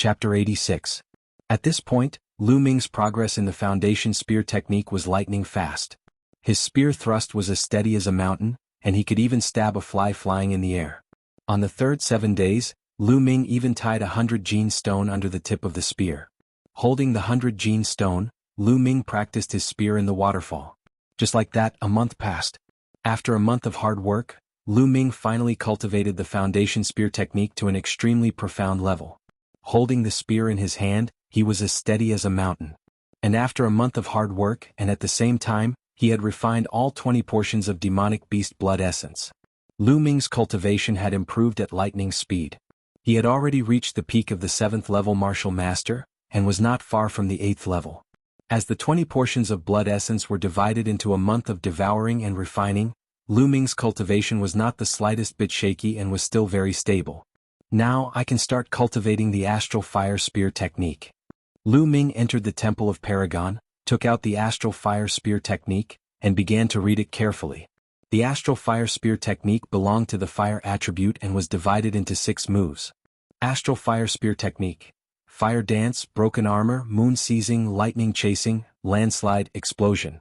Chapter 86. At this point, Lu Ming's progress in the foundation spear technique was lightning fast. His spear thrust was as steady as a mountain, and he could even stab a fly flying in the air. On the third 7 days, Lu Ming even tied 100 gene stone under the tip of the spear. Holding the 100 gene stone, Lu Ming practiced his spear in the waterfall. Just like that, a month passed. After a month of hard work, Lu Ming finally cultivated the foundation spear technique to an extremely profound level. Holding the spear in his hand, he was as steady as a mountain. And after a month of hard work and at the same time, he had refined all 20 portions of demonic beast blood essence. Lu Ming's cultivation had improved at lightning speed. He had already reached the peak of the 7th level martial master, and was not far from the 8th level. As the 20 portions of blood essence were divided into a month of devouring and refining, Lu Ming's cultivation was not the slightest bit shaky and was still very stable. Now I can start cultivating the astral fire spear technique. Lu Ming entered the temple of Paragon, took out the astral fire spear technique, and began to read it carefully. The astral fire spear technique belonged to the fire attribute and was divided into 6 moves. Astral fire spear technique: fire dance, broken armor, moon seizing, lightning chasing, landslide, explosion.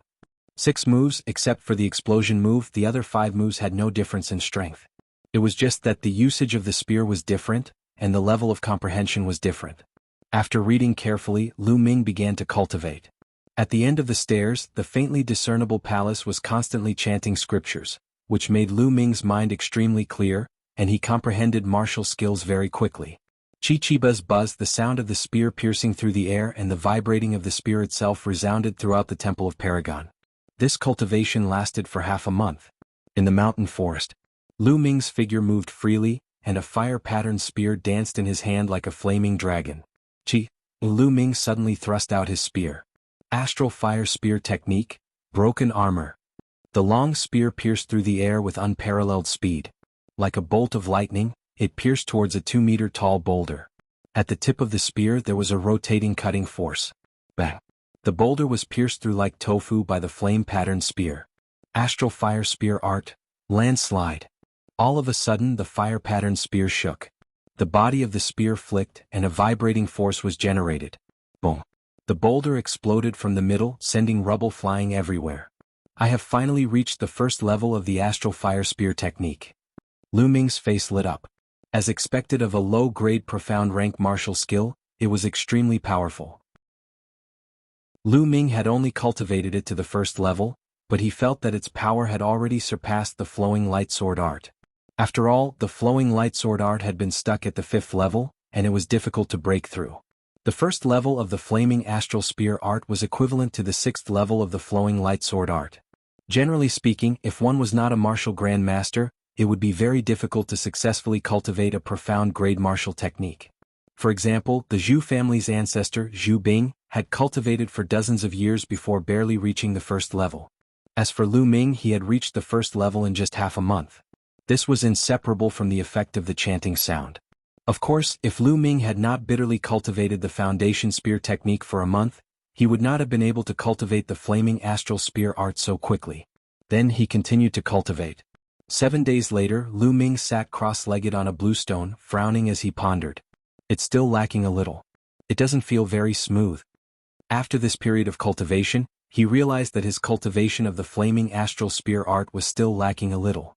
6 moves. Except for the explosion move, the other 5 moves had no difference in strength. It was just that the usage of the spear was different, and the level of comprehension was different. After reading carefully, Lu Ming began to cultivate. At the end of the stairs, the faintly discernible palace was constantly chanting scriptures, which made Lu Ming's mind extremely clear, and he comprehended martial skills very quickly. Chi buzz buzz, the sound of the spear piercing through the air and the vibrating of the spear itself resounded throughout the temple of Paragon. This cultivation lasted for half a month. In the mountain forest, Lu Ming's figure moved freely, and a fire-patterned spear danced in his hand like a flaming dragon. Lu Ming suddenly thrust out his spear. Astral fire spear technique: broken armor. The long spear pierced through the air with unparalleled speed. Like a bolt of lightning, it pierced towards a 2-meter-tall boulder. At the tip of the spear there was a rotating cutting force. Bang! The boulder was pierced through like tofu by the flame-patterned spear. Astral fire spear art: landslide. All of a sudden the fire-patterned spear shook. The body of the spear flicked and a vibrating force was generated. Boom! The boulder exploded from the middle, sending rubble flying everywhere. I have finally reached the first level of the astral fire spear technique. Lu Ming's face lit up. As expected of a low-grade profound rank martial skill, it was extremely powerful. Lu Ming had only cultivated it to the first level, but he felt that its power had already surpassed the flowing light sword art. After all, the flowing light sword art had been stuck at the 5th level, and it was difficult to break through. The first level of the flaming astral spear art was equivalent to the 6th level of the flowing light sword art. Generally speaking, if one was not a martial grandmaster, it would be very difficult to successfully cultivate a profound grade martial technique. For example, the Zhu family's ancestor, Zhu Bing, had cultivated for dozens of years before barely reaching the first level. As for Lu Ming, he had reached the first level in just half a month. This was inseparable from the effect of the chanting sound. Of course, if Lu Ming had not bitterly cultivated the foundation spear technique for a month, he would not have been able to cultivate the flaming astral spear art so quickly. Then he continued to cultivate. 7 days later, Lu Ming sat cross-legged on a bluestone, frowning as he pondered. It's still lacking a little. It doesn't feel very smooth. After this period of cultivation, he realized that his cultivation of the flaming astral spear art was still lacking a little.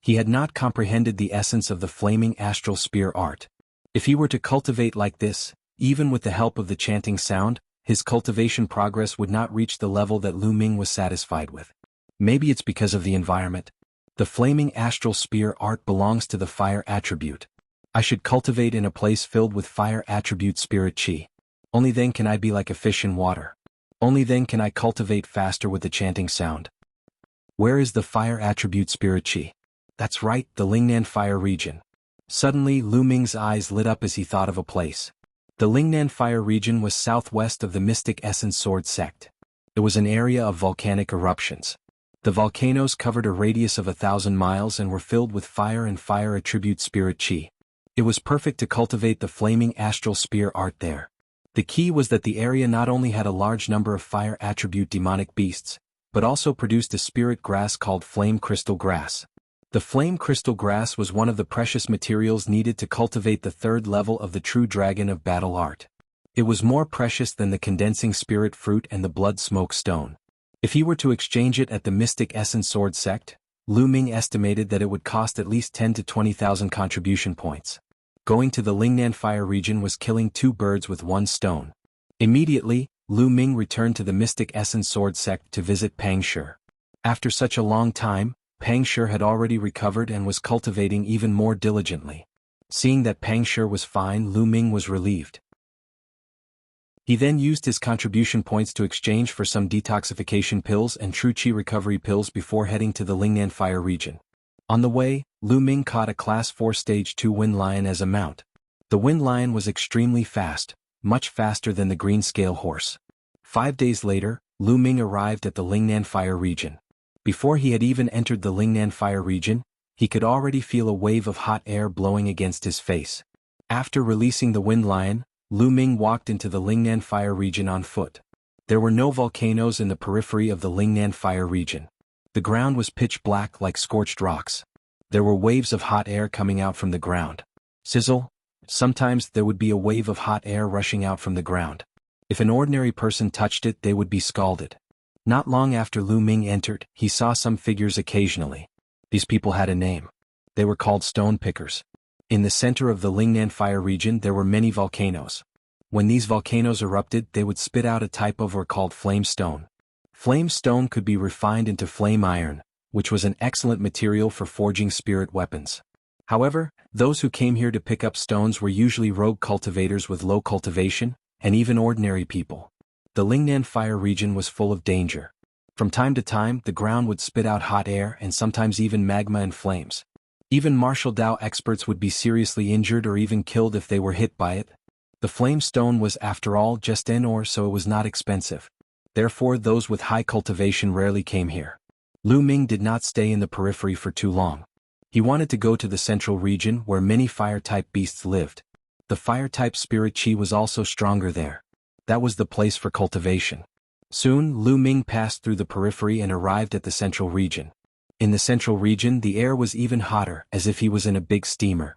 He had not comprehended the essence of the flaming astral spear art. If he were to cultivate like this, even with the help of the chanting sound, his cultivation progress would not reach the level that Lu Ming was satisfied with. Maybe it's because of the environment. The flaming astral spear art belongs to the fire attribute. I should cultivate in a place filled with fire attribute spirit chi. Only then can I be like a fish in water. Only then can I cultivate faster with the chanting sound. Where is the fire attribute spirit chi? That's right, the Lingnan fire region. Suddenly Lu Ming's eyes lit up as he thought of a place. The Lingnan fire region was southwest of the Mystic Essence Sword sect. It was an area of volcanic eruptions. The volcanoes covered a radius of 1,000 miles and were filled with fire and fire attribute spirit chi. It was perfect to cultivate the flaming astral spear art there. The key was that the area not only had a large number of fire attribute demonic beasts, but also produced a spirit grass called flame crystal grass. The flame crystal grass was one of the precious materials needed to cultivate the third level of the true dragon of battle art. It was more precious than the condensing spirit fruit and the blood smoke stone. If he were to exchange it at the Mystic Essence Sword Sect, Lu Ming estimated that it would cost at least 10 to 20,000 contribution points. Going to the Lingnan Fire region was killing two birds with one stone. Immediately, Lu Ming returned to the Mystic Essence Sword Sect to visit Pang Shi. After such a long time, Pang Shi had already recovered and was cultivating even more diligently. Seeing that Pang Shi was fine, Lu Ming was relieved. He then used his contribution points to exchange for some detoxification pills and true qi recovery pills before heading to the Lingnan Fire region. On the way, Lu Ming caught a Class 4 Stage 2 Wind Lion as a mount. The Wind Lion was extremely fast, much faster than the Green Scale Horse. 5 days later, Lu Ming arrived at the Lingnan Fire region. Before he had even entered the Lingnan Fire region, he could already feel a wave of hot air blowing against his face. After releasing the Wind Lion, Lu Ming walked into the Lingnan Fire region on foot. There were no volcanoes in the periphery of the Lingnan Fire region. The ground was pitch black like scorched rocks. There were waves of hot air coming out from the ground. Sizzle. Sometimes there would be a wave of hot air rushing out from the ground. If an ordinary person touched it, they would be scalded. Not long after Lu Ming entered, he saw some figures occasionally. These people had a name. They were called stone pickers. In the center of the Lingnan Fire region there were many volcanoes. When these volcanoes erupted, they would spit out a type of ore called flame stone. Flame stone could be refined into flame iron, which was an excellent material for forging spirit weapons. However, those who came here to pick up stones were usually rogue cultivators with low cultivation, and even ordinary people. The Lingnan Fire region was full of danger. From time to time, the ground would spit out hot air and sometimes even magma and flames. Even martial Dao experts would be seriously injured or even killed if they were hit by it. The flame stone was, after all, just an ore, so it was not expensive. Therefore, those with high cultivation rarely came here. Lu Ming did not stay in the periphery for too long. He wanted to go to the central region where many fire-type beasts lived. The fire-type spirit qi was also stronger there. That was the place for cultivation. Soon, Lu Ming passed through the periphery and arrived at the central region. In the central region the air was even hotter, as if he was in a big steamer.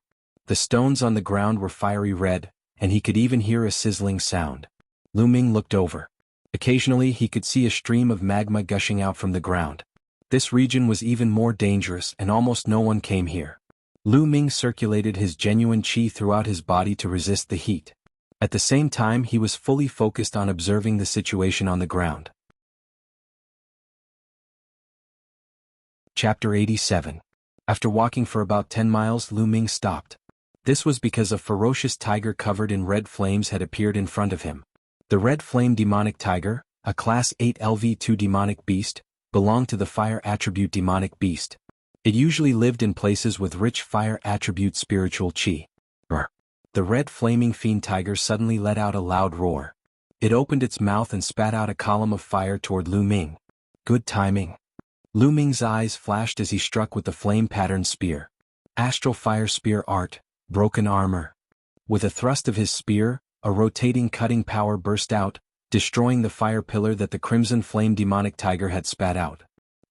The stones on the ground were fiery red, and he could even hear a sizzling sound. Lu Ming looked over. Occasionally he could see a stream of magma gushing out from the ground. This region was even more dangerous and almost no one came here. Lu Ming circulated his genuine qi throughout his body to resist the heat. At the same time he was fully focused on observing the situation on the ground. Chapter 87. After walking for about 10 miles, Lu Ming stopped. This was because a ferocious tiger covered in red flames had appeared in front of him. The red flame demonic tiger, a Class 8 LV2 demonic beast, belonged to the fire attribute demonic beast. It usually lived in places with rich fire attribute spiritual qi. The red flaming fiend tiger suddenly let out a loud roar. It opened its mouth and spat out a column of fire toward Lu Ming. Good timing. Lu Ming's eyes flashed as he struck with the flame-patterned spear. Astral Fire Spear Art, Broken Armor. With a thrust of his spear, a rotating cutting power burst out, destroying the fire pillar that the crimson flame demonic tiger had spat out.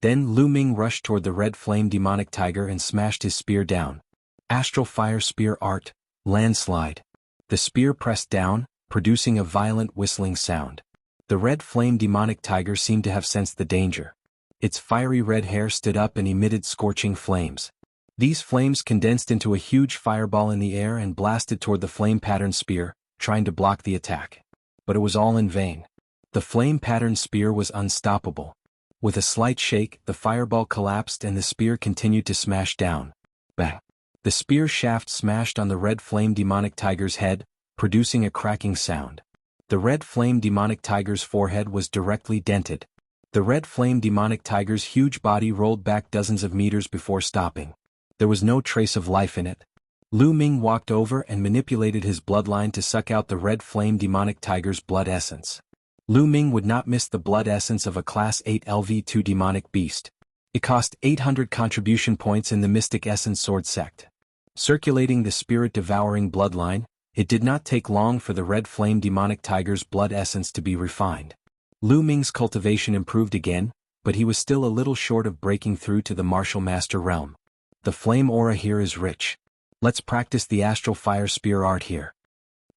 Then Lu Ming rushed toward the red flame demonic tiger and smashed his spear down. Astral Fire Spear Art, Landslide. The spear pressed down, producing a violent whistling sound. The red flame demonic tiger seemed to have sensed the danger. Its fiery red hair stood up and emitted scorching flames. These flames condensed into a huge fireball in the air and blasted toward the flame-patterned spear, trying to block the attack. But it was all in vain. The flame-patterned spear was unstoppable. With a slight shake, the fireball collapsed and the spear continued to smash down. Bang! The spear shaft smashed on the red flame demonic tiger's head, producing a cracking sound. The red flame demonic tiger's forehead was directly dented. The red flame demonic tiger's huge body rolled back dozens of meters before stopping. There was no trace of life in it. Lu Ming walked over and manipulated his bloodline to suck out the red flame demonic tiger's blood essence. Lu Ming would not miss the blood essence of a Class 8 LV2 demonic beast. It cost 800 contribution points in the Mystic Essence Sword Sect. Circulating the spirit-devouring bloodline, it did not take long for the red flame demonic tiger's blood essence to be refined. Lu Ming's cultivation improved again, but he was still a little short of breaking through to the martial master realm. The flame aura here is rich. Let's practice the astral fire spear art here.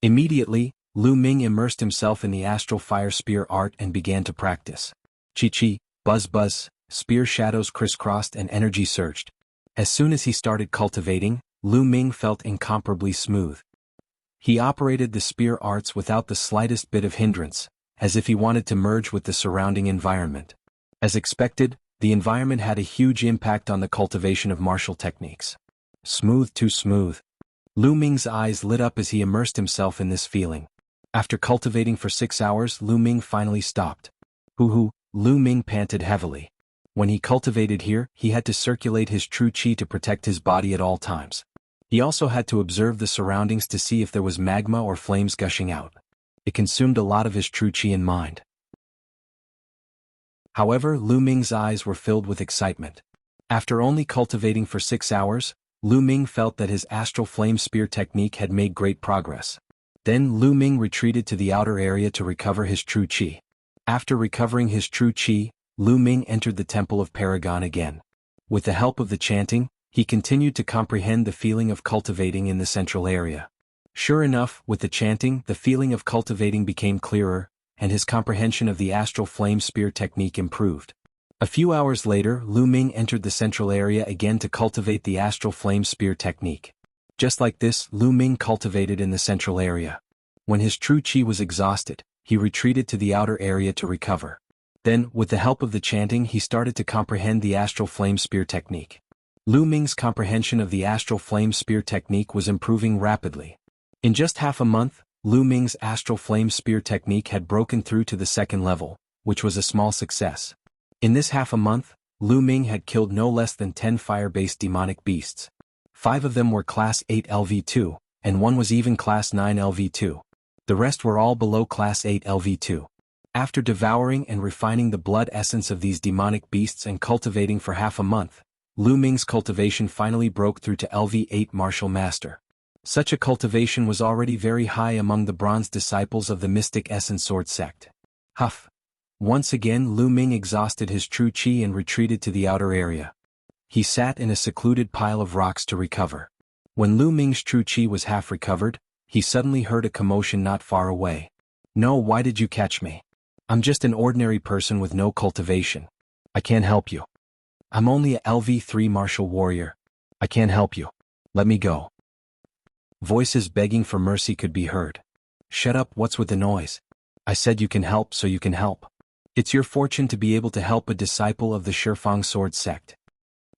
Immediately, Lu Ming immersed himself in the astral fire spear art and began to practice. Chi-chi, buzz-buzz, spear shadows crisscrossed and energy surged. As soon as he started cultivating, Lu Ming felt incomparably smooth. He operated the spear arts without the slightest bit of hindrance, as if he wanted to merge with the surrounding environment. As expected, the environment had a huge impact on the cultivation of martial techniques. Smooth too smooth. Lu Ming's eyes lit up as he immersed himself in this feeling. After cultivating for 6 hours, Lu Ming finally stopped. Hoo-hoo, Lu Ming panted heavily. When he cultivated here, he had to circulate his true qi to protect his body at all times. He also had to observe the surroundings to see if there was magma or flames gushing out. It consumed a lot of his true qi and mind. However, Lu Ming's eyes were filled with excitement. After only cultivating for 6 hours, Lu Ming felt that his astral flame spear technique had made great progress. Then Lu Ming retreated to the outer area to recover his true qi. After recovering his true qi, Lu Ming entered the Temple of Paragon again. With the help of the chanting, he continued to comprehend the feeling of cultivating in the central area. Sure enough, with the chanting, the feeling of cultivating became clearer, and his comprehension of the astral flame spear technique improved. A few hours later, Lu Ming entered the central area again to cultivate the astral flame spear technique. Just like this, Lu Ming cultivated in the central area. When his true qi was exhausted, he retreated to the outer area to recover. Then, with the help of the chanting, he started to comprehend the astral flame spear technique. Lu Ming's comprehension of the astral flame spear technique was improving rapidly. In just half a month, Lu Ming's astral flame spear technique had broken through to the second level, which was a small success. In this half a month, Lu Ming had killed no less than 10 fire-based demonic beasts. 5 of them were Class 8 LV2, and 1 was even Class 9 LV2. The rest were all below Class 8 LV2. After devouring and refining the blood essence of these demonic beasts and cultivating for half a month, Lu Ming's cultivation finally broke through to LV8 Martial Master. Such a cultivation was already very high among the bronze disciples of the Mystic Essence Sword sect. Huff. Once again Lu Ming exhausted his true qi and retreated to the outer area. He sat in a secluded pile of rocks to recover. When Lu Ming's true qi was half recovered, he suddenly heard a commotion not far away. No, why did you catch me? I'm just an ordinary person with no cultivation. I can't help you. I'm only a LV3 martial warrior. I can't help you. Let me go. Voices begging for mercy could be heard. Shut up, what's with the noise? I said you can help, so you can help. It's your fortune to be able to help a disciple of the Shifang Sword sect.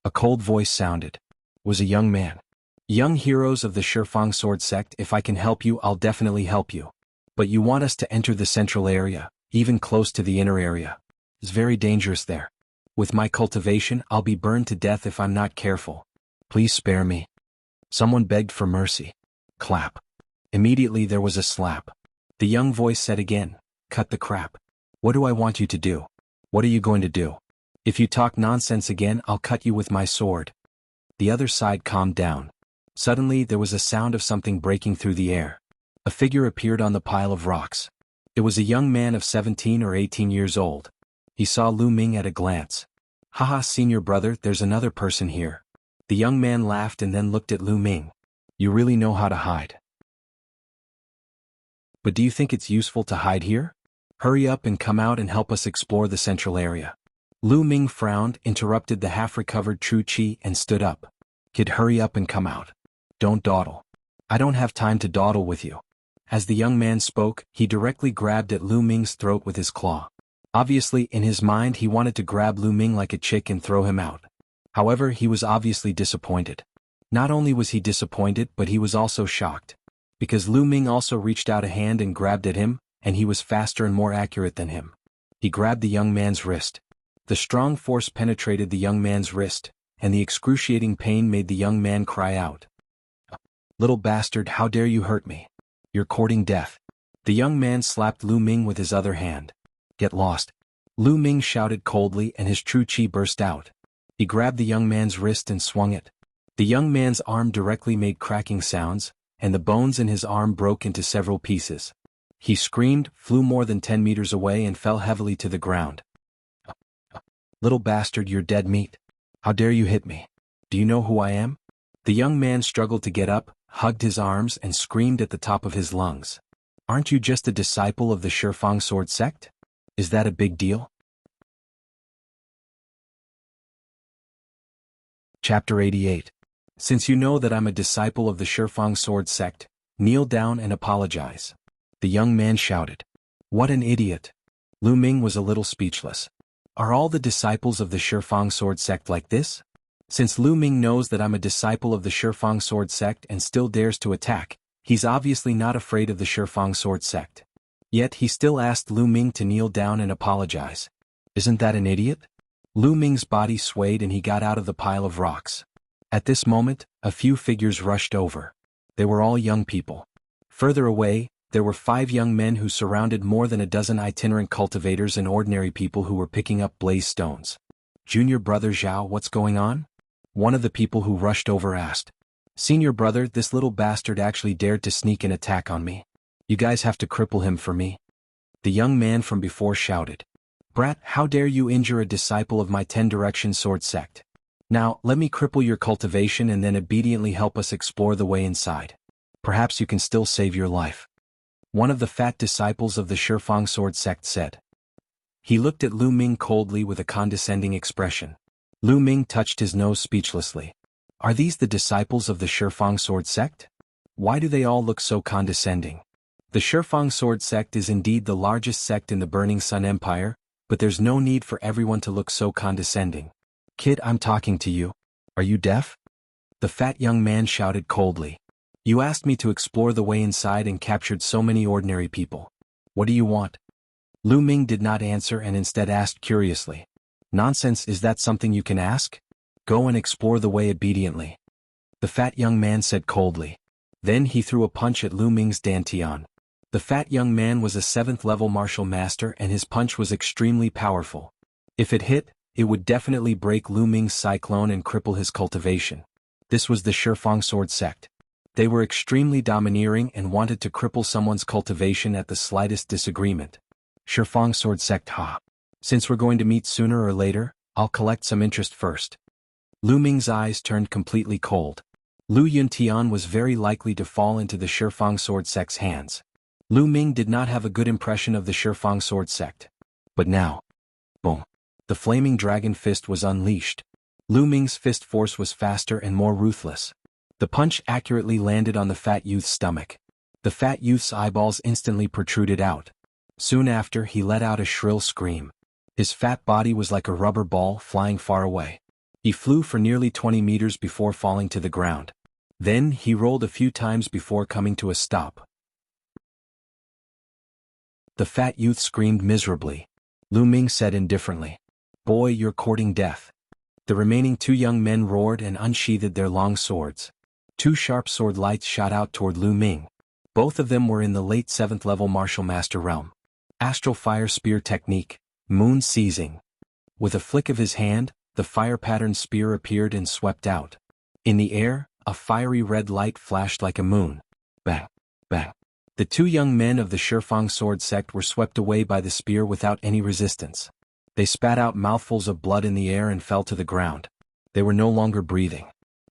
A cold voice sounded. Was a young man. Young heroes of the Shifang Sword sect, if I can help you, I'll definitely help you. But you want us to enter the central area, even close to the inner area. It's very dangerous there. With my cultivation, I'll be burned to death if I'm not careful. Please spare me. Someone begged for mercy. Clap. Immediately there was a slap. The young voice said again, cut the crap. What do I want you to do? What are you going to do? If you talk nonsense again, I'll cut you with my sword. The other side calmed down. Suddenly there was a sound of something breaking through the air. A figure appeared on the pile of rocks. It was a young man of 17 or 18 years old. He saw Lu Ming at a glance. Haha, senior brother, there's another person here. The young man laughed and then looked at Lu Ming. You really know how to hide. But do you think it's useful to hide here? Hurry up and come out and help us explore the central area. Lu Ming frowned, interrupted the half-recovered true qi and stood up. Kid, hurry up and come out. Don't dawdle. I don't have time to dawdle with you. As the young man spoke, he directly grabbed at Lu Ming's throat with his claw. Obviously, in his mind he wanted to grab Lu Ming like a chick and throw him out. However, he was obviously disappointed. Not only was he disappointed, but he was also shocked. Because Lu Ming also reached out a hand and grabbed at him, and he was faster and more accurate than him. He grabbed the young man's wrist. The strong force penetrated the young man's wrist, and the excruciating pain made the young man cry out. Little bastard, how dare you hurt me? You're courting death. The young man slapped Lu Ming with his other hand. Get lost. Lu Ming shouted coldly and his true qi burst out. He grabbed the young man's wrist and swung it. The young man's arm directly made cracking sounds, and the bones in his arm broke into several pieces. He screamed, flew more than 10 meters away and fell heavily to the ground. Little bastard, you're dead meat. How dare you hit me? Do you know who I am? The young man struggled to get up, hugged his arms and screamed at the top of his lungs. Aren't you just a disciple of the Shifang Sword sect? Is that a big deal? Chapter 88. Since you know that I'm a disciple of the Shifang Sword sect, kneel down and apologize. The young man shouted. What an idiot. Lu Ming was a little speechless. Are all the disciples of the Shifang Sword sect like this? Since Lu Ming knows that I'm a disciple of the Shifang Sword sect and still dares to attack, he's obviously not afraid of the Shifang Sword sect. Yet he still asked Lu Ming to kneel down and apologize. Isn't that an idiot? Lu Ming's body swayed and he got out of the pile of rocks. At this moment, a few figures rushed over. They were all young people. Further away, there were 5 young men who surrounded more than a dozen itinerant cultivators and ordinary people who were picking up blaze stones. Junior brother Zhao, what's going on? One of the people who rushed over asked. Senior brother, this little bastard actually dared to sneak an attack on me. You guys have to cripple him for me. The young man from before shouted. Brat, how dare you injure a disciple of my 10 Direction Sword sect? Now, let me cripple your cultivation and then obediently help us explore the way inside. Perhaps you can still save your life. One of the fat disciples of the Shifang Sword sect said. He looked at Lu Ming coldly with a condescending expression. Lu Ming touched his nose speechlessly. Are these the disciples of the Shifang Sword sect? Why do they all look so condescending? The Shifang Sword sect is indeed the largest sect in the Burning Sun Empire, but there's no need for everyone to look so condescending. Kid, I'm talking to you. Are you deaf? The fat young man shouted coldly. You asked me to explore the way inside and captured so many ordinary people. What do you want? Lu Ming did not answer and instead asked curiously. Nonsense, is that something you can ask? Go and explore the way obediently. The fat young man said coldly. Then he threw a punch at Lu Ming's dantian. The fat young man was a 7th level martial master and his punch was extremely powerful. If it hit, it would definitely break Lu Ming's cyclone and cripple his cultivation. This was the Shifang Sword sect. They were extremely domineering and wanted to cripple someone's cultivation at the slightest disagreement. Shifang Sword sect, ha. Since we're going to meet sooner or later, I'll collect some interest first. Lu Ming's eyes turned completely cold. Lu Yuntian was very likely to fall into the Shifang Sword sect's hands. Lu Ming did not have a good impression of the Shifang Sword sect. But now. Boom. The flaming dragon fist was unleashed. Lu Ming's fist force was faster and more ruthless. The punch accurately landed on the fat youth's stomach. The fat youth's eyeballs instantly protruded out. Soon after, he let out a shrill scream. His fat body was like a rubber ball flying far away. He flew for nearly 20 meters before falling to the ground. Then he rolled a few times before coming to a stop. The fat youth screamed miserably. Lu Ming said indifferently. Boy, you're courting death. The remaining 2 young men roared and unsheathed their long swords. 2 sharp sword lights shot out toward Lu Ming. Both of them were in the late 7th level martial master realm. Astral fire spear technique, moon seizing. With a flick of his hand, the fire-patterned spear appeared and swept out. In the air, a fiery red light flashed like a moon. Bang, bang. The 2 young men of the Shifang Sword sect were swept away by the spear without any resistance. They spat out mouthfuls of blood in the air and fell to the ground. They were no longer breathing.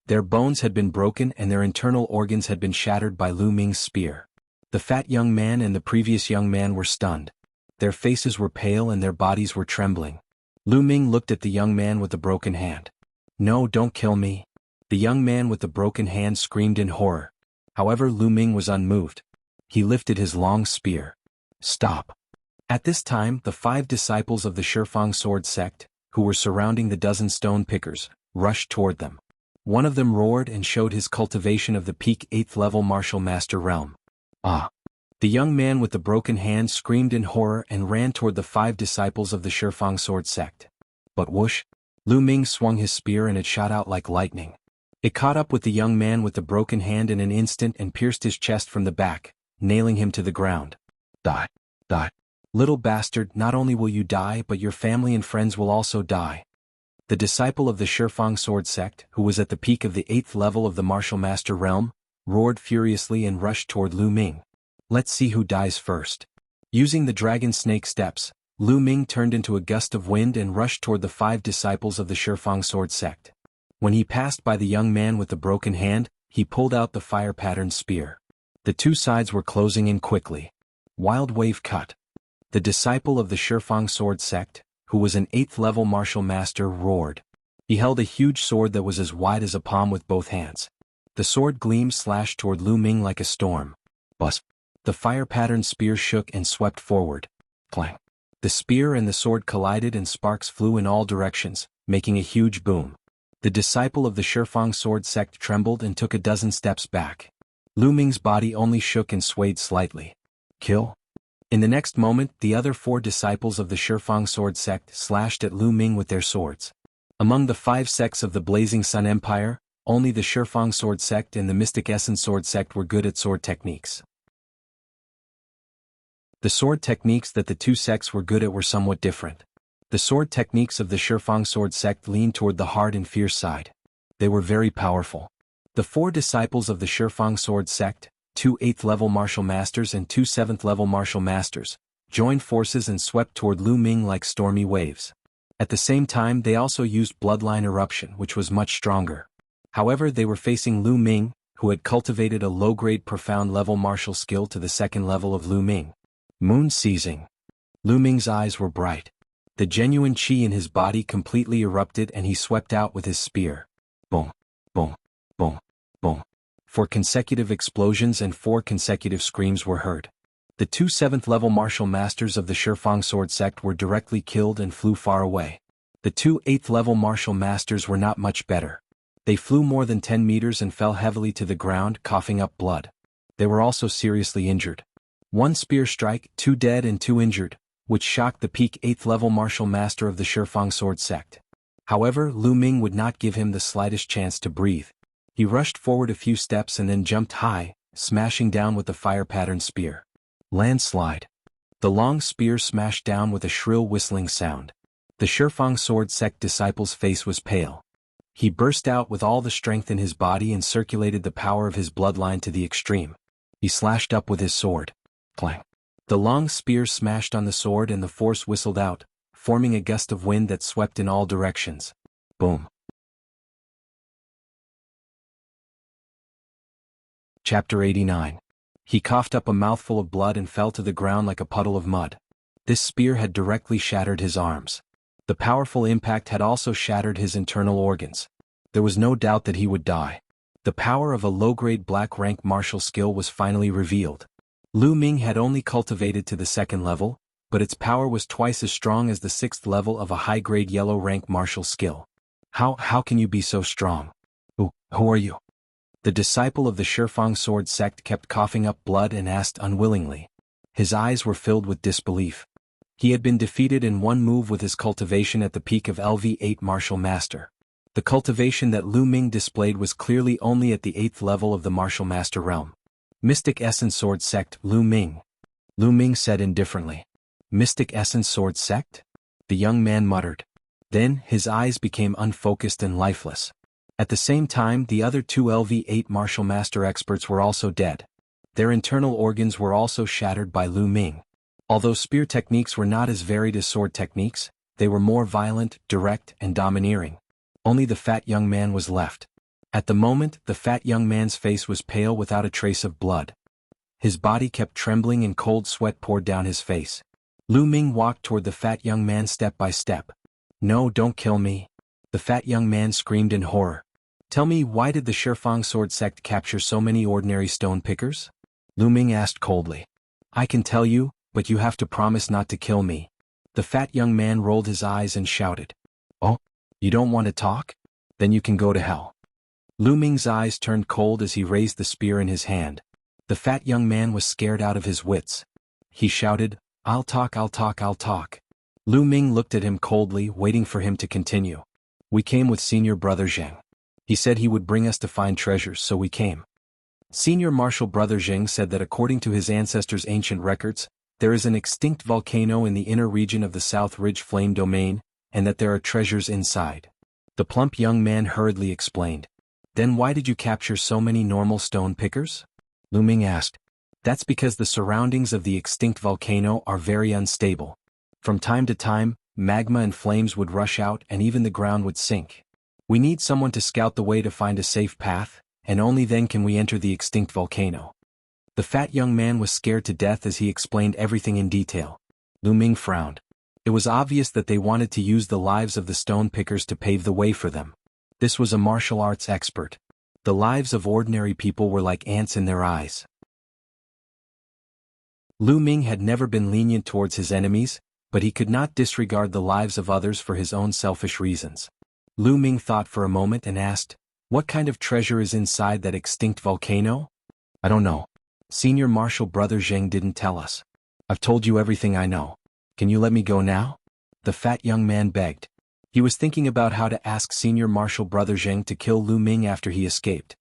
Their bones had been broken and their internal organs had been shattered by Lu Ming's spear. The fat young man and the previous young man were stunned. Their faces were pale and their bodies were trembling. Lu Ming looked at the young man with the broken hand. No, don't kill me. The young man with the broken hand screamed in horror. However, Lu Ming was unmoved. He lifted his long spear. Stop. At this time, the 5 disciples of the Shifang Sword sect, who were surrounding the dozen stone pickers, rushed toward them. One of them roared and showed his cultivation of the peak 8th level martial master realm. Ah! The young man with the broken hand screamed in horror and ran toward the 5 disciples of the Shifang Sword sect. But whoosh! Lu Ming swung his spear and it shot out like lightning. It caught up with the young man with the broken hand in an instant and pierced his chest from the back, nailing him to the ground. Die. Die. Little bastard, not only will you die but your family and friends will also die. The disciple of the Shifang Sword sect, who was at the peak of the 8th level of the martial master realm, roared furiously and rushed toward Lu Ming. Let's see who dies first. Using the dragon snake steps, Lu Ming turned into a gust of wind and rushed toward the 5 disciples of the Shifang Sword sect. When he passed by the young man with the broken hand, he pulled out the fire-patterned spear. The two sides were closing in quickly. Wild wave cut. The disciple of the Shifang sword sect, who was an 8th-level martial master, roared. He held a huge sword that was as wide as a palm with both hands. The sword gleam slashed toward Lu Ming like a storm. Buzz. The fire-patterned spear shook and swept forward. Clang. The spear and the sword collided and sparks flew in all directions, making a huge boom. The disciple of the Shifang sword sect trembled and took a dozen steps back. Lu Ming's body only shook and swayed slightly. Kill? In the next moment, the other 4 disciples of the Shifang sword sect slashed at Lu Ming with their swords. Among the 5 sects of the Blazing Sun Empire, only the Shifang sword sect and the Mystic Essence sword sect were good at sword techniques. The sword techniques that the 2 sects were good at were somewhat different. The sword techniques of the Shifang sword sect leaned toward the hard and fierce side. They were very powerful. The 4 disciples of the Shifang sword sect, 2 8th-level martial masters and 2 7th-level martial masters, joined forces and swept toward Lu Ming like stormy waves. At the same time, they also used bloodline eruption, which was much stronger. However, they were facing Lu Ming, who had cultivated a low-grade profound-level martial skill to the 2nd level of Lu Ming. Moon seizing. Lu Ming's eyes were bright. The genuine chi in his body completely erupted and he swept out with his spear. Boom, boom, boom, boom. 4 consecutive explosions and 4 consecutive screams were heard. The 2 7th-level martial masters of the Shifang sword sect were directly killed and flew far away. The 2 8th-level martial masters were not much better. They flew more than 10 meters and fell heavily to the ground, coughing up blood. They were also seriously injured. 1 spear strike, 2 dead and 2 injured, which shocked the peak 8th-level martial master of the Shifang sword sect. However, Lu Ming would not give him the slightest chance to breathe. He rushed forward a few steps and then jumped high, smashing down with the fire-patterned spear. Landslide. The long spear smashed down with a shrill whistling sound. The Shifang sword sect disciple's face was pale. He burst out with all the strength in his body and circulated the power of his bloodline to the extreme. He slashed up with his sword. Clang. The long spear smashed on the sword and the force whistled out, forming a gust of wind that swept in all directions. Boom. Chapter 89. He coughed up a mouthful of blood and fell to the ground like a puddle of mud. This spear had directly shattered his arms. The powerful impact had also shattered his internal organs. There was no doubt that he would die. The power of a low-grade black-rank martial skill was finally revealed. Lu Ming had only cultivated to the 2nd level, but its power was twice as strong as the 6th level of a high-grade yellow-rank martial skill. How can you be so strong? Who are you? The disciple of the Shifang sword sect kept coughing up blood and asked unwillingly. His eyes were filled with disbelief. He had been defeated in 1 move with his cultivation at the peak of LV8 martial master. The cultivation that Lu Ming displayed was clearly only at the 8th level of the martial master realm. Mystic Essence Sword Sect, Lu Ming. Lu Ming said indifferently. Mystic Essence Sword Sect? The young man muttered. Then, his eyes became unfocused and lifeless. At the same time, the other 2 LV8 martial master experts were also dead. Their internal organs were also shattered by Lu Ming. Although spear techniques were not as varied as sword techniques, they were more violent, direct, and domineering. Only the fat young man was left. At the moment, the fat young man's face was pale without a trace of blood. His body kept trembling and cold sweat poured down his face. Lu Ming walked toward the fat young man step by step. No, don't kill me. The fat young man screamed in horror. Tell me, why did the Shifang sword sect capture so many ordinary stone pickers? Lu Ming asked coldly. I can tell you, but you have to promise not to kill me. The fat young man rolled his eyes and shouted. Oh, you don't want to talk? Then you can go to hell. Lu Ming's eyes turned cold as he raised the spear in his hand. The fat young man was scared out of his wits. He shouted, I'll talk, I'll talk, I'll talk. Lu Ming looked at him coldly, waiting for him to continue. We came with Senior Brother Zheng. He said he would bring us to find treasures, so we came. Senior Martial Brother Zheng said that according to his ancestors' ancient records, there is an extinct volcano in the inner region of the South Ridge Flame Domain, and that there are treasures inside. The plump young man hurriedly explained. Then why did you capture so many normal stone pickers? Lu Ming asked. That's because the surroundings of the extinct volcano are very unstable. From time to time, magma and flames would rush out and even the ground would sink. We need someone to scout the way to find a safe path, and only then can we enter the extinct volcano. The fat young man was scared to death as he explained everything in detail. Lu Ming frowned. It was obvious that they wanted to use the lives of the stone pickers to pave the way for them. This was a martial arts expert. The lives of ordinary people were like ants in their eyes. Lu Ming had never been lenient towards his enemies, but he could not disregard the lives of others for his own selfish reasons. Lu Ming thought for a moment and asked, "What kind of treasure is inside that extinct volcano?" "I don't know. Senior Marshal Brother Zheng didn't tell us. I've told you everything I know. Can you let me go now?" The fat young man begged. He was thinking about how to ask Senior Marshal Brother Zheng to kill Lu Ming after he escaped.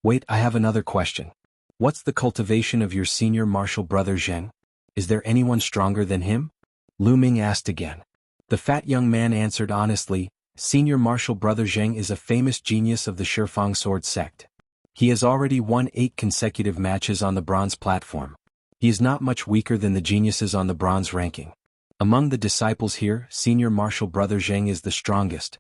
"Wait, I have another question. What's the cultivation of your Senior Marshal Brother Zheng? Is there anyone stronger than him?" Lu Ming asked again. The fat young man answered honestly, "Senior Marshal Brother Zheng is a famous genius of the Shifang sword sect. He has already won 8 consecutive matches on the bronze platform. He is not much weaker than the geniuses on the bronze ranking. Among the disciples here, Senior Marshal Brother Zheng is the strongest."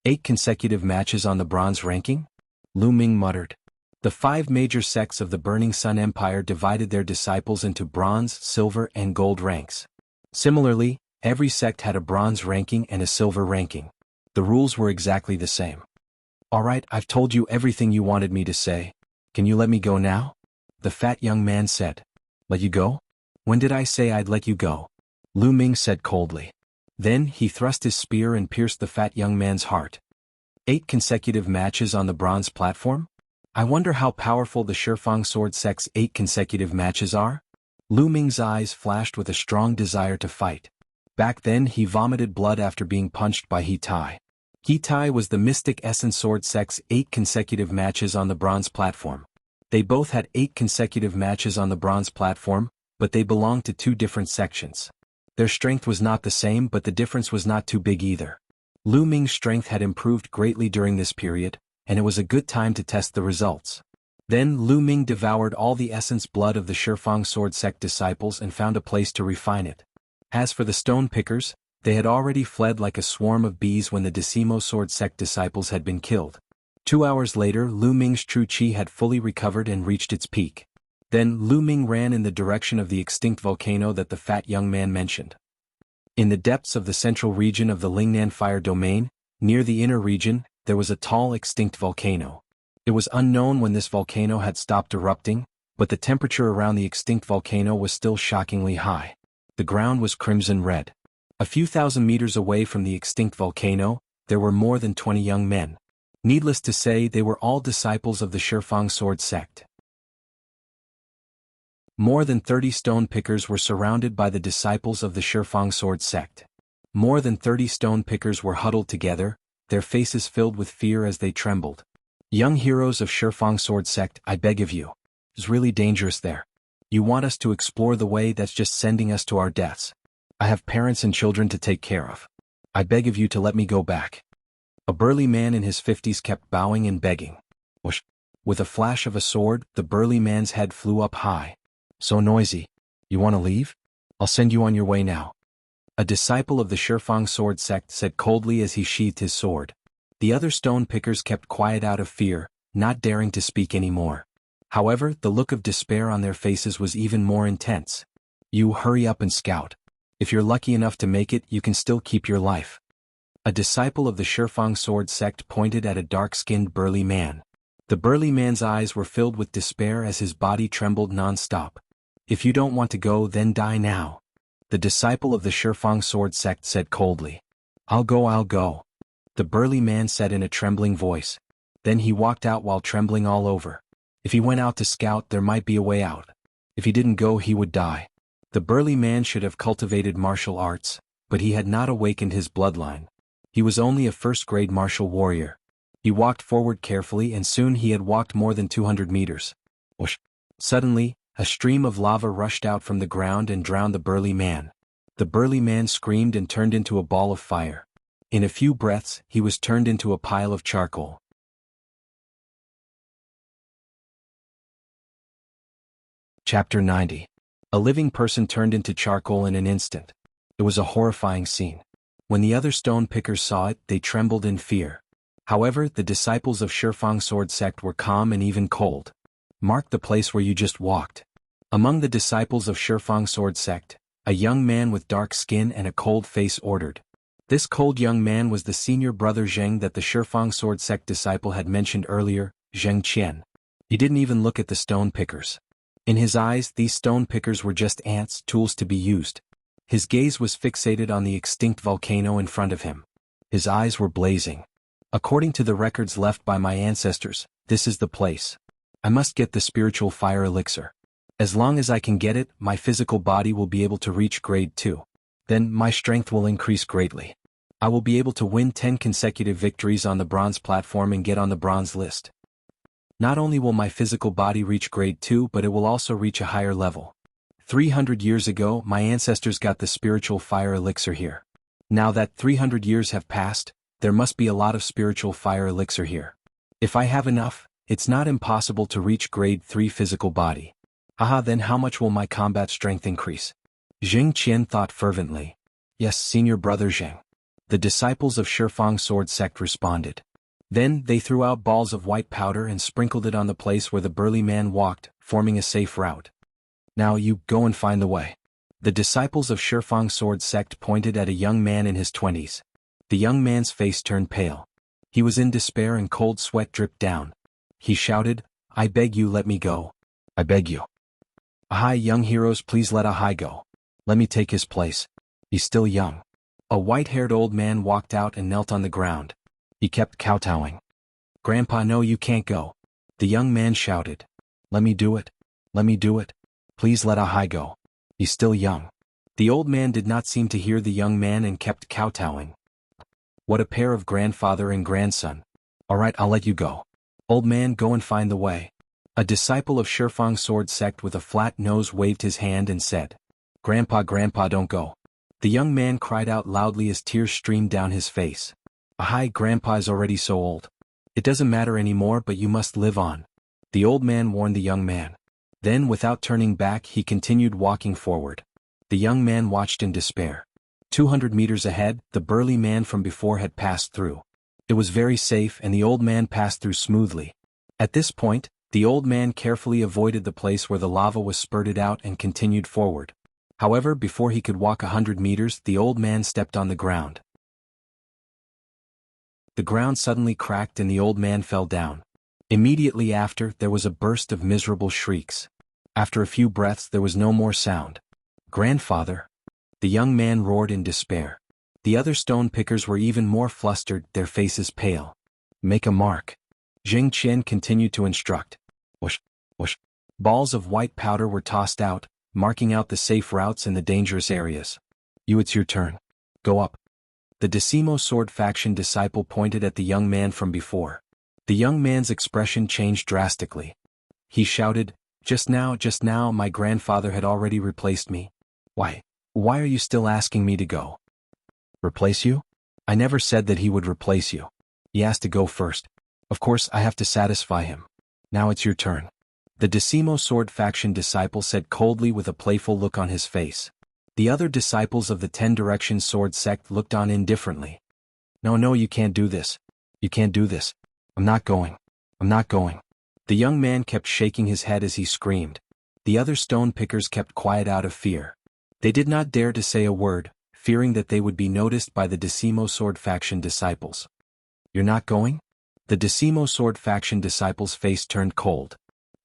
8 consecutive matches on the bronze ranking? Lu Ming muttered. The 5 major sects of the Burning Sun Empire divided their disciples into bronze, silver, and gold ranks. Similarly, every sect had a bronze ranking and a silver ranking. The rules were exactly the same. "Alright, I've told you everything you wanted me to say. Can you let me go now?" The fat young man said. "Let you go? When did I say I'd let you go?" Lu Ming said coldly. Then he thrust his spear and pierced the fat young man's heart. 8 consecutive matches on the bronze platform? I wonder how powerful the Shifang sword sect's 8 consecutive matches are? Lu Ming's eyes flashed with a strong desire to fight. Back then he vomited blood after being punched by He Tai. He Tai was the Mystic Essence sword sect's 8 consecutive matches on the bronze platform. They both had 8 consecutive matches on the bronze platform, but they belonged to 2 different sections. Their strength was not the same, but the difference was not too big either. Lu Ming's strength had improved greatly during this period, and it was a good time to test the results. Then Lu Ming devoured all the essence blood of the Shifang sword sect disciples and found a place to refine it. As for the stone pickers, they had already fled like a swarm of bees when the Decimo sword sect disciples had been killed. 2 hours later, Lu Ming's true qi had fully recovered and reached its peak. Then Lu Ming ran in the direction of the extinct volcano that the fat young man mentioned. In the depths of the central region of the Lingnan fire domain, near the inner region, there was a tall extinct volcano. It was unknown when this volcano had stopped erupting, but the temperature around the extinct volcano was still shockingly high. The ground was crimson red. A few thousand meters away from the extinct volcano, there were more than 20 young men. Needless to say, they were all disciples of the Shifang sword sect. More than 30 stone pickers were surrounded by the disciples of the Shifang sword sect. More than 30 stone pickers were huddled together, their faces filled with fear as they trembled. "Young heroes of Shifang sword sect, I beg of you. It's really dangerous there. You want us to explore the way that's just sending us to our deaths. I have parents and children to take care of. I beg of you to let me go back." A burly man in his 50s kept bowing and begging. Whoosh! With a flash of a sword, the burly man's head flew up high. "So noisy. You want to leave? I'll send you on your way now." A disciple of the Shifang sword sect said coldly as he sheathed his sword. The other stone pickers kept quiet out of fear, not daring to speak anymore. However, the look of despair on their faces was even more intense. "You hurry up and scout. If you're lucky enough to make it, you can still keep your life." A disciple of the Shifang sword sect pointed at a dark-skinned burly man. The burly man's eyes were filled with despair as his body trembled non-stop. "If you don't want to go, then die now." The disciple of the Shifang sword sect said coldly. I'll go. The burly man said in a trembling voice. Then he walked out while trembling all over. If he went out to scout, there might be a way out. If he didn't go, he would die. The burly man should have cultivated martial arts, but he had not awakened his bloodline. He was only a first-grade martial warrior. He walked forward carefully and soon he had walked more than 200 meters. Whoosh! Suddenly, a stream of lava rushed out from the ground and drowned the burly man. The burly man screamed and turned into a ball of fire. In a few breaths, he was turned into a pile of charcoal. Chapter 90. A living person turned into charcoal in an instant. It was a horrifying scene. When the other stone pickers saw it, they trembled in fear. However, the disciples of Shifang Sword Sect were calm and even cold. Mark the place where you just walked. Among the disciples of Shifang Sword Sect, a young man with dark skin and a cold face ordered. This cold young man was the senior brother Zheng that the Shifang Sword Sect disciple had mentioned earlier, Zheng Qian. He didn't even look at the stone pickers. In his eyes, these stone pickers were just ants, tools to be used. His gaze was fixated on the extinct volcano in front of him. His eyes were blazing. According to the records left by my ancestors, this is the place. I must get the spiritual fire elixir. As long as I can get it, my physical body will be able to reach grade 2. Then, my strength will increase greatly. I will be able to win 10 consecutive victories on the bronze platform and get on the bronze list. Not only will my physical body reach grade 2, but it will also reach a higher level. 300 years ago, my ancestors got the spiritual fire elixir here. Now that 300 years have passed, there must be a lot of spiritual fire elixir here. If I have enough, it's not impossible to reach grade 3 physical body. Haha, then how much will my combat strength increase? Zheng Qian thought fervently. Yes, senior brother Zheng. The disciples of Shifang Sword Sect responded. Then, they threw out balls of white powder and sprinkled it on the place where the burly man walked, forming a safe route. Now you, go and find the way. The disciples of Shifang Sword Sect pointed at a young man in his 20s. The young man's face turned pale. He was in despair and cold sweat dripped down. He shouted, I beg you, let me go. I beg you. Ahai, young heroes, please let Ahai go. Let me take his place. He's still young. A white-haired old man walked out and knelt on the ground. He kept kowtowing. Grandpa, no, you can't go. The young man shouted. Let me do it. Let me do it. Please let Ahai go. He's still young. The old man did not seem to hear the young man and kept kowtowing. What a pair of grandfather and grandson. All right, I'll let you go. Old man, go and find the way. A disciple of Shifang Sword Sect with a flat nose waved his hand and said, Grandpa, Grandpa, don't go. The young man cried out loudly as tears streamed down his face. Ahai, Grandpa is already so old. It doesn't matter anymore, but you must live on. The old man warned the young man. Then, without turning back, he continued walking forward. The young man watched in despair. 200 meters ahead, the burly man from before had passed through. It was very safe and the old man passed through smoothly. At this point, the old man carefully avoided the place where the lava was spurted out and continued forward. However, before he could walk 100 meters, the old man stepped on the ground. The ground suddenly cracked and the old man fell down. Immediately after, there was a burst of miserable shrieks. After a few breaths, there was no more sound. Grandfather! The young man roared in despair. The other stone pickers were even more flustered, their faces pale. Make a mark. Zheng Qian continued to instruct. Whoosh, whoosh. Balls of white powder were tossed out, marking out the safe routes and the dangerous areas. You, it's your turn. Go up. The Decimo Sword Faction disciple pointed at the young man from before. The young man's expression changed drastically. He shouted, just now, my grandfather had already replaced me. Why are you still asking me to go? Replace you? I never said that he would replace you. He asked to go first. Of course, I have to satisfy him. Now it's your turn. The Decimo Sword Faction disciple said coldly with a playful look on his face. The other disciples of the 10 Directions Sword Sect looked on indifferently. No, you can't do this. You can't do this. I'm not going. I'm not going. The young man kept shaking his head as he screamed. The other stone pickers kept quiet out of fear. They did not dare to say a word, fearing that they would be noticed by the Decimo Sword Faction disciples. You're not going? The Decimo Sword Faction disciple's face turned cold.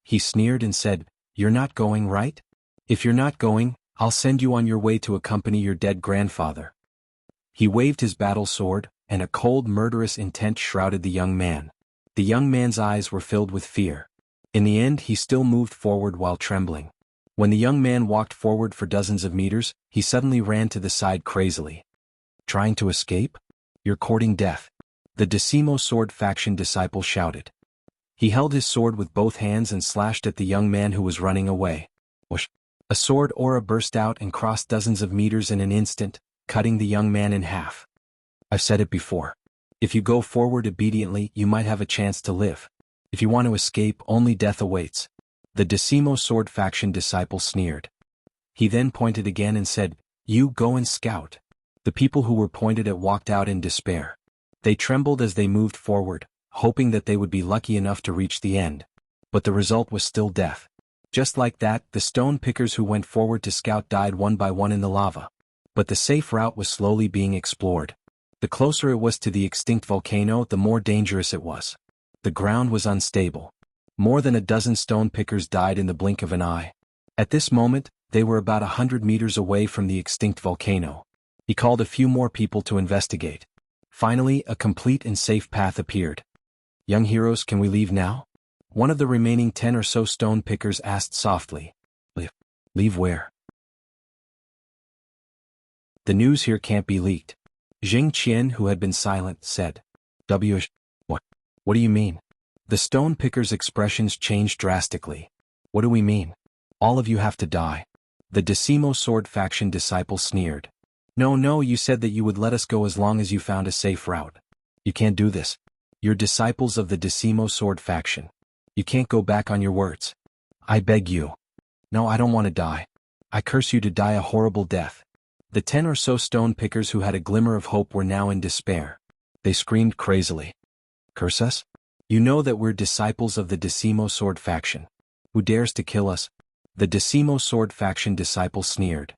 He sneered and said, You're not going, right? If you're not going, I'll send you on your way to accompany your dead grandfather. He waved his battle sword, and a cold murderous intent shrouded the young man. The young man's eyes were filled with fear. In the end, he still moved forward while trembling. When the young man walked forward for dozens of meters, he suddenly ran to the side crazily. Trying to escape? You're courting death. The Decimo Sword Faction disciple shouted. He held his sword with both hands and slashed at the young man who was running away. Whoosh! A sword aura burst out and crossed dozens of meters in an instant, cutting the young man in half. I've said it before. If you go forward obediently, you might have a chance to live. If you want to escape, only death awaits. The Decimo Sword Faction disciple sneered. He then pointed again and said, You go and scout. The people who were pointed at walked out in despair. They trembled as they moved forward, hoping that they would be lucky enough to reach the end. But the result was still death. Just like that, the stone pickers who went forward to scout died one by one in the lava. But the safe route was slowly being explored. The closer it was to the extinct volcano, the more dangerous it was. The ground was unstable. More than a dozen stone pickers died in the blink of an eye. At this moment, they were about 100 meters away from the extinct volcano. He called a few more people to investigate. Finally, a complete and safe path appeared. "Young heroes, can we leave now?" One of the remaining 10 or so stone pickers asked softly. Leave where?" "The news here can't be leaked." Jing Qian, who had been silent, said. What? What do you mean?" The stone pickers' expressions changed drastically. "What do we mean? All of you have to die." The Decimo Sword faction disciple sneered. No, you said that you would let us go as long as you found a safe route. You can't do this. You're disciples of the Decimo Sword faction. You can't go back on your words. I beg you. No, I don't want to die. I curse you to die a horrible death." The 10 or so stone pickers who had a glimmer of hope were now in despair. They screamed crazily. "Curse us? You know that we're disciples of the Decimo Sword faction. Who dares to kill us?" The Decimo Sword faction disciple sneered.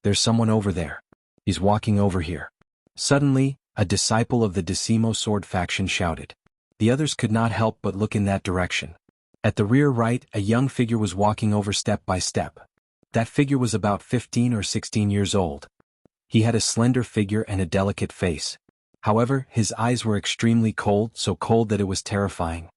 "There's someone over there. He's walking over here." Suddenly, a disciple of the Decimo Sword faction shouted. The others could not help but look in that direction. At the rear right, a young figure was walking over step by step. That figure was about 15 or 16 years old. He had a slender figure and a delicate face. However, his eyes were extremely cold, so cold that it was terrifying.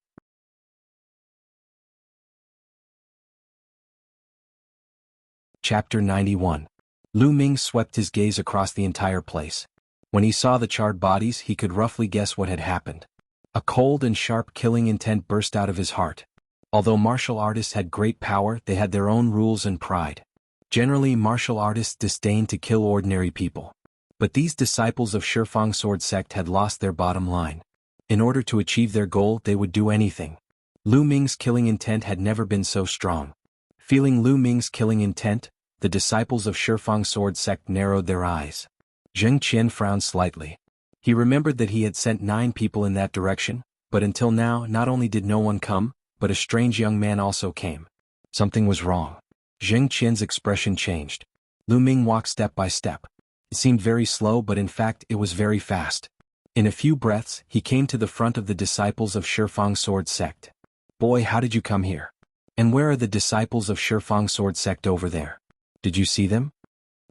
Chapter 91. Lu Ming swept his gaze across the entire place. When he saw the charred bodies, he could roughly guess what had happened. A cold and sharp killing intent burst out of his heart. Although martial artists had great power, they had their own rules and pride. Generally, martial artists disdained to kill ordinary people. But these disciples of Shifang Sword sect had lost their bottom line. In order to achieve their goal, they would do anything. Lu Ming's killing intent had never been so strong. Feeling Lu Ming's killing intent, the disciples of Shifang Sword sect narrowed their eyes. Zheng Qian frowned slightly. He remembered that he had sent 9 people in that direction, but until now not only did no one come, but a strange young man also came. Something was wrong. Zheng Qian's expression changed. Lu Ming walked step by step. It seemed very slow, but in fact it was very fast. In a few breaths, he came to the front of the disciples of Shifang Sword sect. "Boy, how did you come here? And where are the disciples of Shifang Sword sect over there? Did you see them?"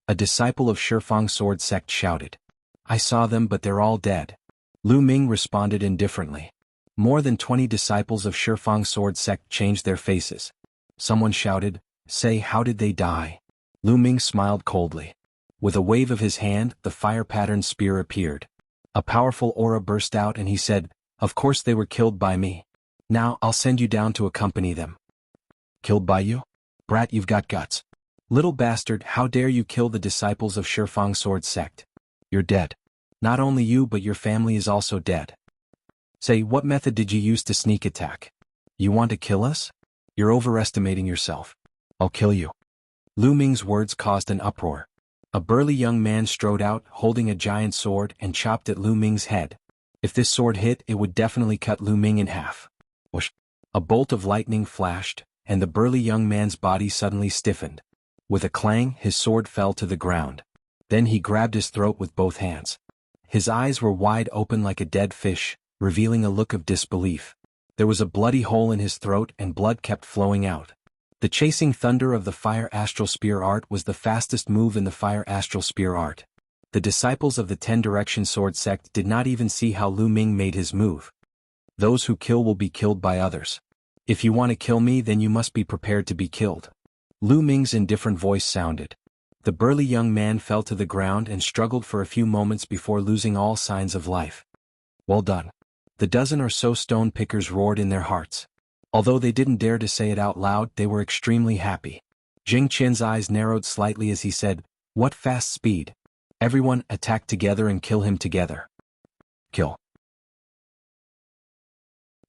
A disciple of Shifang Sword sect shouted. "I saw them, but they're all dead." Lu Ming responded indifferently. More than 20 disciples of Shifang Sword sect changed their faces. Someone shouted, "Say, how did they die?" Lu Ming smiled coldly. With a wave of his hand, the fire-patterned spear appeared. A powerful aura burst out and he said, "Of course they were killed by me. Now I'll send you down to accompany them." "Killed by you? Brat, you've got guts. Little bastard, how dare you kill the disciples of Shifang Sword sect? You're dead. Not only you but your family is also dead. Say, what method did you use to sneak attack? You want to kill us? You're overestimating yourself. I'll kill you." Lu Ming's words caused an uproar. A burly young man strode out, holding a giant sword, and chopped at Lu Ming's head. If this sword hit, it would definitely cut Lu Ming in half. Whoosh! A bolt of lightning flashed, and the burly young man's body suddenly stiffened. With a clang, his sword fell to the ground. Then he grabbed his throat with both hands. His eyes were wide open like a dead fish, revealing a look of disbelief. There was a bloody hole in his throat and blood kept flowing out. The chasing thunder of the Fire Astral Spear art was the fastest move in the Fire Astral Spear art. The disciples of the 10 Direction Sword sect did not even see how Lu Ming made his move. "Those who kill will be killed by others. If you want to kill me, then you must be prepared to be killed." Lu Ming's indifferent voice sounded. The burly young man fell to the ground and struggled for a few moments before losing all signs of life. "Well done." The dozen or so stone pickers roared in their hearts. Although they didn't dare to say it out loud, they were extremely happy. Jing Qian's eyes narrowed slightly as he said, "What fast speed! Everyone, attack together and kill him together." Kill.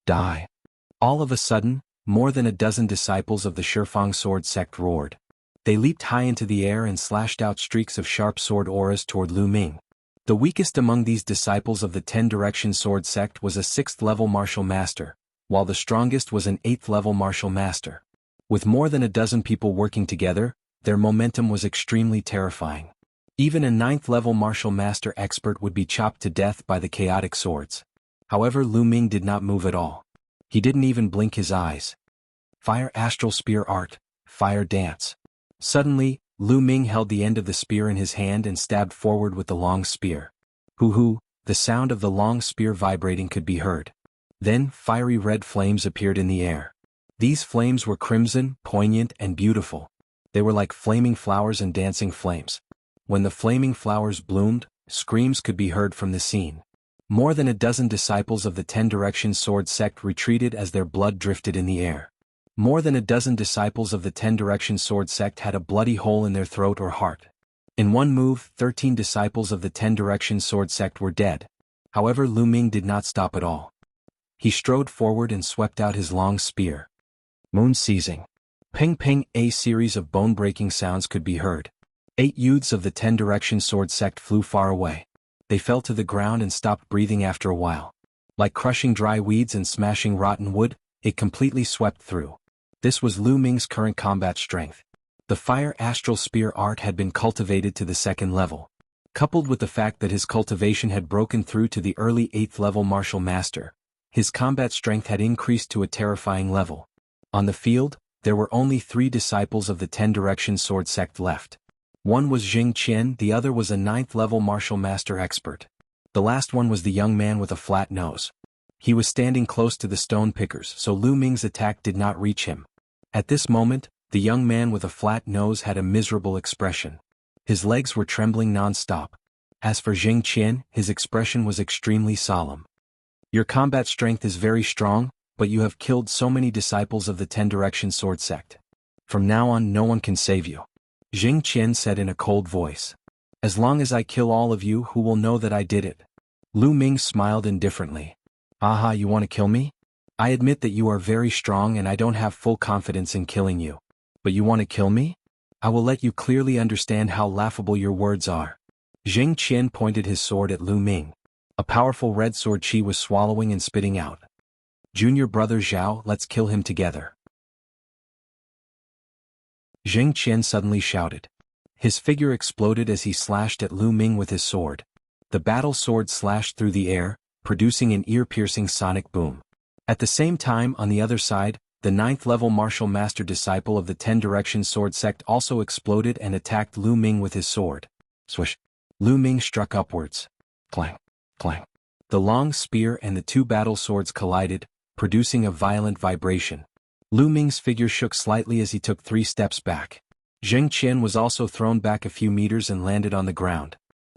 Die. All of a sudden, more than a dozen disciples of the Shifang Sword sect roared. They leaped high into the air and slashed out streaks of sharp sword auras toward Lu Ming. The weakest among these disciples of the 10-direction sword sect was a 6th-level martial master, while the strongest was an 8th-level martial master. With more than a dozen people working together, their momentum was extremely terrifying. Even a 9th-level martial master expert would be chopped to death by the chaotic swords. However, Lu Ming did not move at all. He didn't even blink his eyes. Fire Astral Spear Art, Fire Dance. Suddenly, Lu Ming held the end of the spear in his hand and stabbed forward with the long spear. Hoo-hoo, the sound of the long spear vibrating could be heard. Then, fiery red flames appeared in the air. These flames were crimson, poignant, and beautiful. They were like flaming flowers and dancing flames. When the flaming flowers bloomed, screams could be heard from the scene. More than a dozen disciples of the 10-direction sword sect retreated as their blood drifted in the air. More than a dozen disciples of the 10-direction sword sect had a bloody hole in their throat or heart. In one move, 13 disciples of the 10-direction sword sect were dead. However, Lu Ming did not stop at all. He strode forward and swept out his long spear. Moon seizing. Ping ping, a series of bone-breaking sounds could be heard. 8 youths of the 10-direction sword sect flew far away. They fell to the ground and stopped breathing after a while. Like crushing dry weeds and smashing rotten wood, it completely swept through. This was Lu Ming's current combat strength. The Fire Astral Spear art had been cultivated to the 2nd level. Coupled with the fact that his cultivation had broken through to the early 8th level martial master, his combat strength had increased to a terrifying level. On the field, there were only 3 disciples of the 10-direction sword sect left. One was Jing Qian, the other was a 9th level martial master expert. The last one was the young man with a flat nose. He was standing close to the stone pickers, so Lu Ming's attack did not reach him. At this moment, the young man with a flat nose had a miserable expression. His legs were trembling non-stop. As for Jing Qian, his expression was extremely solemn. Your combat strength is very strong, but you have killed so many disciples of the 10-direction sword sect. From now on, no one can save you. Jing Qian said in a cold voice. As long as I kill all of you, who will know that I did it? Lu Ming smiled indifferently. Aha, you want to kill me? I admit that you are very strong and I don't have full confidence in killing you. But you want to kill me? I will let you clearly understand how laughable your words are. Jing Qian pointed his sword at Lu Ming. A powerful red sword Qi was swallowing and spitting out. Junior brother Zhao, let's kill him together. Jing Qian suddenly shouted. His figure exploded as he slashed at Lu Ming with his sword. The battle sword slashed through the air, producing an ear-piercing sonic boom. At the same time, on the other side, the 9th level martial master disciple of the 10-direction sword sect also exploded and attacked Lu Ming with his sword. Swish! Lu Ming struck upwards. Clang! Clang! The long spear and the 2 battle swords collided, producing a violent vibration. Lu Ming's figure shook slightly as he took 3 steps back. Jing Qian was also thrown back a few meters and landed on the ground.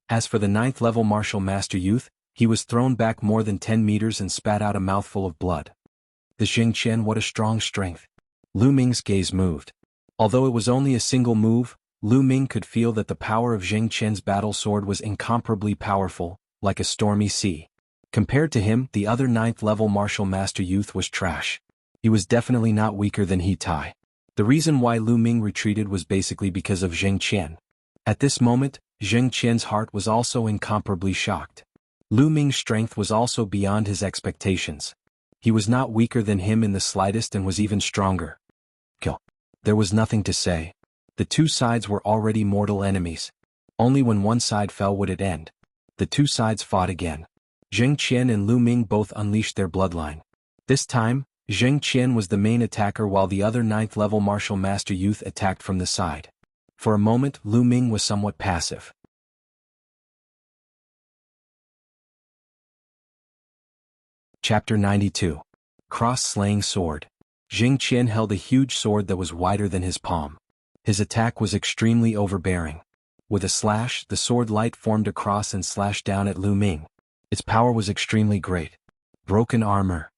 As for the 9th level martial master youth, he was thrown back more than 10 meters and spat out a mouthful of blood. The Jing Qian, what a strong strength. Lu Ming's gaze moved. Although it was only a single move, Lu Ming could feel that the power of Jing Qian's battle sword was incomparably powerful, like a stormy sea. Compared to him, the other 9th level martial master youth was trash. He was definitely not weaker than He Tai. The reason why Lu Ming retreated was basically because of Jing Qian. At this moment, Jing Qian's heart was also incomparably shocked. Lu Ming's strength was also beyond his expectations. He was not weaker than him in the slightest and was even stronger. Kill. There was nothing to say. The 2 sides were already mortal enemies. Only when one side fell would it end. The 2 sides fought again. Jing Qian and Lu Ming both unleashed their bloodline. This time, Jing Qian was the main attacker while the other 9th level martial master youth attacked from the side. For a moment, Lu Ming was somewhat passive. Chapter 92. Cross-Slaying Sword. Jing Qian held a huge sword that was wider than his palm. His attack was extremely overbearing. With a slash, the sword light formed a cross and slashed down at Lu Ming. Its power was extremely great. Broken armor.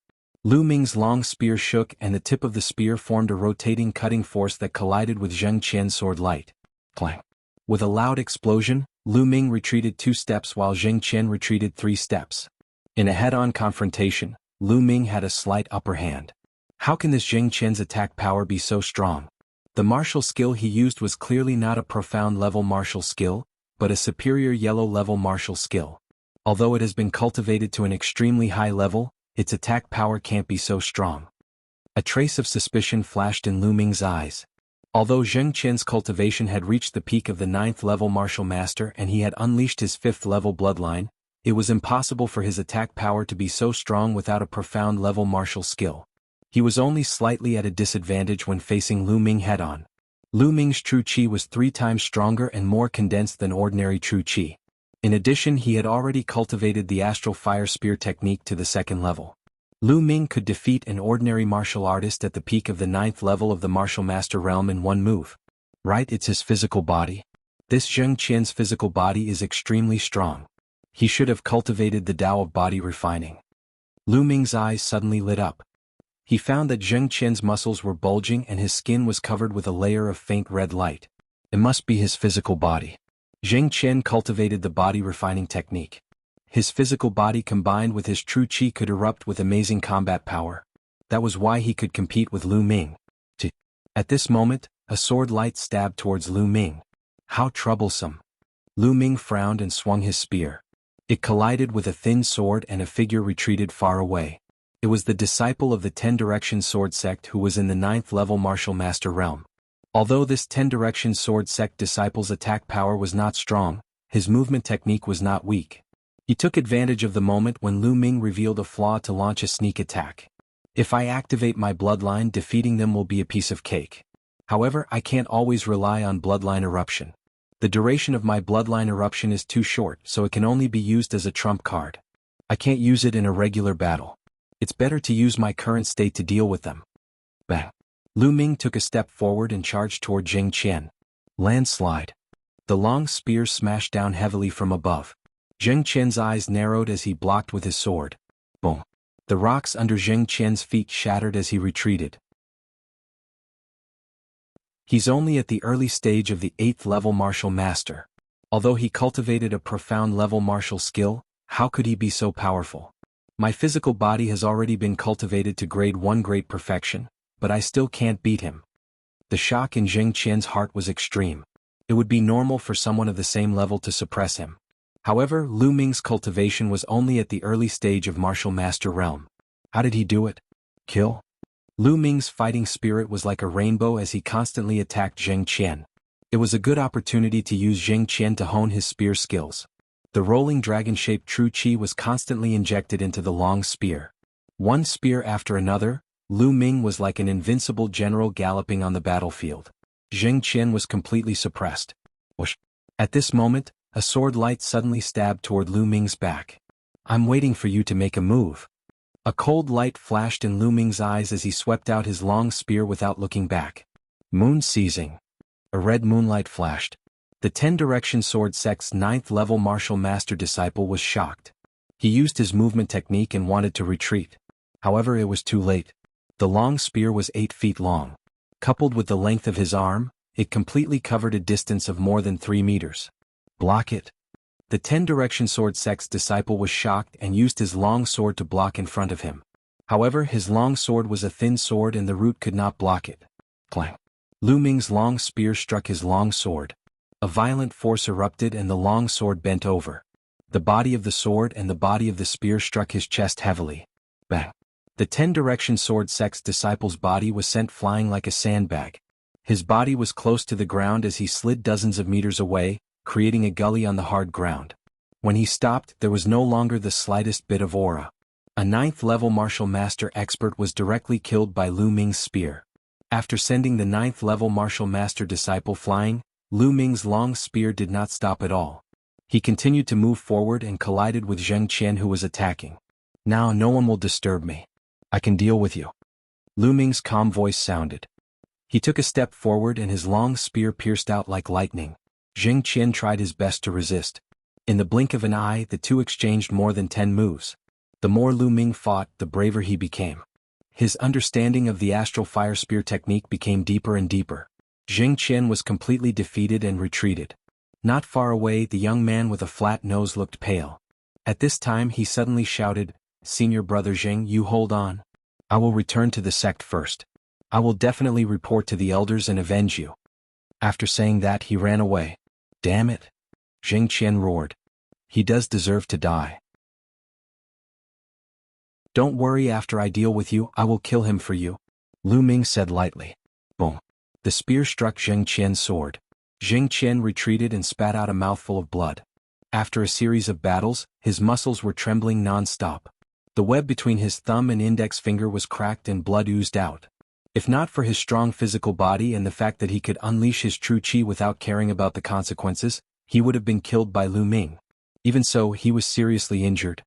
Lu Ming's long spear shook and the tip of the spear formed a rotating cutting force that collided with Jing Qian's sword light. Clang. With a loud explosion, Lu Ming retreated 2 steps while Jing Qian retreated 3 steps. In a head-on confrontation, Lu Ming had a slight upper hand. How can this Jing Qian's attack power be so strong? The martial skill he used was clearly not a profound level martial skill, but a superior yellow-level martial skill. Although it has been cultivated to an extremely high level, its attack power can't be so strong. A trace of suspicion flashed in Lu Ming's eyes. Although Zheng Qian's cultivation had reached the peak of the 9th-level martial master and he had unleashed his 5th-level bloodline, it was impossible for his attack power to be so strong without a profound-level martial skill. He was only slightly at a disadvantage when facing Lu Ming head-on. Lu Ming's true qi was 3 times stronger and more condensed than ordinary true qi. In addition, he had already cultivated the astral fire spear technique to the 2nd level. Lu Ming could defeat an ordinary martial artist at the peak of the 9th level of the martial master realm in one move. Right, it's his physical body. This Zheng Qian's physical body is extremely strong. He should have cultivated the Tao of body refining. Lu Ming's eyes suddenly lit up. He found that Zheng Qian's muscles were bulging and his skin was covered with a layer of faint red light. It must be his physical body. Zheng Qian cultivated the body refining technique. His physical body combined with his true qi could erupt with amazing combat power. That was why he could compete with Lu Ming. At this moment, a sword light stabbed towards Lu Ming. How troublesome. Lu Ming frowned and swung his spear. It collided with a thin sword and a figure retreated far away. It was the disciple of the 10-direction sword sect who was in the 9th-level martial master realm. Although this 10-direction sword sect disciple's attack power was not strong, his movement technique was not weak. He took advantage of the moment when Lu Ming revealed a flaw to launch a sneak attack. If I activate my bloodline, defeating them will be a piece of cake. However, I can't always rely on bloodline eruption. The duration of my bloodline eruption is too short, so it can only be used as a trump card. I can't use it in a regular battle. It's better to use my current state to deal with them. Bang. Lu Ming took a step forward and charged toward Zheng Qian. Landslide. The long spear smashed down heavily from above. Zheng Qian's eyes narrowed as he blocked with his sword. Boom. The rocks under Zheng Qian's feet shattered as he retreated. He's only at the early stage of the 8th-level martial master. Although he cultivated a profound-level martial skill, how could he be so powerful? My physical body has already been cultivated to grade 1 great perfection, but I still can't beat him. The shock in Zheng Qian's heart was extreme. It would be normal for someone of the same level to suppress him. However, Lu Ming's cultivation was only at the early stage of martial master realm. How did he do it? Kill? Lu Ming's fighting spirit was like a rainbow as he constantly attacked Zheng Qian. It was a good opportunity to use Zheng Qian to hone his spear skills. The rolling dragon-shaped true qi was constantly injected into the long spear. One spear after another, Lu Ming was like an invincible general galloping on the battlefield. Zheng Qian was completely suppressed. Whoosh. At this moment, a sword light suddenly stabbed toward Lu Ming's back. I'm waiting for you to make a move. A cold light flashed in Lu Ming's eyes as he swept out his long spear without looking back. Moon seizing. A red moonlight flashed. The 10-direction sword sect's 9th-level martial master disciple was shocked. He used his movement technique and wanted to retreat. However, it was too late. The long spear was 8 feet long. Coupled with the length of his arm, it completely covered a distance of more than 3 meters. Block it. The 10-direction sword sect's disciple was shocked and used his long sword to block in front of him. However, his long sword was a thin sword and the root could not block it. Clang. Lu Ming's long spear struck his long sword. A violent force erupted and the long sword bent over. The body of the sword and the body of the spear struck his chest heavily. Bang. The 10-direction sword sect's disciple's body was sent flying like a sandbag. His body was close to the ground as he slid dozens of meters away, creating a gully on the hard ground. When he stopped, there was no longer the slightest bit of aura. A 9th-level martial master expert was directly killed by Lu Ming's spear. After sending the 9th-level martial master disciple flying, Lu Ming's long spear did not stop at all. He continued to move forward and collided with Zheng Qian who was attacking. Now no one will disturb me. I can deal with you. Lu Ming's calm voice sounded. He took a step forward and his long spear pierced out like lightning. Zheng Qian tried his best to resist. In the blink of an eye, the two exchanged more than 10 moves. The more Lu Ming fought, the braver he became. His understanding of the astral fire spear technique became deeper and deeper. Zheng Qian was completely defeated and retreated. Not far away, the young man with a flat nose looked pale. At this time he suddenly shouted, "Senior brother Zheng, you hold on. I will return to the sect first. I will definitely report to the elders and avenge you." After saying that, he ran away. Damn it. Jing Qian roared. He does deserve to die. Don't worry, after I deal with you, I will kill him for you, Lu Ming said lightly. Boom. The spear struck Jing Qian's sword. Jing Qian retreated and spat out a mouthful of blood. After a series of battles, his muscles were trembling non-stop. The web between his thumb and index finger was cracked and blood oozed out. If not for his strong physical body and the fact that he could unleash his true qi without caring about the consequences, he would have been killed by Lu Ming. Even so, he was seriously injured.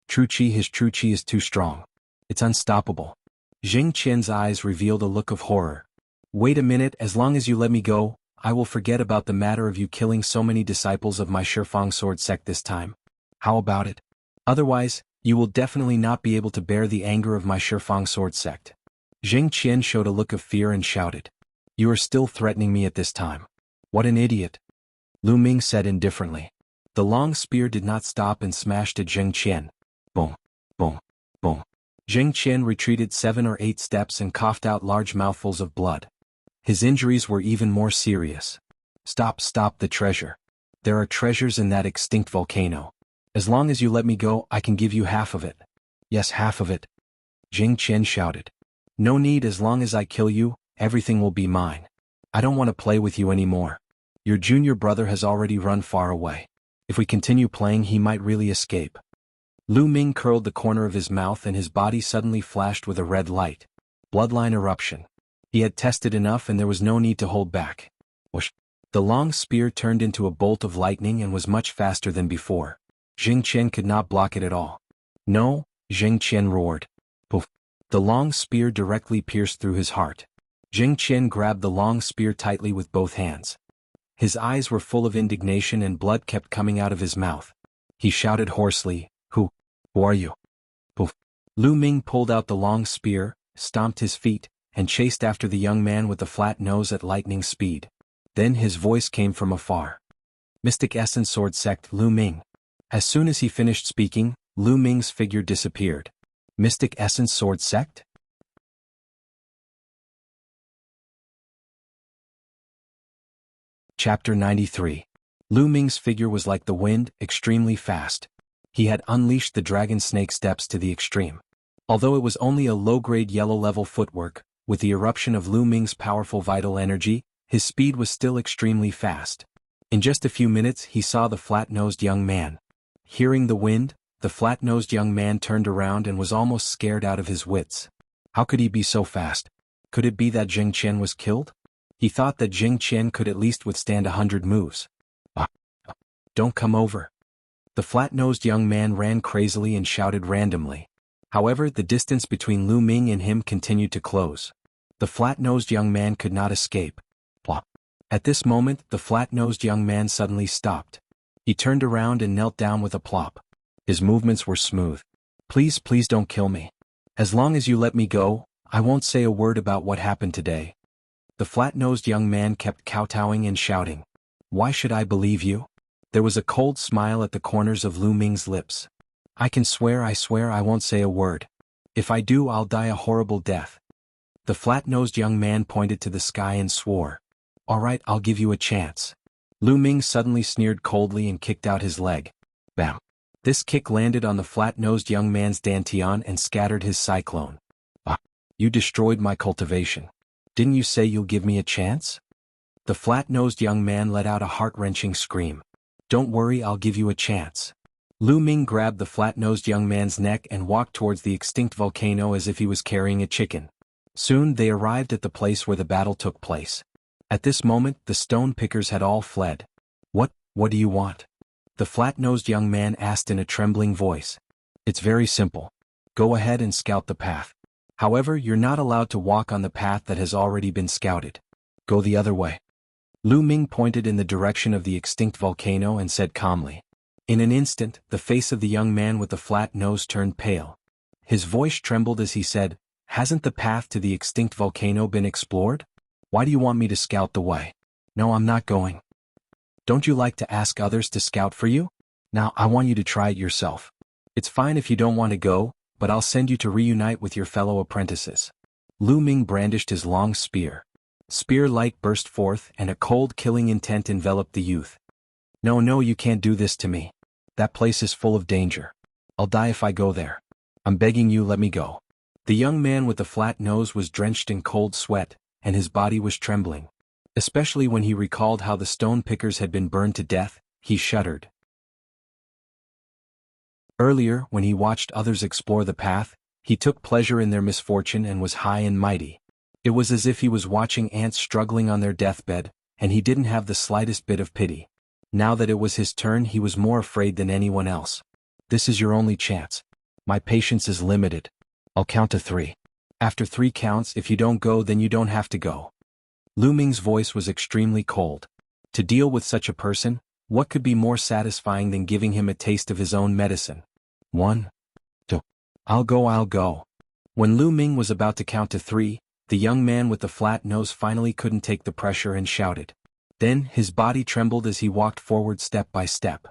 His true qi is too strong. It's unstoppable. Jing Qian's eyes revealed a look of horror. Wait a minute, as long as you let me go, I will forget about the matter of you killing so many disciples of my Shifang sword sect this time. How about it? Otherwise, you will definitely not be able to bear the anger of my Shifang sword sect. Jing Qian showed a look of fear and shouted. You are still threatening me at this time. What an idiot. Lu Ming said indifferently. The long spear did not stop and smashed at Jing Qian. Boom, boom, boom. Jing Qian retreated 7 or 8 steps and coughed out large mouthfuls of blood. His injuries were even more serious. Stop the treasure. There are treasures in that extinct volcano. As long as you let me go, I can give you half of it. Yes, half of it. Jing Qian shouted. No need, as long as I kill you, everything will be mine. I don't want to play with you anymore. Your junior brother has already run far away. If we continue playing, he might really escape. Lu Ming curled the corner of his mouth and his body suddenly flashed with a red light. Bloodline eruption. He had tested enough and there was no need to hold back. Whoosh. The long spear turned into a bolt of lightning and was much faster than before. Jing Qian could not block it at all. No, Jing Qian roared. Poof. The long spear directly pierced through his heart. Jing Qian grabbed the long spear tightly with both hands. His eyes were full of indignation and blood kept coming out of his mouth. He shouted hoarsely, Who are you? Poof. Lu Ming pulled out the long spear, stomped his feet, and chased after the young man with the flat nose at lightning speed. Then his voice came from afar. Mystic Essence Sword Sect Lu Ming. As soon as he finished speaking, Lu Ming's figure disappeared. Mystic Essence Sword Sect? Chapter 93. Lu Ming's figure was like the wind, extremely fast. He had unleashed the dragon snake steps to the extreme. Although it was only a low-grade yellow-level footwork, with the eruption of Lu Ming's powerful vital energy, his speed was still extremely fast. In just a few minutes he saw the flat-nosed young man. Hearing the wind, the flat-nosed young man turned around and was almost scared out of his wits. How could he be so fast? Could it be that Jing Qian was killed? He thought that Jing Qian could at least withstand 100 moves. Don't come over. The flat-nosed young man ran crazily and shouted randomly. However, the distance between Lu Ming and him continued to close. The flat-nosed young man could not escape. Plop. At this moment, the flat-nosed young man suddenly stopped. He turned around and knelt down with a plop. His movements were smooth. Please don't kill me. As long as you let me go, I won't say a word about what happened today. The flat-nosed young man kept kowtowing and shouting. Why should I believe you? There was a cold smile at the corners of Lu Ming's lips. I swear I won't say a word. If I do, I'll die a horrible death. The flat-nosed young man pointed to the sky and swore. All right, I'll give you a chance. Lu Ming suddenly sneered coldly and kicked out his leg. Bam. This kick landed on the flat-nosed young man's dantian and scattered his cyclone. You destroyed my cultivation. Didn't you say you'll give me a chance? The flat-nosed young man let out a heart-wrenching scream. Don't worry, I'll give you a chance. Lu Ming grabbed the flat-nosed young man's neck and walked towards the extinct volcano as if he was carrying a chicken. Soon they arrived at the place where the battle took place. At this moment, the stone pickers had all fled. What do you want? The flat-nosed young man asked in a trembling voice. It's very simple. Go ahead and scout the path. However, you're not allowed to walk on the path that has already been scouted. Go the other way. Lu Ming pointed in the direction of the extinct volcano and said calmly. In an instant, the face of the young man with the flat nose turned pale. His voice trembled as he said, Hasn't the path to the extinct volcano been explored? Why do you want me to scout the way? No, I'm not going. Don't you like to ask others to scout for you? Now, I want you to try it yourself. It's fine if you don't want to go, but I'll send you to reunite with your fellow apprentices. Lu Ming brandished his long spear. Spear light burst forth and a cold killing intent enveloped the youth. No, no, you can't do this to me. That place is full of danger. I'll die if I go there. I'm begging you, let me go. The young man with the flat nose was drenched in cold sweat, and his body was trembling. Especially when he recalled how the stone pickers had been burned to death, he shuddered. Earlier, when he watched others explore the path, he took pleasure in their misfortune and was high and mighty. It was as if he was watching ants struggling on their deathbed, and he didn't have the slightest bit of pity. Now that it was his turn, he was more afraid than anyone else. This is your only chance. My patience is limited. I'll count to 3. After 3 counts, if you don't go, then you don't have to go. Lu Ming's voice was extremely cold. To deal with such a person, what could be more satisfying than giving him a taste of his own medicine? 1, 2. I'll go. When Lu Ming was about to count to 3, the young man with the flat nose finally couldn't take the pressure and shouted. Then, his body trembled as he walked forward step by step.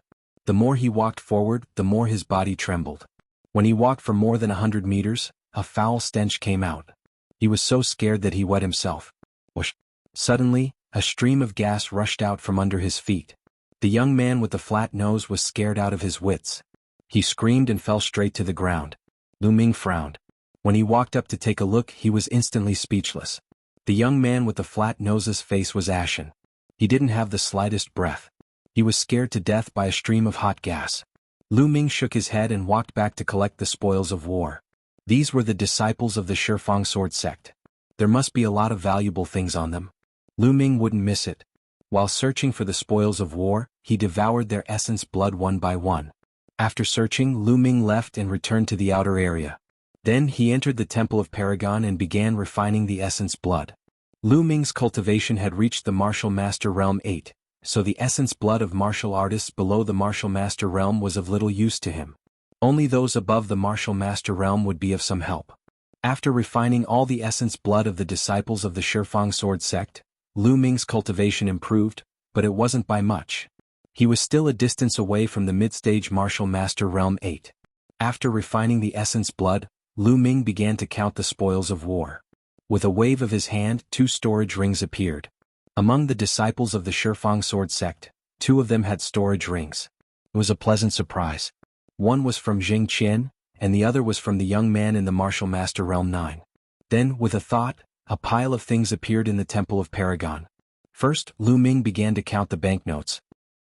The more he walked forward, the more his body trembled. When he walked for more than 100 meters, a foul stench came out. He was so scared that he wet himself. Whoosh! Suddenly, a stream of gas rushed out from under his feet. The young man with the flat nose was scared out of his wits. He screamed and fell straight to the ground. Lu Ming frowned. When he walked up to take a look, he was instantly speechless. The young man with the flat nose's face was ashen. He didn't have the slightest breath. He was scared to death by a stream of hot gas. Lu Ming shook his head and walked back to collect the spoils of war. These were the disciples of the Shifang sword sect. There must be a lot of valuable things on them. Lu Ming wouldn't miss it. While searching for the spoils of war, he devoured their essence blood one by one. After searching, Lu Ming left and returned to the outer area. Then he entered the Temple of Paragon and began refining the essence blood. Lu Ming's cultivation had reached the Martial Master Realm 8, so the essence blood of martial artists below the Martial Master Realm was of little use to him. Only those above the Martial Master Realm would be of some help. After refining all the essence blood of the disciples of the Shifang sword sect, Lu Ming's cultivation improved, but it wasn't by much. He was still a distance away from the mid-stage Martial Master Realm 8. After refining the essence blood, Lu Ming began to count the spoils of war. With a wave of his hand, 2 storage rings appeared. Among the disciples of the Shifang sword sect, 2 of them had storage rings. It was a pleasant surprise. One was from Jing Qian, and the other was from the young man in the Martial Master Realm 9. Then, with a thought, a pile of things appeared in the Temple of Paragon. First, Lu Ming began to count the banknotes.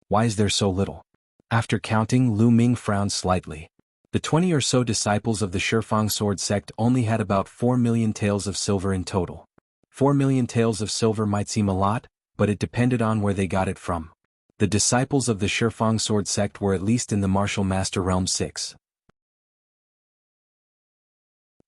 Why is there so little? After counting, Lu Ming frowned slightly. The 20 or so disciples of the Shifang sword sect only had about 4 million taels of silver in total. 4 million taels of silver might seem a lot, but it depended on where they got it from. The disciples of the Shifang sword sect were at least in the Martial Master Realm 6.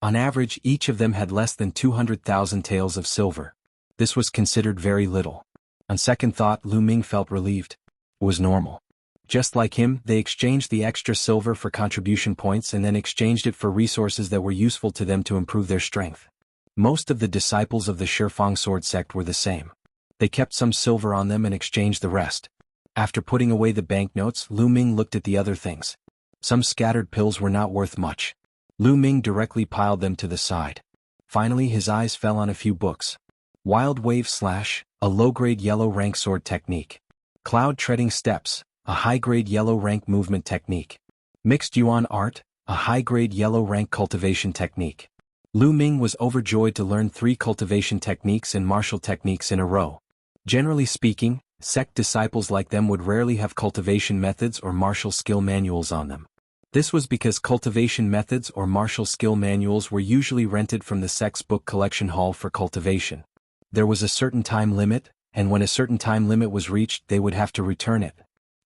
On average, each of them had less than 200,000 taels of silver. This was considered very little. On second thought, Lu Ming felt relieved. It was normal. Just like him, they exchanged the extra silver for contribution points and then exchanged it for resources that were useful to them to improve their strength. Most of the disciples of the Shifang sword sect were the same. They kept some silver on them and exchanged the rest. After putting away the banknotes, Lu Ming looked at the other things. Some scattered pills were not worth much. Lu Ming directly piled them to the side. Finally, his eyes fell on a few books. Wild Wave Slash, a low-grade yellow rank sword technique. Cloud Treading Steps, a high-grade yellow rank movement technique. Mixed Yuan Art, a high-grade yellow rank cultivation technique. Lu Ming was overjoyed to learn 3 cultivation techniques and martial techniques in a row. Generally speaking, sect disciples like them would rarely have cultivation methods or martial skill manuals on them. This was because cultivation methods or martial skill manuals were usually rented from the sect's book collection hall for cultivation. There was a certain time limit, and when a certain time limit was reached, they would have to return it.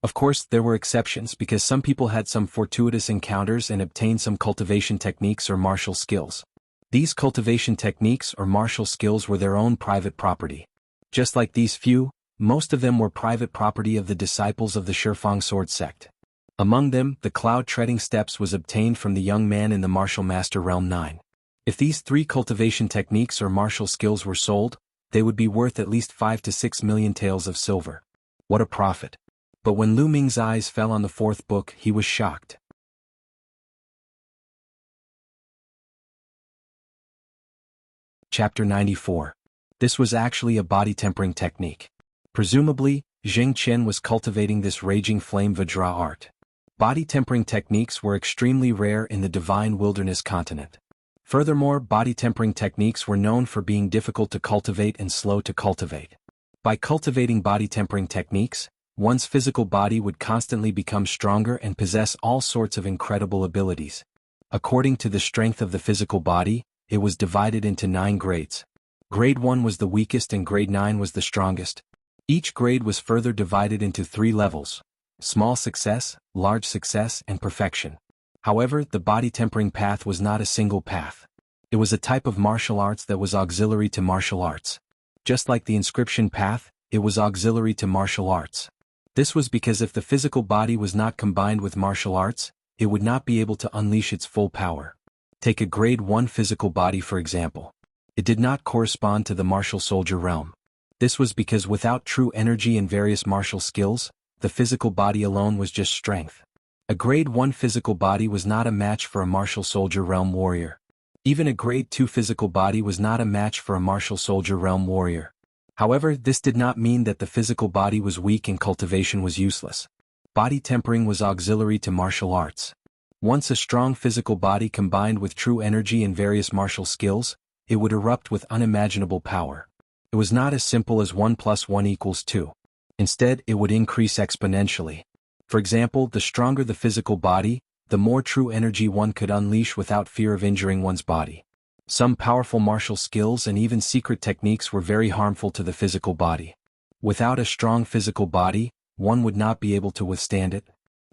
Of course, there were exceptions because some people had some fortuitous encounters and obtained some cultivation techniques or martial skills. These cultivation techniques or martial skills were their own private property. Just like these few, most of them were private property of the disciples of the Shifang sword sect. Among them, the Cloud Treading Steps was obtained from the young man in the Martial Master Realm 9. If these 3 cultivation techniques or martial skills were sold, they would be worth at least 5 to 6 million taels of silver. What a profit. But when Lu Ming's eyes fell on the 4th book, he was shocked. Chapter 94. This was actually a body tempering technique. Presumably, Jing Qian was cultivating this raging flame Vajra art. Body tempering techniques were extremely rare in the divine wilderness continent. Furthermore, body tempering techniques were known for being difficult to cultivate and slow to cultivate. By cultivating body tempering techniques, one's physical body would constantly become stronger and possess all sorts of incredible abilities. According to the strength of the physical body, it was divided into 9 grades. Grade 1 was the weakest and grade 9 was the strongest. Each grade was further divided into 3 levels: small success, large success, and perfection. However, the body tempering path was not a single path. It was a type of martial arts that was auxiliary to martial arts. Just like the inscription path, it was auxiliary to martial arts. This was because if the physical body was not combined with martial arts, it would not be able to unleash its full power. Take a grade 1 physical body for example. It did not correspond to the martial soldier realm. This was because without true energy and various martial skills, the physical body alone was just strength. A grade 1 physical body was not a match for a martial soldier realm warrior. Even a grade 2 physical body was not a match for a martial soldier realm warrior. However, this did not mean that the physical body was weak and cultivation was useless. Body tempering was auxiliary to martial arts. Once a strong physical body combined with true energy and various martial skills, it would erupt with unimaginable power. It was not as simple as 1 + 1 = 2. Instead, it would increase exponentially. For example, the stronger the physical body, the more true energy one could unleash without fear of injuring one's body. Some powerful martial skills and even secret techniques were very harmful to the physical body. Without a strong physical body, one would not be able to withstand it.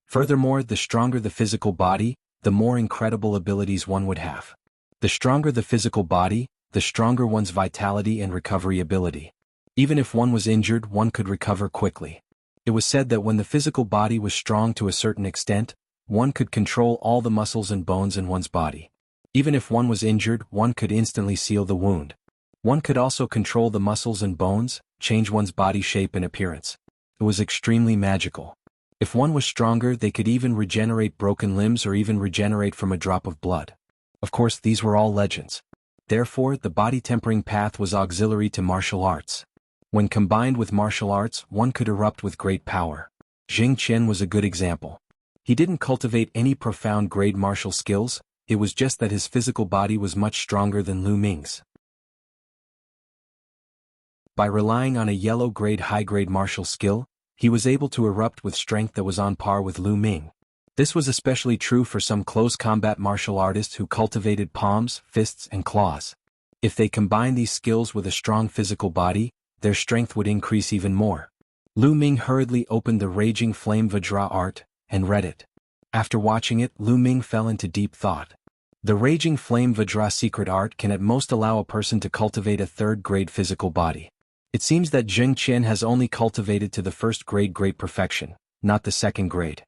Furthermore, the stronger the physical body, the more incredible abilities one would have. The stronger the physical body, the stronger one's vitality and recovery ability. Even if one was injured, one could recover quickly. It was said that when the physical body was strong to a certain extent, one could control all the muscles and bones in one's body. Even if one was injured, one could instantly seal the wound. One could also control the muscles and bones, change one's body shape and appearance. It was extremely magical. If one was stronger, they could even regenerate broken limbs or even regenerate from a drop of blood. Of course, these were all legends. Therefore, the body tempering path was auxiliary to martial arts. When combined with martial arts, one could erupt with great power. Jing Qian was a good example. He didn't cultivate any profound grade martial skills, it was just that his physical body was much stronger than Lu Ming's. By relying on a yellow grade high-grade martial skill, he was able to erupt with strength that was on par with Lu Ming. This was especially true for some close combat martial artists who cultivated palms, fists, and claws. If they combined these skills with a strong physical body, their strength would increase even more. Lu Ming hurriedly opened the Raging Flame Vajra art, and read it. After watching it, Lu Ming fell into deep thought. The Raging Flame Vajra secret art can at most allow a person to cultivate a 3rd grade physical body. It seems that Jing Qian has only cultivated to the 1st grade great perfection, not the 2nd grade.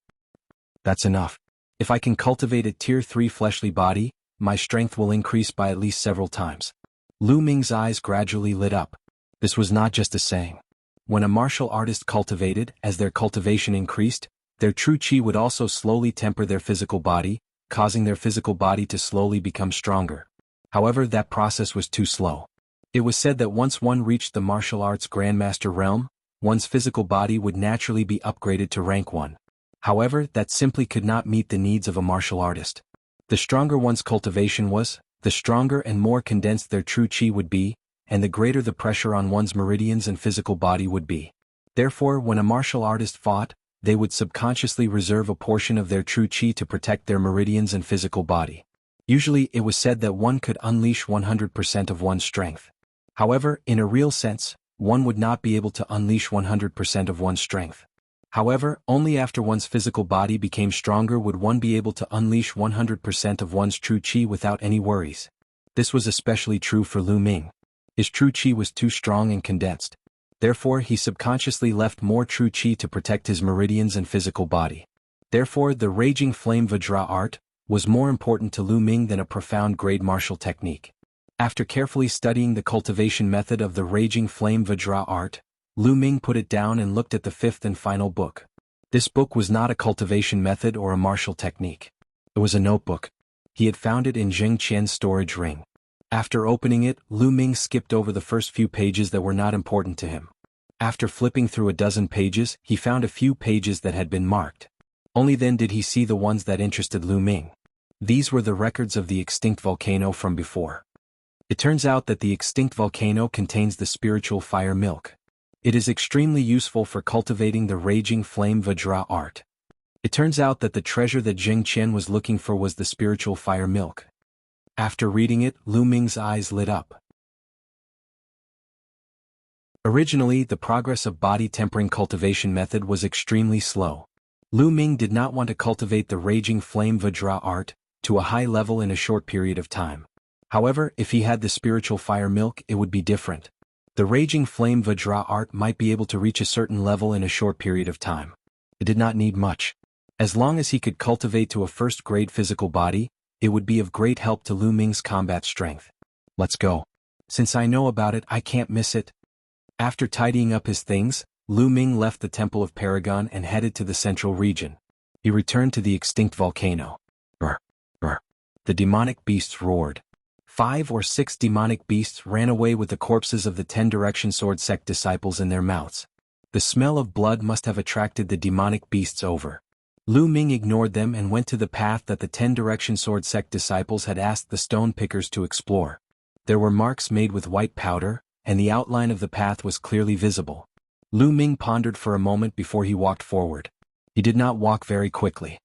That's enough. If I can cultivate a tier 3 fleshly body, my strength will increase by at least several times. Lu Ming's eyes gradually lit up. This was not just a saying. When a martial artist cultivated, as their cultivation increased, their true qi would also slowly temper their physical body, causing their physical body to slowly become stronger. However, that process was too slow. It was said that once one reached the martial arts grandmaster realm, one's physical body would naturally be upgraded to rank 1. However, that simply could not meet the needs of a martial artist. The stronger one's cultivation was, the stronger and more condensed their true qi would be, and the greater the pressure on one's meridians and physical body would be. Therefore, when a martial artist fought, they would subconsciously reserve a portion of their true qi to protect their meridians and physical body. Usually, it was said that one could unleash 100% of one's strength. However, in a real sense, one would not be able to unleash 100% of one's strength. However, only after one's physical body became stronger would one be able to unleash 100% of one's true qi without any worries. This was especially true for Lu Ming. His true qi was too strong and condensed. Therefore, he subconsciously left more true qi to protect his meridians and physical body. Therefore, the Raging Flame Vajra art was more important to Lu Ming than a profound grade martial technique. After carefully studying the cultivation method of the Raging Flame Vajra art, Lu Ming put it down and looked at the 5th and final book. This book was not a cultivation method or a martial technique. It was a notebook. He had found it in Jing Qian's storage ring. After opening it, Lu Ming skipped over the first few pages that were not important to him. After flipping through a dozen pages, he found a few pages that had been marked. Only then did he see the ones that interested Lu Ming. These were the records of the extinct volcano from before. It turns out that the extinct volcano contains the spiritual fire milk. It is extremely useful for cultivating the raging flame Vajra art. It turns out that the treasure that Zheng Qian was looking for was the spiritual fire milk. After reading it, Lu Ming's eyes lit up. Originally, the progress of body tempering cultivation method was extremely slow. Lu Ming did not want to cultivate the raging flame Vajra art to a high level in a short period of time. However, if he had the spiritual fire milk, it would be different. The raging flame Vajra art might be able to reach a certain level in a short period of time. It did not need much. As long as he could cultivate to a first-grade physical body, it would be of great help to Lu Ming's combat strength. Let's go. Since I know about it, I can't miss it. After tidying up his things, Lu Ming left the Temple of Paragon and headed to the central region. He returned to the extinct volcano. Brr, brr. The demonic beasts roared. 5 or 6 demonic beasts ran away with the corpses of the 10 Direction Sword sect disciples in their mouths. The smell of blood must have attracted the demonic beasts over. Lu Ming ignored them and went to the path that the 10 Direction Sword sect disciples had asked the stone pickers to explore. There were marks made with white powder, and the outline of the path was clearly visible. Lu Ming pondered for a moment before he walked forward. He did not walk very quickly.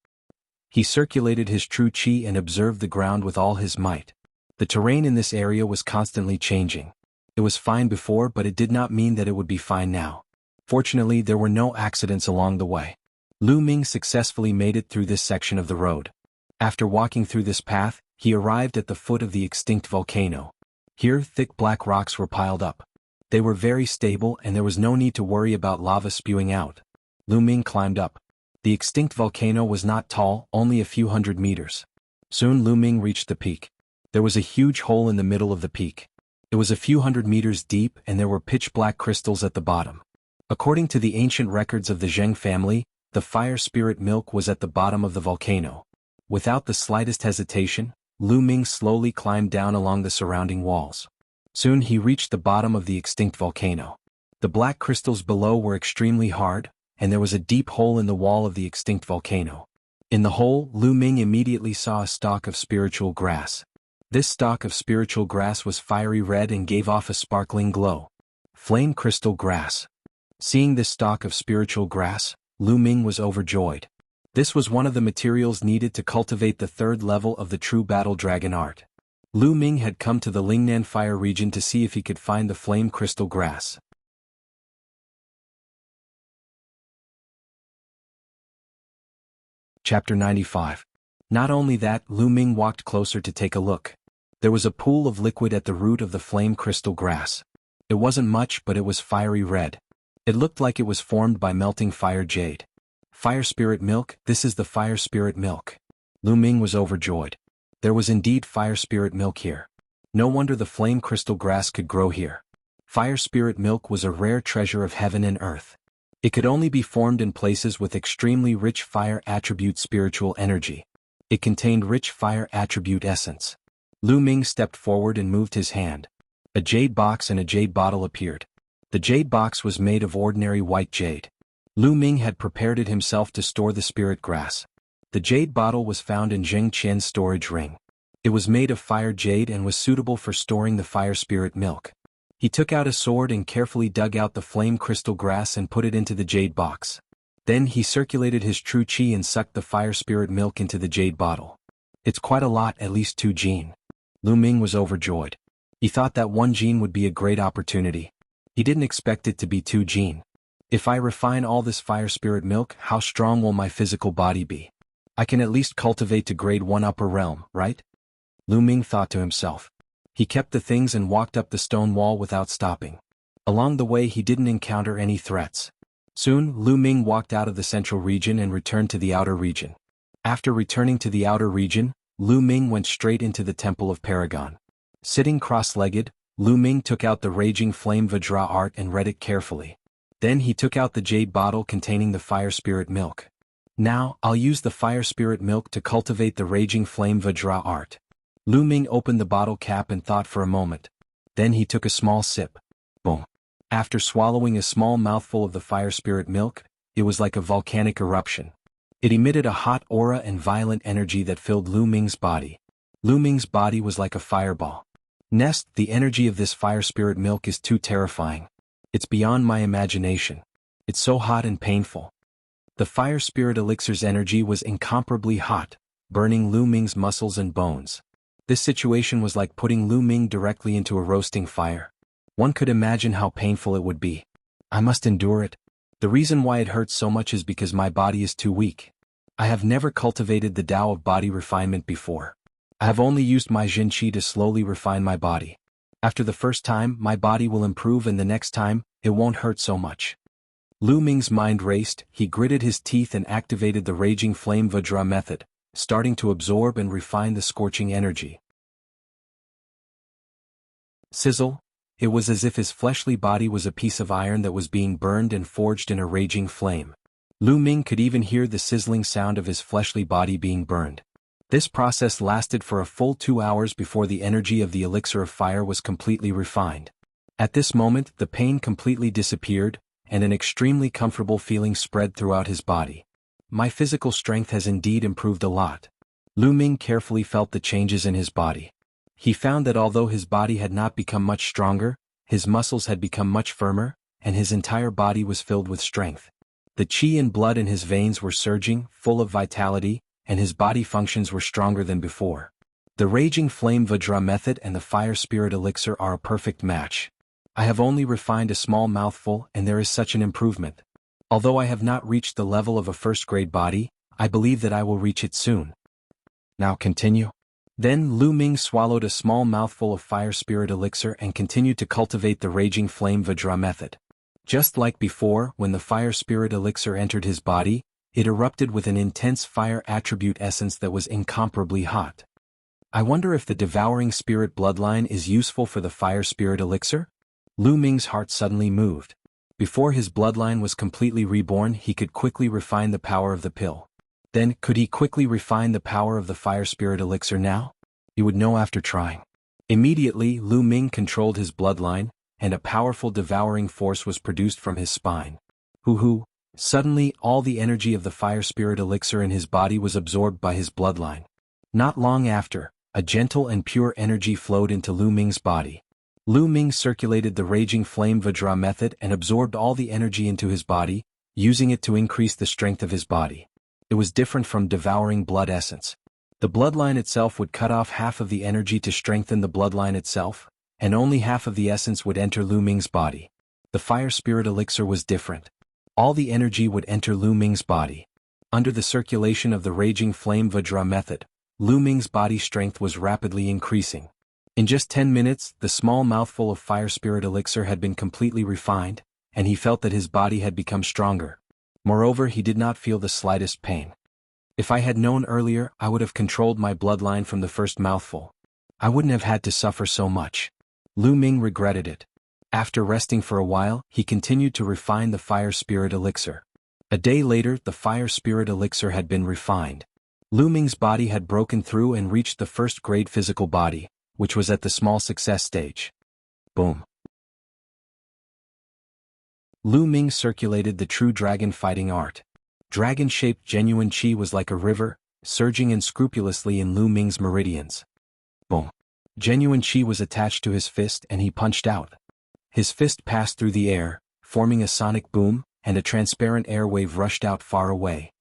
He circulated his true qi and observed the ground with all his might. The terrain in this area was constantly changing. It was fine before, but it did not mean that it would be fine now. Fortunately, there were no accidents along the way. Lu Ming successfully made it through this section of the road. After walking through this path, he arrived at the foot of the extinct volcano. Here, thick black rocks were piled up. They were very stable and there was no need to worry about lava spewing out. Lu Ming climbed up. The extinct volcano was not tall, only a few hundred meters. Soon Lu Ming reached the peak. There was a huge hole in the middle of the peak. It was a few hundred meters deep and there were pitch-black crystals at the bottom. According to the ancient records of the Zheng family, the fire spirit milk was at the bottom of the volcano. Without the slightest hesitation, Lu Ming slowly climbed down along the surrounding walls. Soon he reached the bottom of the extinct volcano. The black crystals below were extremely hard, and there was a deep hole in the wall of the extinct volcano. In the hole, Lu Ming immediately saw a stalk of spiritual grass. This stalk of spiritual grass was fiery red and gave off a sparkling glow. Flame crystal grass. Seeing this stalk of spiritual grass, Lu Ming was overjoyed. This was one of the materials needed to cultivate the 3rd level of the true battle dragon art. Lu Ming had come to the Lingnan Fire region to see if he could find the flame crystal grass. Chapter 95. Not only that, Lu Ming walked closer to take a look. There was a pool of liquid at the root of the flame crystal grass. It wasn't much, but it was fiery red. It looked like it was formed by melting fire jade. Fire spirit milk, this is the fire spirit milk. Lu Ming was overjoyed. There was indeed fire spirit milk here. No wonder the flame crystal grass could grow here. Fire spirit milk was a rare treasure of heaven and earth. It could only be formed in places with extremely rich fire attribute spiritual energy. It contained rich fire attribute essence. Lu Ming stepped forward and moved his hand. A jade box and a jade bottle appeared. The jade box was made of ordinary white jade. Lu Ming had prepared it himself to store the spirit grass. The jade bottle was found in Zheng Qian's storage ring. It was made of fire jade and was suitable for storing the fire spirit milk. He took out a sword and carefully dug out the flame crystal grass and put it into the jade box. Then he circulated his true qi and sucked the fire spirit milk into the jade bottle. It's quite a lot, at least 2 jin. Lu Ming was overjoyed. He thought that 1 jin would be a great opportunity. He didn't expect it to be 2 jin. If I refine all this fire spirit milk, how strong will my physical body be? I can at least cultivate to grade 1 upper realm, right? Lu Ming thought to himself. He kept the things and walked up the stone wall without stopping. Along the way he didn't encounter any threats. Soon, Lu Ming walked out of the central region and returned to the outer region. After returning to the outer region, Lu Ming went straight into the Temple of Paragon. Sitting cross-legged, Lu Ming took out the Raging Flame Vajra art and read it carefully. Then he took out the jade bottle containing the fire spirit milk. Now, I'll use the fire spirit milk to cultivate the Raging Flame Vajra art. Lu Ming opened the bottle cap and thought for a moment. Then he took a small sip. Boom. After swallowing a small mouthful of the fire spirit milk, it was like a volcanic eruption. It emitted a hot aura and violent energy that filled Lu Ming's body. Lu Ming's body was like a fireball. Nest, the energy of this fire spirit milk is too terrifying. It's beyond my imagination. It's so hot and painful. The fire spirit elixir's energy was incomparably hot, burning Lu Ming's muscles and bones. This situation was like putting Lu Ming directly into a roasting fire. One could imagine how painful it would be. I must endure it. The reason why it hurts so much is because my body is too weak. I have never cultivated the Tao of body refinement before. I have only used my Jin Qi to slowly refine my body. After the first time, my body will improve, and the next time, it won't hurt so much. Lu Ming's mind raced. He gritted his teeth and activated the Raging Flame Vajra method, starting to absorb and refine the scorching energy. Sizzle. It was as if his fleshly body was a piece of iron that was being burned and forged in a raging flame. Lu Ming could even hear the sizzling sound of his fleshly body being burned. This process lasted for a full 2 hours before the energy of the elixir of fire was completely refined. At this moment, the pain completely disappeared, and an extremely comfortable feeling spread throughout his body. My physical strength has indeed improved a lot. Lu Ming carefully felt the changes in his body. He found that although his body had not become much stronger, his muscles had become much firmer, and his entire body was filled with strength. The qi and blood in his veins were surging, full of vitality, and his body functions were stronger than before. The Raging Flame Vajra method and the Fire Spirit Elixir are a perfect match. I have only refined a small mouthful, and there is such an improvement. Although I have not reached the level of a first-grade body, I believe that I will reach it soon. Now continue. Then Lu Ming swallowed a small mouthful of Fire Spirit Elixir and continued to cultivate the Raging Flame Vajra method. Just like before, when the Fire Spirit Elixir entered his body, it erupted with an intense fire attribute essence that was incomparably hot. I wonder if the Devouring Spirit bloodline is useful for the Fire Spirit Elixir? Lu Ming's heart suddenly moved. Before his bloodline was completely reborn, he could quickly refine the power of the pill. Then, could he quickly refine the power of the Fire Spirit Elixir now? He would know after trying. Immediately, Lu Ming controlled his bloodline, and a powerful devouring force was produced from his spine. Hoo-hoo! Suddenly, all the energy of the Fire Spirit Elixir in his body was absorbed by his bloodline. Not long after, a gentle and pure energy flowed into Lu Ming's body. Lu Ming circulated the Raging Flame Vajra method and absorbed all the energy into his body, using it to increase the strength of his body. It was different from devouring blood essence. The bloodline itself would cut off half of the energy to strengthen the bloodline itself, and only half of the essence would enter Lu Ming's body. The Fire Spirit Elixir was different. All the energy would enter Lu Ming's body. Under the circulation of the Raging Flame Vajra method, Lu Ming's body strength was rapidly increasing. In just 10 minutes, the small mouthful of Fire Spirit Elixir had been completely refined, and he felt that his body had become stronger. Moreover, he did not feel the slightest pain. If I had known earlier, I would have controlled my bloodline from the first mouthful. I wouldn't have had to suffer so much. Lu Ming regretted it. After resting for a while, he continued to refine the Fire Spirit Elixir. A day later, the Fire Spirit Elixir had been refined. Lu Ming's body had broken through and reached the first-grade physical body, which was at the small success stage. Boom. Lu Ming circulated the true dragon fighting art. Dragon-shaped genuine qi was like a river, surging unscrupulously in Lu Ming's meridians. Boom. Genuine qi was attached to his fist and he punched out. His fist passed through the air, forming a sonic boom, and a transparent air wave rushed out far away.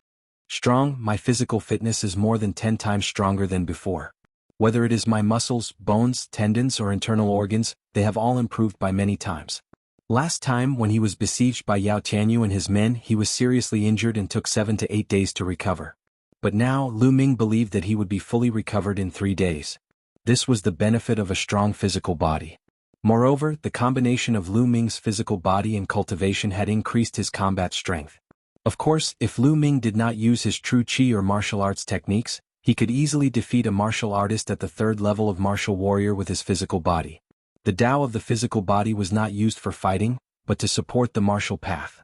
Strong, my physical fitness is more than 10 times stronger than before. Whether it is my muscles, bones, tendons, or internal organs, they have all improved by many times. Last time, when he was besieged by Yao Tianyu and his men, he was seriously injured and took 7 to 8 days to recover. But now, Lu Ming believed that he would be fully recovered in 3 days. This was the benefit of a strong physical body. Moreover, the combination of Lu Ming's physical body and cultivation had increased his combat strength. Of course, if Lu Ming did not use his true qi or martial arts techniques, he could easily defeat a martial artist at the 3rd level of martial warrior with his physical body. The Tao of the physical body was not used for fighting, but to support the martial path.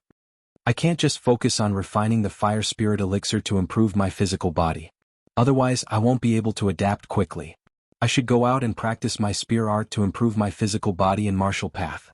I can't just focus on refining the Fire Spirit Elixir to improve my physical body. Otherwise, I won't be able to adapt quickly. I should go out and practice my spear art to improve my physical body and martial path.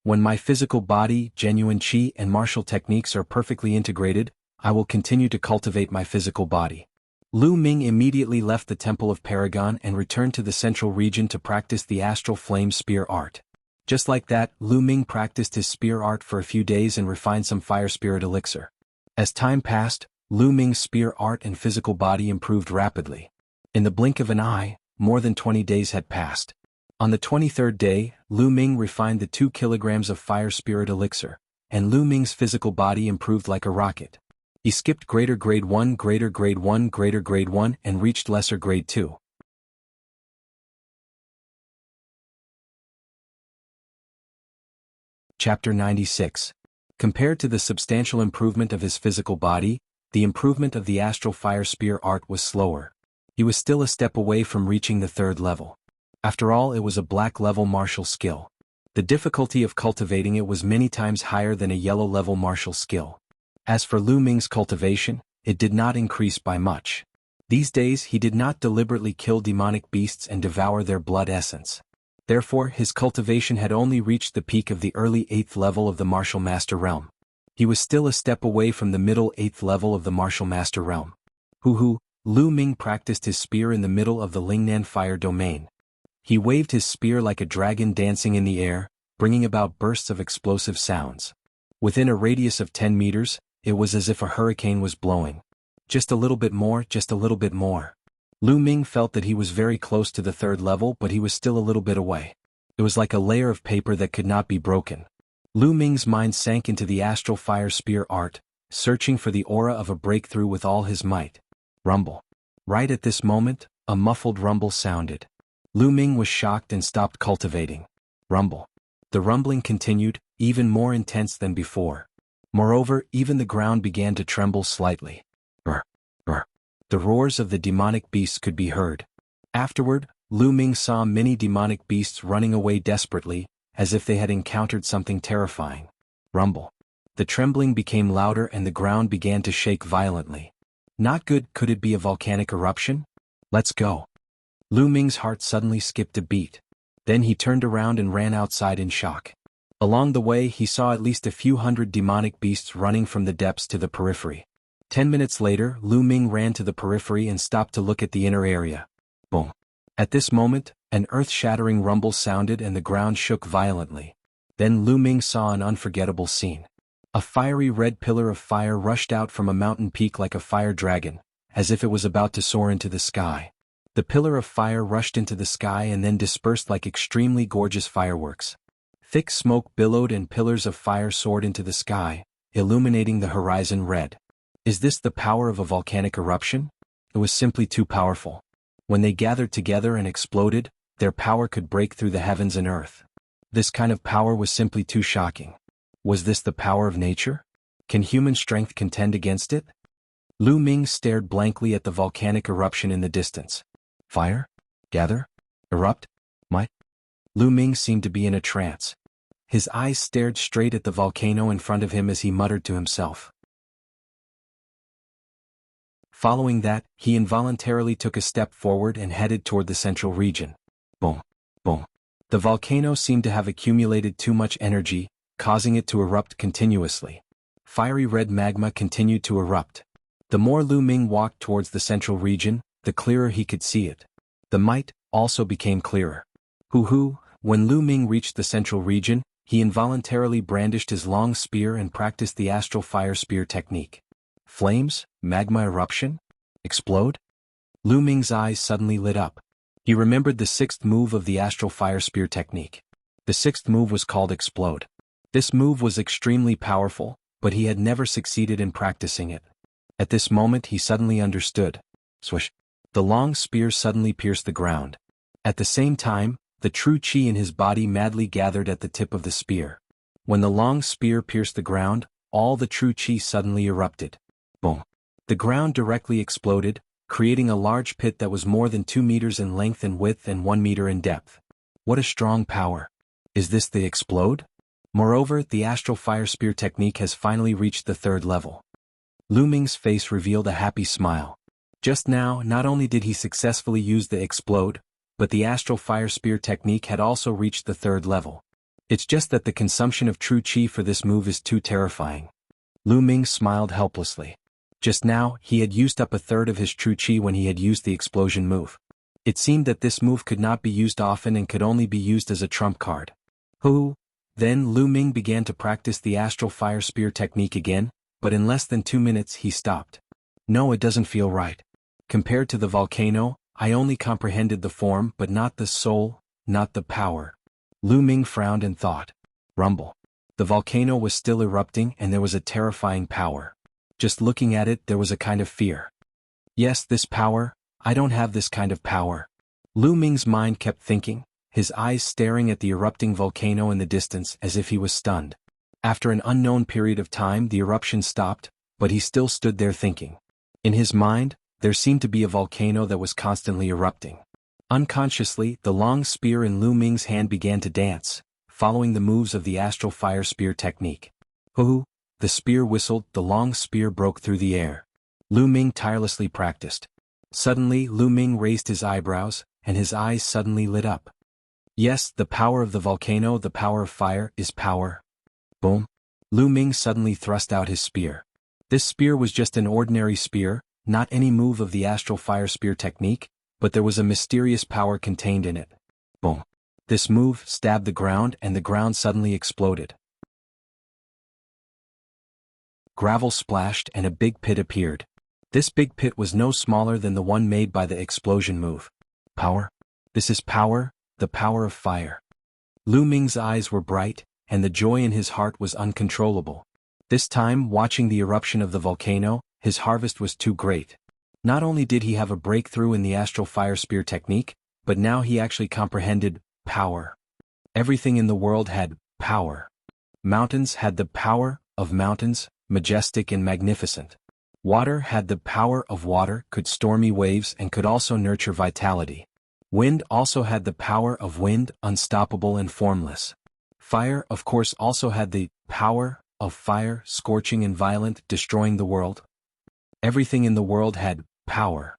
When my physical body, genuine chi and martial techniques are perfectly integrated, I will continue to cultivate my physical body. Lu Ming immediately left the Temple of Paragon and returned to the central region to practice the astral flame spear art. Just like that, Lu Ming practiced his spear art for a few days and refined some fire spirit elixir. As time passed, Lu Ming's spear art and physical body improved rapidly. In the blink of an eye, more than 20 days had passed. On the 23rd day, Lu Ming refined the 2 kilograms of fire spirit elixir, and Lu Ming's physical body improved like a rocket. He skipped greater grade 1, greater grade 1, greater grade 1, and reached lesser grade 2. Chapter 96. Compared to the substantial improvement of his physical body, the improvement of the astral fire spear art was slower. He was still a step away from reaching the 3rd level. After all, it was a black-level martial skill. The difficulty of cultivating it was many times higher than a yellow-level martial skill. As for Lu Ming's cultivation, it did not increase by much. These days he did not deliberately kill demonic beasts and devour their blood essence. Therefore, his cultivation had only reached the peak of the early 8th level of the martial master realm. He was still a step away from the middle 8th level of the martial master realm. Lu Ming practiced his spear in the middle of the Lingnan fire domain. He waved his spear like a dragon dancing in the air, bringing about bursts of explosive sounds. Within a radius of 10 meters, it was as if a hurricane was blowing. Just a little bit more, just a little bit more. Lu Ming felt that he was very close to the 3rd level, but he was still a little bit away. It was like a layer of paper that could not be broken. Lu Ming's mind sank into the astral fire spear art, searching for the aura of a breakthrough with all his might. Rumble. Right at this moment, a muffled rumble sounded. Lu Ming was shocked and stopped cultivating. Rumble. The rumbling continued, even more intense than before. Moreover, even the ground began to tremble slightly. The roars of the demonic beasts could be heard. Afterward, Lu Ming saw many demonic beasts running away desperately, as if they had encountered something terrifying. Rumble. The trembling became louder and the ground began to shake violently. Not good. Could it be a volcanic eruption? Let's go. Lu Ming's heart suddenly skipped a beat. Then he turned around and ran outside in shock. Along the way he saw at least a few hundred demonic beasts running from the depths to the periphery. 10 minutes later, Lu Ming ran to the periphery and stopped to look at the inner area. Boom. At this moment, an earth-shattering rumble sounded and the ground shook violently. Then Lu Ming saw an unforgettable scene. A fiery red pillar of fire rushed out from a mountain peak like a fire dragon, as if it was about to soar into the sky. The pillar of fire rushed into the sky and then dispersed like extremely gorgeous fireworks. Thick smoke billowed and pillars of fire soared into the sky, illuminating the horizon red. Is this the power of a volcanic eruption? It was simply too powerful. When they gathered together and exploded, their power could break through the heavens and earth. This kind of power was simply too shocking. Was this the power of nature? Can human strength contend against it? Lu Ming stared blankly at the volcanic eruption in the distance. Fire? Gather? Erupt? Might? Lu Ming seemed to be in a trance. His eyes stared straight at the volcano in front of him as he muttered to himself. Following that, he involuntarily took a step forward and headed toward the central region. Boom. Boom. The volcano seemed to have accumulated too much energy, causing it to erupt continuously. Fiery red magma continued to erupt. The more Lu Ming walked towards the central region, the clearer he could see it. The might also became clearer. When Lu Ming reached the central region, he involuntarily brandished his long spear and practiced the astral fire spear technique. Flames? Magma eruption? Explode? Lu Ming's eyes suddenly lit up. He remembered the 6th move of the astral fire spear technique. The 6th move was called Explode. This move was extremely powerful, but he had never succeeded in practicing it. At this moment he suddenly understood. Swish. The long spear suddenly pierced the ground. At the same time, the true chi in his body madly gathered at the tip of the spear. When the long spear pierced the ground, all the true chi suddenly erupted. Boom. The ground directly exploded, creating a large pit that was more than 2 meters in length and width and 1 meter in depth. What a strong power. Is this the Explode? Moreover, the astral fire spear technique has finally reached the 3rd level. Lu Ming's face revealed a happy smile. Just now, not only did he successfully use the Explode, but the astral fire spear technique had also reached the 3rd level. It's just that the consumption of true chi for this move is too terrifying. Lu Ming smiled helplessly. Just now, he had used up a third of his true chi when he had used the explosion move. It seemed that this move could not be used often and could only be used as a trump card. Then Lu Ming began to practice the astral fire spear technique again, but in less than 2 minutes he stopped. No, it doesn't feel right. Compared to the volcano, I only comprehended the form but not the soul, not the power. Lu Ming frowned and thought. Rumble. The volcano was still erupting and there was a terrifying power. Just looking at it there was a kind of fear. Yes, this power, I don't have this kind of power. Lu Ming's mind kept thinking, his eyes staring at the erupting volcano in the distance as if he was stunned. After an unknown period of time the eruption stopped, but he still stood there thinking. In his mind, there seemed to be a volcano that was constantly erupting. Unconsciously, the long spear in Lu Ming's hand began to dance, following the moves of the astral fire spear technique. The spear whistled, the long spear broke through the air. Lu Ming tirelessly practiced. Suddenly Lu Ming raised his eyebrows, and his eyes suddenly lit up. Yes, the power of the volcano, the power of fire, is power. Boom. Lu Ming suddenly thrust out his spear. This spear was just an ordinary spear, not any move of the astral fire spear technique, but there was a mysterious power contained in it. Boom. This move stabbed the ground and the ground suddenly exploded. Gravel splashed and a big pit appeared. This big pit was no smaller than the one made by the explosion move. Power? This is power, the power of fire. Lu Ming's eyes were bright, and the joy in his heart was uncontrollable. This time, watching the eruption of the volcano, his harvest was too great. Not only did he have a breakthrough in the astral fire spear technique, but now he actually comprehended power. Everything in the world had power. Mountains had the power of mountains, majestic and magnificent. Water had the power of water, could stormy waves and could also nurture vitality. Wind also had the power of wind, unstoppable and formless. Fire, of course, also had the power of fire, scorching and violent, destroying the world. Everything in the world had power.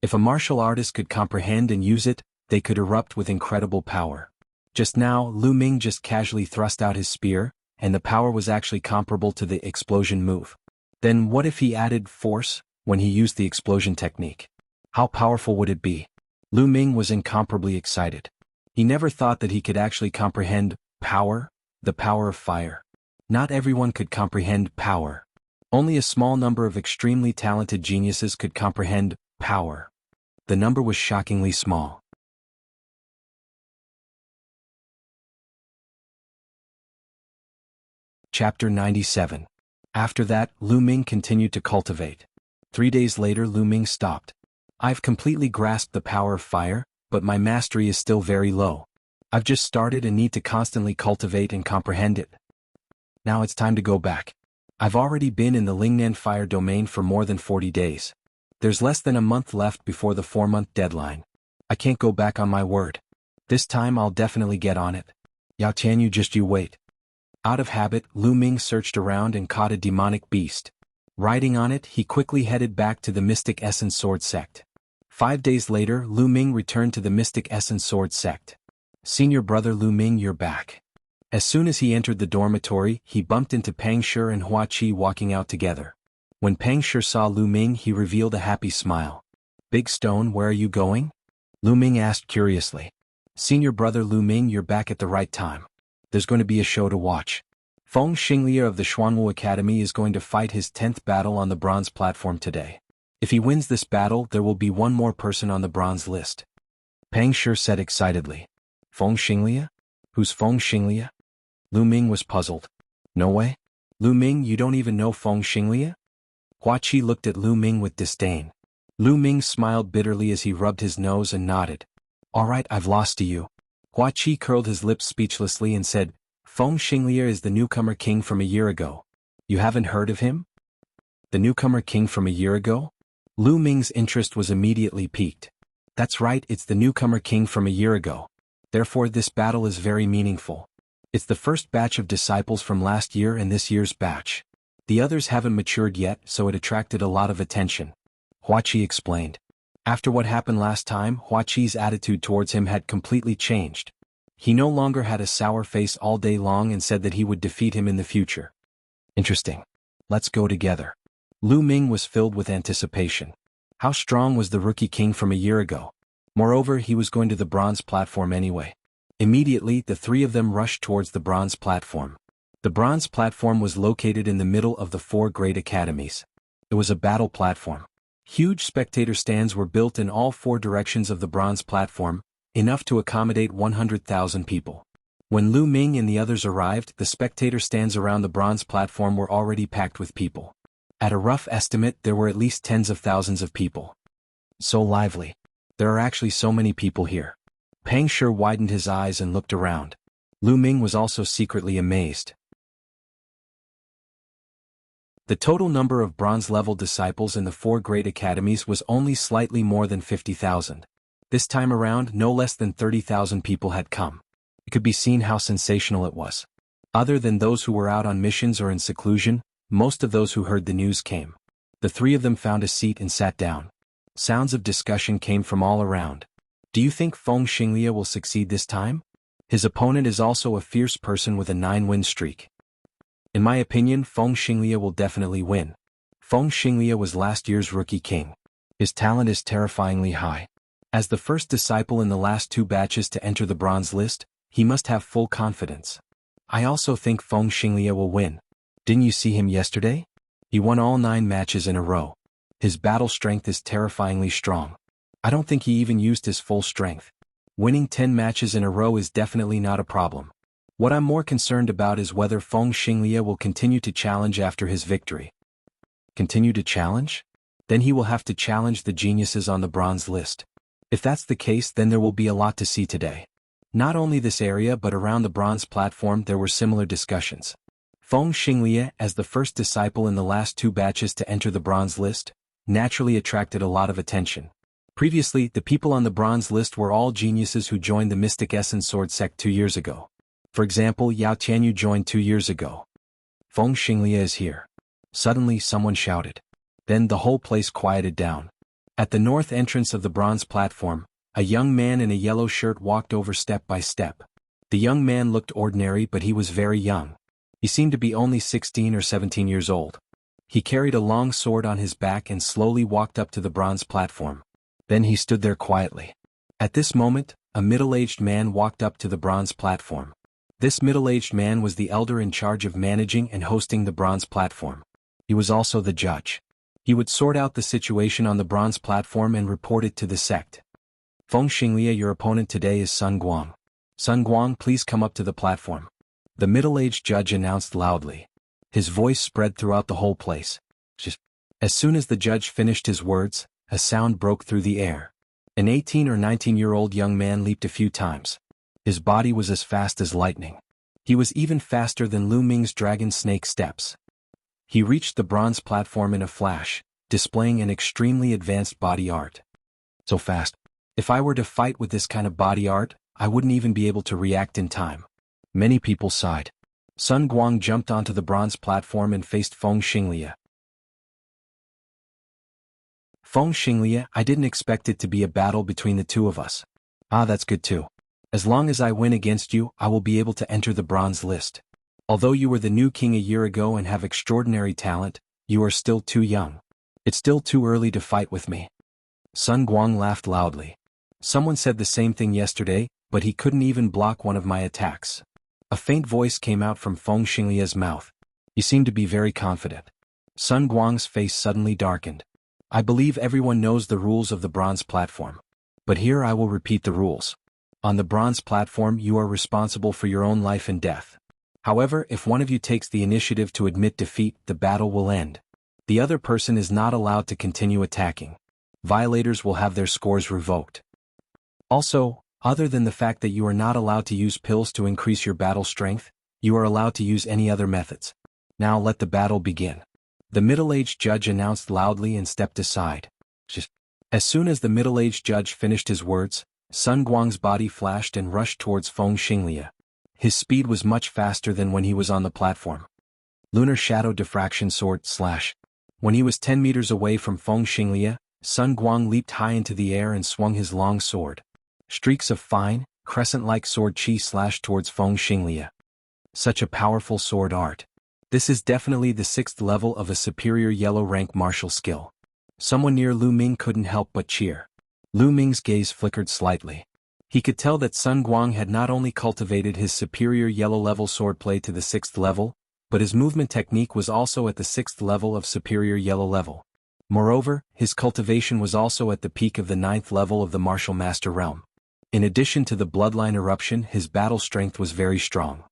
If a martial artist could comprehend and use it, they could erupt with incredible power. Just now, Lu Ming just casually thrust out his spear, and the power was actually comparable to the explosion move. Then what if he added force when he used the explosion technique? How powerful would it be? Lu Ming was incomparably excited. He never thought that he could actually comprehend power, the power of fire. Not everyone could comprehend power. Only a small number of extremely talented geniuses could comprehend power. The number was shockingly small. Chapter 97. After that, Lu Ming continued to cultivate. 3 days later Lu Ming stopped. I've completely grasped the power of fire, but my mastery is still very low. I've just started and need to constantly cultivate and comprehend it. Now it's time to go back. I've already been in the Lingnan fire domain for more than 40 days. There's less than a month left before the 4-month deadline. I can't go back on my word. This time I'll definitely get on it. Yao Tian, you wait. Out of habit, Lu Ming searched around and caught a demonic beast. Riding on it, he quickly headed back to the Mystic Essence Sword sect. 5 days later, Lu Ming returned to the Mystic Essence Sword sect. Senior brother Lu Ming, you're back. As soon as he entered the dormitory, he bumped into Pang Shi and Hua Qi walking out together. When Pang Shi saw Lu Ming, he revealed a happy smile. Big Stone, where are you going? Lu Ming asked curiously. Senior brother Lu Ming, you're back at the right time. There's going to be a show to watch. Feng Xinglia of the Xuanwu Academy is going to fight his 10th battle on the bronze platform today. If he wins this battle, there will be one more person on the bronze list. Pang Shi said excitedly. Feng Xinglia? Who's Feng Xinglia? Lu Ming was puzzled. No way? Lu Ming, you don't even know Feng Xinglia? Hua Qi looked at Lu Ming with disdain. Lu Ming smiled bitterly as he rubbed his nose and nodded. All right, I've lost to you. Hua Qi curled his lips speechlessly and said, Feng Xinglia is the newcomer king from a year ago. You haven't heard of him? The newcomer king from a year ago? Lu Ming's interest was immediately piqued. That's right, it's the newcomer king from a year ago. Therefore this battle is very meaningful. It's the first batch of disciples from last year and this year's batch. The others haven't matured yet, so it attracted a lot of attention. Hua Qi explained. After what happened last time, Hua Qi's attitude towards him had completely changed. He no longer had a sour face all day long and said that he would defeat him in the future. Interesting. Let's go together. Lu Ming was filled with anticipation. How strong was the rookie king from a year ago? Moreover, he was going to the bronze platform anyway. Immediately, the three of them rushed towards the bronze platform. The bronze platform was located in the middle of the four great academies. It was a battle platform. Huge spectator stands were built in all four directions of the bronze platform, enough to accommodate 100,000 people. When Lu Ming and the others arrived, the spectator stands around the bronze platform were already packed with people. At a rough estimate, there were at least tens of thousands of people. So lively. There are actually so many people here. Pang Shi widened his eyes and looked around. Lu Ming was also secretly amazed. The total number of bronze-level disciples in the four great academies was only slightly more than 50,000. This time around, no less than 30,000 people had come. It could be seen how sensational it was. Other than those who were out on missions or in seclusion, most of those who heard the news came. The three of them found a seat and sat down. Sounds of discussion came from all around. Do you think Feng Xinglia will succeed this time? His opponent is also a fierce person with a 9-win streak. In my opinion, Feng Xinglia will definitely win. Feng Xinglia was last year's rookie king. His talent is terrifyingly high. As the first disciple in the last 2 batches to enter the bronze list, he must have full confidence. I also think Feng Xinglia will win. Didn't you see him yesterday? He won all 9 matches in a row. His battle strength is terrifyingly strong. I don't think he even used his full strength. Winning 10 matches in a row is definitely not a problem. What I'm more concerned about is whether Feng Xinglia will continue to challenge after his victory. Continue to challenge? Then he will have to challenge the geniuses on the bronze list. If that's the case, then there will be a lot to see today. Not only this area but around the bronze platform there were similar discussions. Feng Xinglia, as the first disciple in the last 2 batches to enter the bronze list, naturally attracted a lot of attention. Previously, the people on the bronze list were all geniuses who joined the Mystic Essence Sword sect 2 years ago. For example, Yao Tianyu joined 2 years ago. Feng Xinglia is here. Suddenly someone shouted. Then the whole place quieted down. At the north entrance of the bronze platform, a young man in a yellow shirt walked over step by step. The young man looked ordinary but he was very young. He seemed to be only 16 or 17 years old. He carried a long sword on his back and slowly walked up to the bronze platform. Then he stood there quietly. At this moment, a middle-aged man walked up to the bronze platform. This middle-aged man was the elder in charge of managing and hosting the bronze platform. He was also the judge. He would sort out the situation on the bronze platform and report it to the sect. Feng Xinglia, your opponent today is Sun Guang. Sun Guang, please come up to the platform. The middle-aged judge announced loudly. His voice spread throughout the whole place. As soon as the judge finished his words, a sound broke through the air. An 18 or 19-year-old young man leaped a few times. His body was as fast as lightning. He was even faster than Lu Ming's dragon snake steps. He reached the bronze platform in a flash, displaying an extremely advanced body art. So fast. If I were to fight with this kind of body art, I wouldn't even be able to react in time. Many people sighed. Sun Guang jumped onto the bronze platform and faced Feng Xinglia. Feng Xinglia, I didn't expect it to be a battle between the two of us. Ah, that's good too. As long as I win against you, I will be able to enter the bronze list. Although you were the new king a year ago and have extraordinary talent, you are still too young. It's still too early to fight with me. Sun Guang laughed loudly. Someone said the same thing yesterday, but he couldn't even block one of my attacks. A faint voice came out from Feng Xinglia's mouth. He seemed to be very confident. Sun Guang's face suddenly darkened. I believe everyone knows the rules of the bronze platform. But here I will repeat the rules. On the bronze platform you are responsible for your own life and death. However, if one of you takes the initiative to admit defeat, the battle will end. The other person is not allowed to continue attacking. Violators will have their scores revoked. Also, other than the fact that you are not allowed to use pills to increase your battle strength, you are allowed to use any other methods. Now let the battle begin. The middle-aged judge announced loudly and stepped aside. As soon as the middle-aged judge finished his words, Sun Guang's body flashed and rushed towards Feng Xinglia. His speed was much faster than when he was on the platform. Lunar Shadow Diffraction Sword slash. When he was 10 meters away from Feng Xinglia, Sun Guang leaped high into the air and swung his long sword. Streaks of fine, crescent-like sword chi slashed towards Feng Xinglia. Such a powerful sword art. This is definitely the 6th level of a superior yellow rank martial skill. Someone near Lu Ming couldn't help but cheer. Lu Ming's gaze flickered slightly. He could tell that Sun Guang had not only cultivated his superior yellow-level swordplay to the 6th level, but his movement technique was also at the 6th level of superior yellow level. Moreover, his cultivation was also at the peak of the 9th level of the martial master realm. In addition to the bloodline eruption, his battle strength was very strong.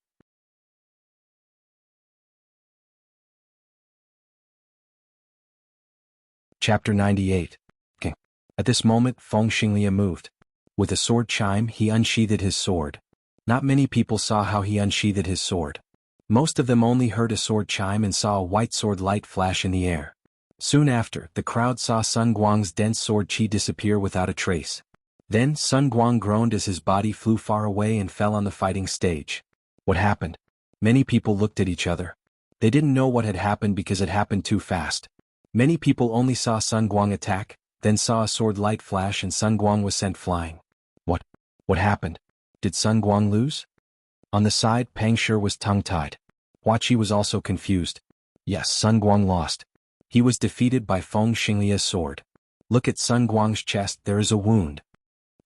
Chapter 98. At this moment, Feng Xinglia moved. With a sword chime, he unsheathed his sword. Not many people saw how he unsheathed his sword. Most of them only heard a sword chime and saw a white sword light flash in the air. Soon after, the crowd saw Sun Guang's dense sword chi disappear without a trace. Then Sun Guang groaned as his body flew far away and fell on the fighting stage. What happened? Many people looked at each other. They didn't know what had happened because it happened too fast. Many people only saw Sun Guang attack, then saw a sword light flash and Sun Guang was sent flying. What happened? Did Sun Guang lose? On the side, Pang Shi was tongue-tied. Hua Qi was also confused. Yes, Sun Guang lost. He was defeated by Feng Xinglia's sword. Look at Sun Guang's chest, there is a wound.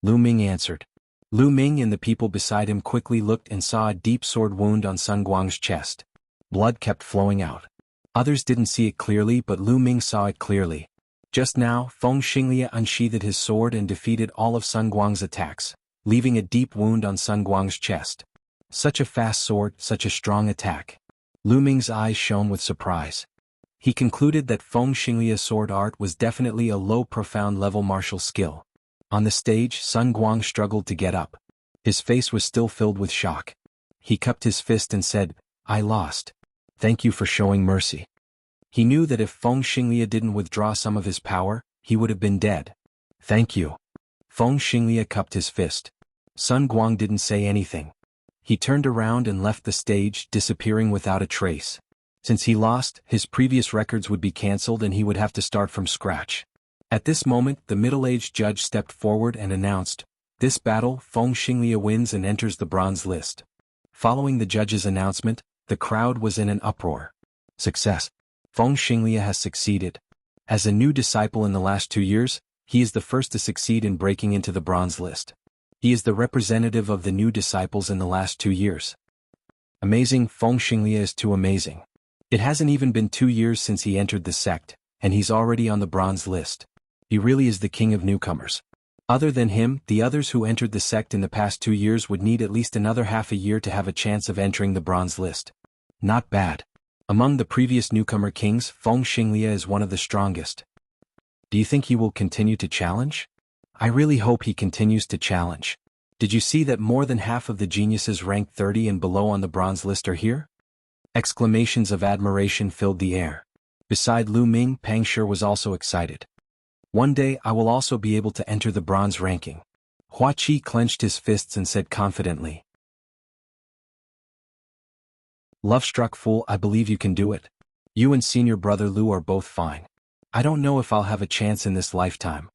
Lu Ming answered. Lu Ming and the people beside him quickly looked and saw a deep sword wound on Sun Guang's chest. Blood kept flowing out. Others didn't see it clearly, but Lu Ming saw it clearly. Just now, Feng Xinglia unsheathed his sword and defeated all of Sun Guang's attacks, leaving a deep wound on Sun Guang's chest. Such a fast sword, such a strong attack. Lu Ming's eyes shone with surprise. He concluded that Feng Xinglia's sword art was definitely a low profound level martial skill. On the stage, Sun Guang struggled to get up. His face was still filled with shock. He cupped his fist and said, "I lost. Thank you for showing mercy." He knew that if Feng Xinglia didn't withdraw some of his power, he would have been dead. "Thank you." Feng Xinglia cupped his fist. Sun Guang didn't say anything. He turned around and left the stage, disappearing without a trace. Since he lost, his previous records would be cancelled and he would have to start from scratch. At this moment, the middle-aged judge stepped forward and announced, "This battle, Feng Xinglia wins and enters the bronze list." Following the judge's announcement, the crowd was in an uproar. Success. Feng Xinglia has succeeded. As a new disciple in the last 2 years, he is the first to succeed in breaking into the bronze list. He is the representative of the new disciples in the last 2 years. Amazing, Feng Xinglia is too amazing. It hasn't even been 2 years since he entered the sect, and he's already on the bronze list. He really is the king of newcomers. Other than him, the others who entered the sect in the past 2 years would need at least another half a year to have a chance of entering the bronze list. Not bad. Among the previous newcomer kings, Feng Xinglia is one of the strongest. Do you think he will continue to challenge? I really hope he continues to challenge. Did you see that more than half of the geniuses ranked 30 and below on the bronze list are here? Exclamations of admiration filled the air. Beside Lu Ming, Pang Shi was also excited. One day I will also be able to enter the bronze ranking. Hua Qi clenched his fists and said confidently. Love-struck fool, I believe you can do it. You and senior brother Lu are both fine. I don't know if I'll have a chance in this lifetime.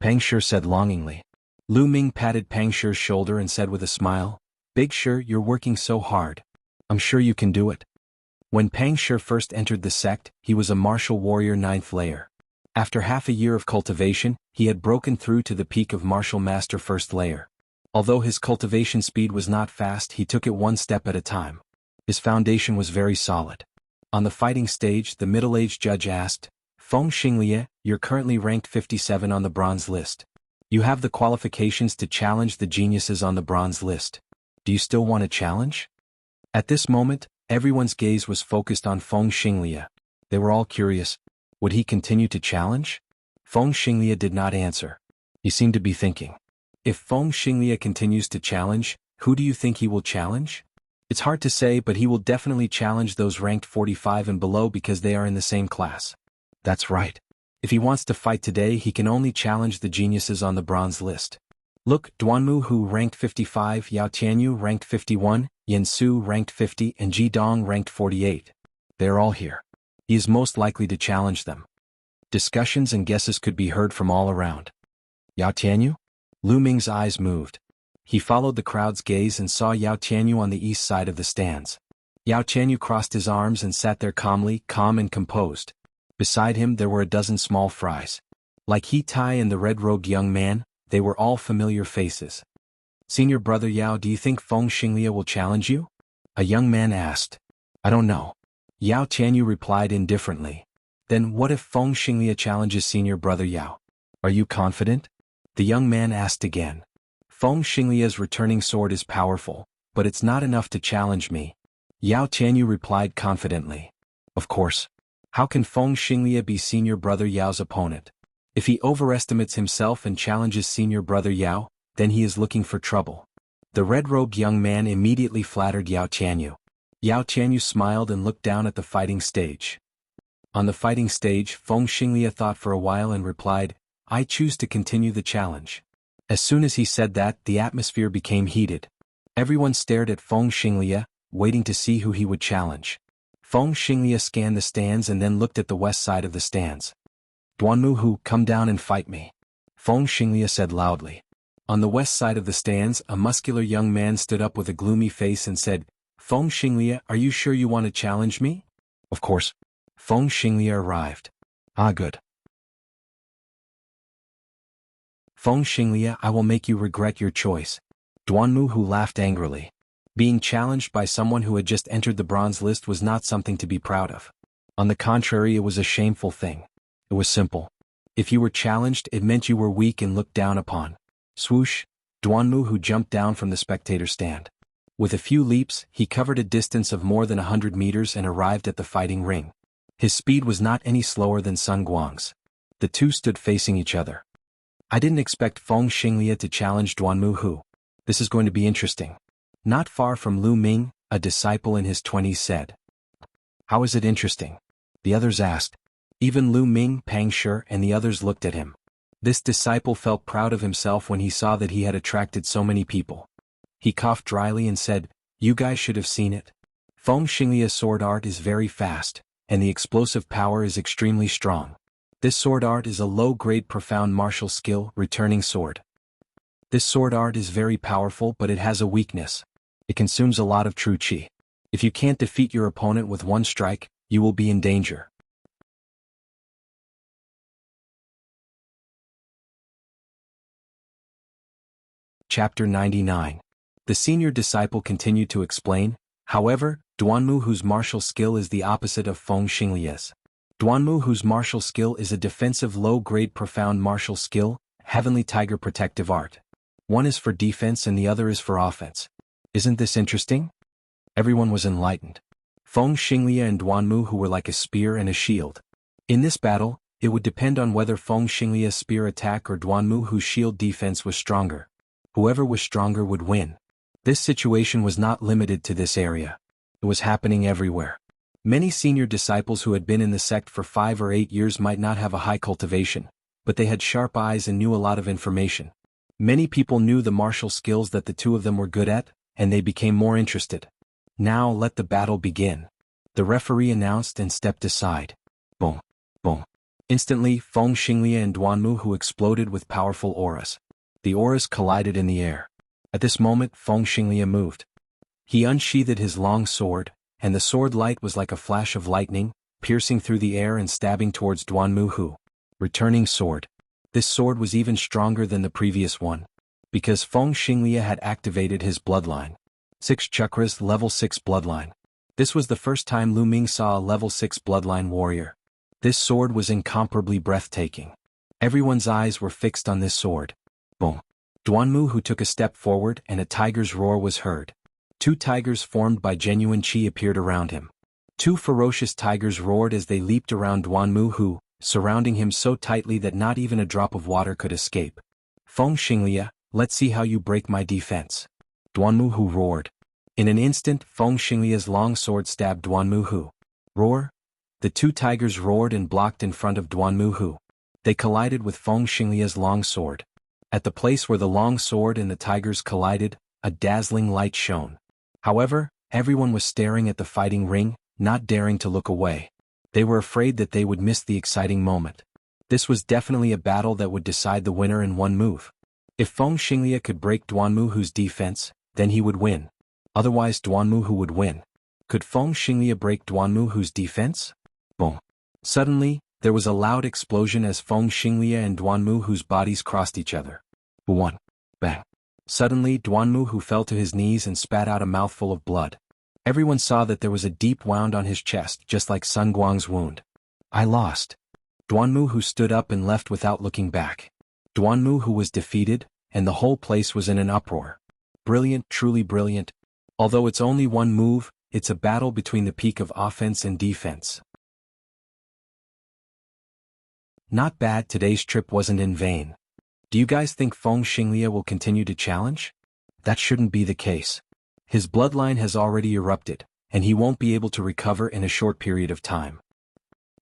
Pang Shi said longingly. Lu Ming patted Pang Shi's shoulder and said with a smile, Big Shi, you're working so hard. I'm sure you can do it. When Pang Shi first entered the sect, he was a martial warrior 9th layer. After half a year of cultivation, he had broken through to the peak of martial master 1st layer. Although his cultivation speed was not fast, he took it one step at a time. His foundation was very solid. On the fighting stage, the middle-aged judge asked, Feng Xinglia, you're currently ranked 57 on the bronze list. You have the qualifications to challenge the geniuses on the bronze list. Do you still want to challenge? At this moment, everyone's gaze was focused on Feng Xinglia. They were all curious. Would he continue to challenge? Feng Xinglia did not answer. He seemed to be thinking. If Feng Xinglia continues to challenge, who do you think he will challenge? It's hard to say, but he will definitely challenge those ranked 45 and below because they are in the same class. That's right. If he wants to fight today, he can only challenge the geniuses on the bronze list. Look, Duanmu Hu ranked 55, Yao Tianyu ranked 51, Yin Su ranked 50, and Ji Dong ranked 48. They are all here. He is most likely to challenge them. Discussions and guesses could be heard from all around. Yao Tianyu? Lu Ming's eyes moved. He followed the crowd's gaze and saw Yao Tianyu on the east side of the stands. Yao Tianyu crossed his arms and sat there calm and composed. Beside him there were a dozen small fries. Like He Tai and the red-robed young man, they were all familiar faces. "Senior brother Yao, do you think Feng Xinglia will challenge you?" a young man asked. "I don't know." Yao Tianyu replied indifferently. "Then what if Feng Xinglia challenges senior brother Yao? Are you confident?" the young man asked again. "Feng Xinglia's returning sword is powerful, but it's not enough to challenge me," Yao Tianyu replied confidently. "Of course. How can Feng Xinglia be senior brother Yao's opponent? If he overestimates himself and challenges senior brother Yao, then he is looking for trouble." The red-robed young man immediately flattered Yao Tianyu. Yao Tianyu smiled and looked down at the fighting stage. On the fighting stage, Feng Xinglia thought for a while and replied, "I choose to continue the challenge." As soon as he said that, the atmosphere became heated. Everyone stared at Feng Xinglia, waiting to see who he would challenge. Feng Xinglia scanned the stands and then looked at the west side of the stands. "Duanmu Hu, come down and fight me," Feng Xinglia said loudly. On the west side of the stands, a muscular young man stood up with a gloomy face and said, "Feng Xinglia, are you sure you want to challenge me?" "Of course." Feng Xinglia arrived. "Ah, good. Feng Xinglia, I will make you regret your choice." Duanmu Hu laughed angrily. Being challenged by someone who had just entered the bronze list was not something to be proud of. On the contrary, it was a shameful thing. It was simple. If you were challenged, it meant you were weak and looked down upon. Swoosh! Duanmu Hu jumped down from the spectator stand. With a few leaps, he covered a distance of more than 100 meters and arrived at the fighting ring. His speed was not any slower than Sun Guang's. The two stood facing each other. "I didn't expect Feng Xinglia to challenge Duanmu Hu. This is going to be interesting." Not far from Lu Ming, a disciple in his 20s said. "How is it interesting?" the others asked. Even Lu Ming, Pang Shi, and the others looked at him. This disciple felt proud of himself when he saw that he had attracted so many people. He coughed dryly and said, "You guys should have seen it. Feng Xinglia's sword art is very fast, and the explosive power is extremely strong. This sword art is a low-grade profound martial skill, returning sword. This sword art is very powerful, but it has a weakness. It consumes a lot of true qi. If you can't defeat your opponent with one strike, you will be in danger." Chapter 99. The senior disciple continued to explain, "However, Duanmu Hu's martial skill is the opposite of Feng Xinglia's. Duanmu Hu's martial skill is a defensive low-grade profound martial skill, heavenly tiger protective art. One is for defense and the other is for offense. Isn't this interesting?" Everyone was enlightened. Feng Xinglia and Duanmu Hu were like a spear and a shield. In this battle, it would depend on whether Feng Xinglia's spear attack or Duanmu Hu's shield defense was stronger. Whoever was stronger would win. This situation was not limited to this area. It was happening everywhere. Many senior disciples who had been in the sect for 5 or 8 years might not have a high cultivation, but they had sharp eyes and knew a lot of information. Many people knew the martial skills that the two of them were good at, and they became more interested. "Now let the battle begin," the referee announced and stepped aside. Boom, boom. Instantly, Feng Xinglia and Duanmu Hu exploded with powerful auras. The auras collided in the air. At this moment, Feng Xinglia moved. He unsheathed his long sword, and the sword light was like a flash of lightning, piercing through the air and stabbing towards Duanmu Hu. Returning sword. This sword was even stronger than the previous one, because Feng Xinglia had activated his bloodline. 6 chakras, level 6 bloodline. This was the first time Lu Ming saw a level 6 bloodline warrior. This sword was incomparably breathtaking. Everyone's eyes were fixed on this sword. Boom. Duanmu Hu took a step forward and a tiger's roar was heard. 2 tigers formed by genuine qi appeared around him. 2 ferocious tigers roared as they leaped around Duanmu Hu, surrounding him so tightly that not even a drop of water could escape. "Feng Xinglia, let's see how you break my defense," Duanmu Hu roared. In an instant, Feng Xinglia's long sword stabbed Duanmu Hu. Roar! The 2 tigers roared and blocked in front of Duanmu Hu. They collided with Feng Xinglia's long sword. At the place where the long sword and the tigers collided, a dazzling light shone. However, everyone was staring at the fighting ring, not daring to look away. They were afraid that they would miss the exciting moment. This was definitely a battle that would decide the winner in one move. If Feng Xinglia could break Duanmu's defense, then he would win. Otherwise Duanmu would win. Could Feng Xinglia break Duanmu's defense? Boom. Suddenly, there was a loud explosion as Feng Xinglia and Duanmu's bodies crossed each other. Who won? Bang. Suddenly Duanmu fell to his knees and spat out a mouthful of blood. Everyone saw that there was a deep wound on his chest just like Sun Guang's wound. I lost. Duanmu stood up and left without looking back. Duanmu was defeated, and the whole place was in an uproar. Brilliant, truly brilliant. Although it's only one move, it's a battle between the peak of offense and defense. Not bad, today's trip wasn't in vain. Do you guys think Feng Xinglia will continue to challenge? That shouldn't be the case. His bloodline has already erupted, and he won't be able to recover in a short period of time.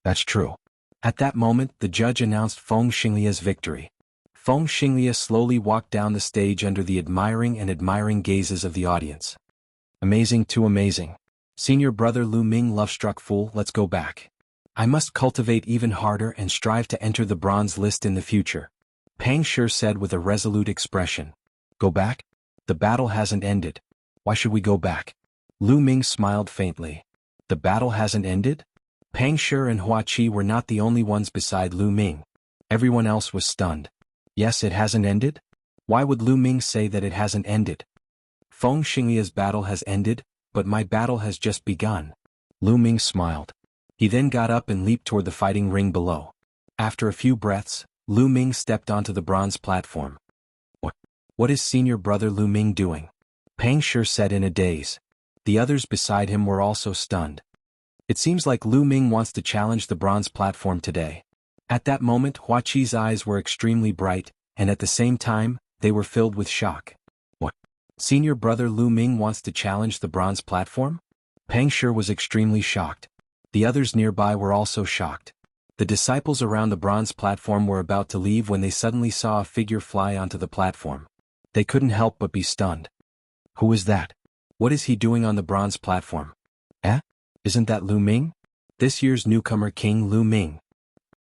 That's true. At that moment, the judge announced Feng Xinglia's victory. Feng Xinglia slowly walked down the stage under the admiring gazes of the audience. Amazing, too amazing. Senior brother Lu Ming, love-struck fool, let's go back. I must cultivate even harder and strive to enter the bronze list in the future. Pang Shi said with a resolute expression. Go back? The battle hasn't ended. Why should we go back? Lu Ming smiled faintly. The battle hasn't ended? Pang Shi and Hua Qi were not the only ones beside Lu Ming. Everyone else was stunned. Yes, it hasn't ended? Why would Lu Ming say that it hasn't ended? Feng Xinglia's battle has ended, but my battle has just begun. Lu Ming smiled. He then got up and leaped toward the fighting ring below. After a few breaths, Lu Ming stepped onto the bronze platform. What is senior brother Lu Ming doing? Pang Shi said in a daze. The others beside him were also stunned. It seems like Lu Ming wants to challenge the bronze platform today. At that moment Hua Qi's eyes were extremely bright, and at the same time, they were filled with shock. What? Senior brother Lu Ming wants to challenge the bronze platform? Pang Shi was extremely shocked. The others nearby were also shocked. The disciples around the bronze platform were about to leave when they suddenly saw a figure fly onto the platform. They couldn't help but be stunned. Who is that? What is he doing on the bronze platform? Isn't that Lu Ming? This year's newcomer King Lu Ming.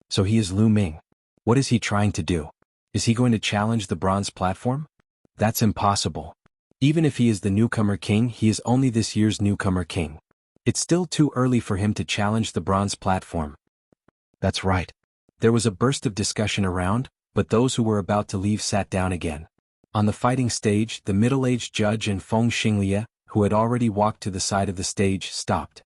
So he is Lu Ming. What is he trying to do? Is he going to challenge the bronze platform? That's impossible. Even if he is the newcomer king, he is only this year's newcomer king. It's still too early for him to challenge the bronze platform. That's right. There was a burst of discussion around, but those who were about to leave sat down again. On the fighting stage, the middle-aged judge and Feng Xinglia, who had already walked to the side of the stage, stopped.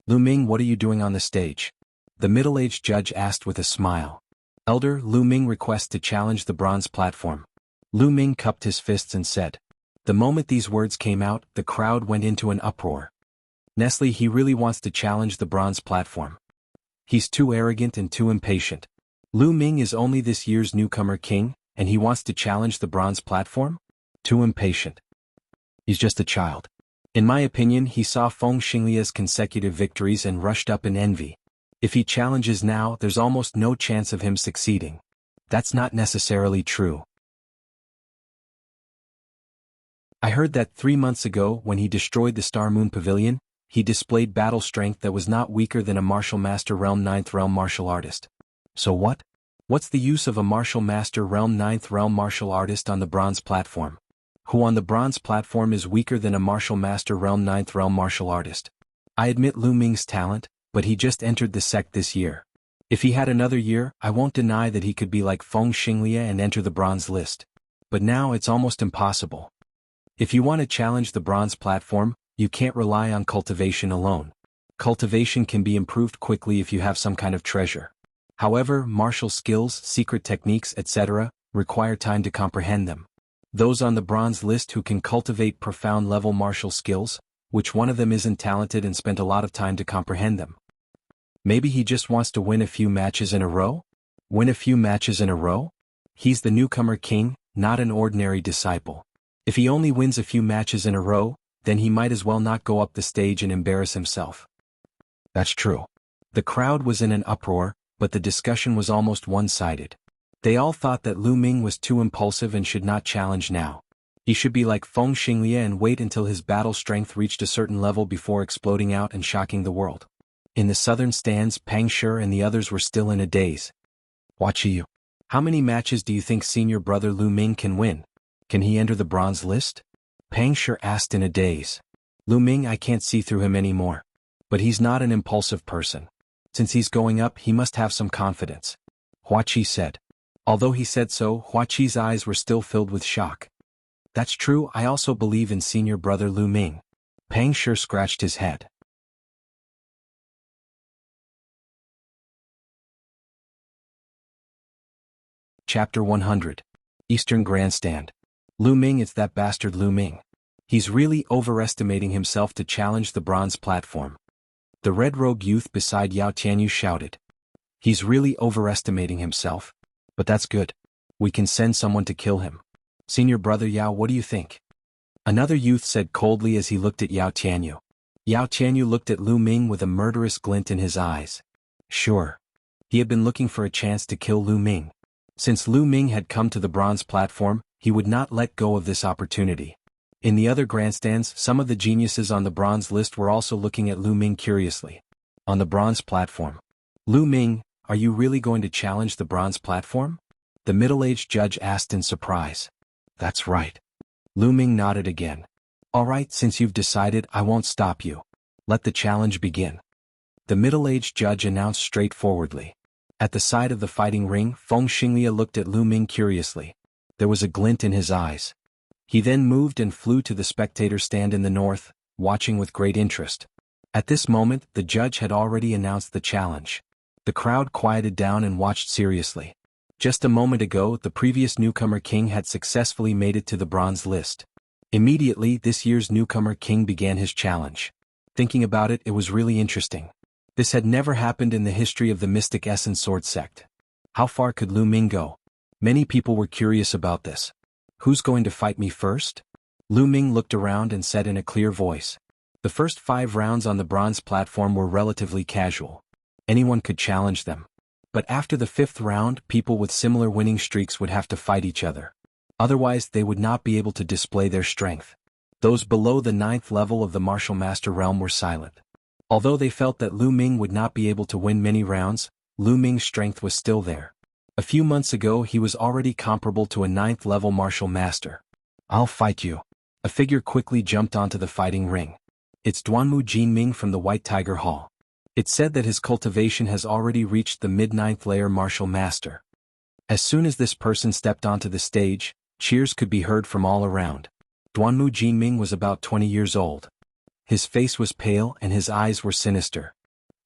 Lu Ming, what are you doing on the stage? The middle-aged judge asked with a smile. Elder Lu Ming requests to challenge the bronze platform. Lu Ming cupped his fists and said. The moment these words came out, the crowd went into an uproar. Nestle, he really wants to challenge the bronze platform. He's too arrogant and too impatient. Lu Ming is only this year's newcomer king, and he wants to challenge the bronze platform? Too impatient. He's just a child. In my opinion, he saw Feng Xinglia's consecutive victories and rushed up in envy. If he challenges now, there's almost no chance of him succeeding. That's not necessarily true. I heard that 3 months ago, when he destroyed the Star Moon Pavilion, he displayed battle strength that was not weaker than a martial master realm 9th realm martial artist. So what? What's the use of a martial master realm 9th realm martial artist on the bronze platform? Who on the bronze platform is weaker than a martial master realm 9th realm martial artist? I admit Lu Ming's talent, but he just entered the sect this year. If he had another year, I won't deny that he could be like Feng Xinglia and enter the bronze list. But now it's almost impossible. If you want to challenge the bronze platform, you can't rely on cultivation alone. Cultivation can be improved quickly if you have some kind of treasure. However, martial skills, secret techniques, etc., require time to comprehend them. Those on the bronze list who can cultivate profound level martial skills, which one of them isn't talented and spent a lot of time to comprehend them? Maybe he just wants to win a few matches in a row? Win a few matches in a row? He's the newcomer king, not an ordinary disciple. If he only wins a few matches in a row, then he might as well not go up the stage and embarrass himself. That's true. The crowd was in an uproar, but the discussion was almost one-sided. They all thought that Lu Ming was too impulsive and should not challenge now. He should be like Feng Xinglia and wait until his battle strength reached a certain level before exploding out and shocking the world. In the southern stands, Pang Shi and the others were still in a daze. Hua Qi, How many matches do you think senior brother Lu Ming can win? Can he enter the bronze list? Pang Shi asked in a daze. Lu Ming, I can't see through him anymore. But he's not an impulsive person. Since he's going up, he must have some confidence. Hua Qi said. Although he said so, Hua Qi's eyes were still filled with shock. That's true, I also believe in senior brother Lu Ming. Pang Shi scratched his head. Chapter 100. Eastern Grandstand. Lu Ming, it's that bastard Lu Ming. He's really overestimating himself to challenge the bronze platform. The red-robed youth beside Yao Tianyu shouted. He's really overestimating himself. But that's good. We can send someone to kill him. Senior brother Yao, what do you think? Another youth said coldly as he looked at Yao Tianyu. Yao Tianyu looked at Lu Ming with a murderous glint in his eyes. Sure. He had been looking for a chance to kill Lu Ming. Since Lu Ming had come to the bronze platform, he would not let go of this opportunity. In the other grandstands, some of the geniuses on the bronze list were also looking at Lu Ming curiously. On the bronze platform. Lu Ming, are you really going to challenge the bronze platform? The middle-aged judge asked in surprise. That's right. Lu Ming nodded again. All right, since you've decided, I won't stop you. Let the challenge begin. The middle-aged judge announced straightforwardly. At the side of the fighting ring, Feng Xinglia looked at Lu Ming curiously. There was a glint in his eyes. He then moved and flew to the spectator stand in the north, watching with great interest. At this moment, the judge had already announced the challenge. The crowd quieted down and watched seriously. Just a moment ago, the previous newcomer king had successfully made it to the bronze list. Immediately, this year's newcomer king began his challenge. Thinking about it, it was really interesting. This had never happened in the history of the Mystic Essence Sword sect. How far could Lu Ming go? Many people were curious about this. Who's going to fight me first? Lu Ming looked around and said in a clear voice. The first 5 rounds on the bronze platform were relatively casual. Anyone could challenge them. But after the 5th round, people with similar winning streaks would have to fight each other. Otherwise, they would not be able to display their strength. Those below the 9th level of the Martial Master realm were silent. Although they felt that Lu Ming would not be able to win many rounds, Lu Ming's strength was still there. A few months ago he was already comparable to a 9th level martial master. I'll fight you. A figure quickly jumped onto the fighting ring. It's Duanmu Jinming from the White Tiger Hall. It's said that his cultivation has already reached the mid-9th layer martial master. As soon as this person stepped onto the stage, cheers could be heard from all around. Duanmu Jinming was about 20 years old. His face was pale and his eyes were sinister.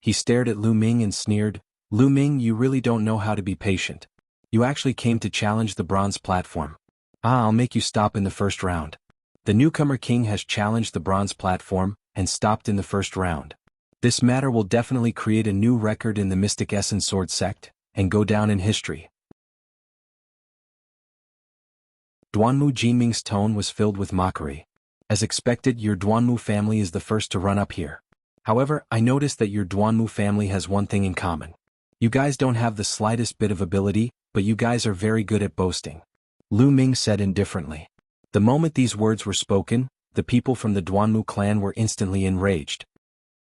He stared at Lu Ming and sneered, Lu Ming, you really don't know how to be patient. You actually came to challenge the bronze platform. I'll make you stop in the first round. The newcomer king has challenged the bronze platform and stopped in the first round. This matter will definitely create a new record in the Mystic Essence Sword sect and go down in history. Duanmu Jinming's tone was filled with mockery. As expected, your Duanmu family is the first to run up here. However, I noticed that your Duanmu family has one thing in common. You guys don't have the slightest bit of ability, but you guys are very good at boasting. Lu Ming said indifferently. The moment these words were spoken, the people from the Duanmu clan were instantly enraged.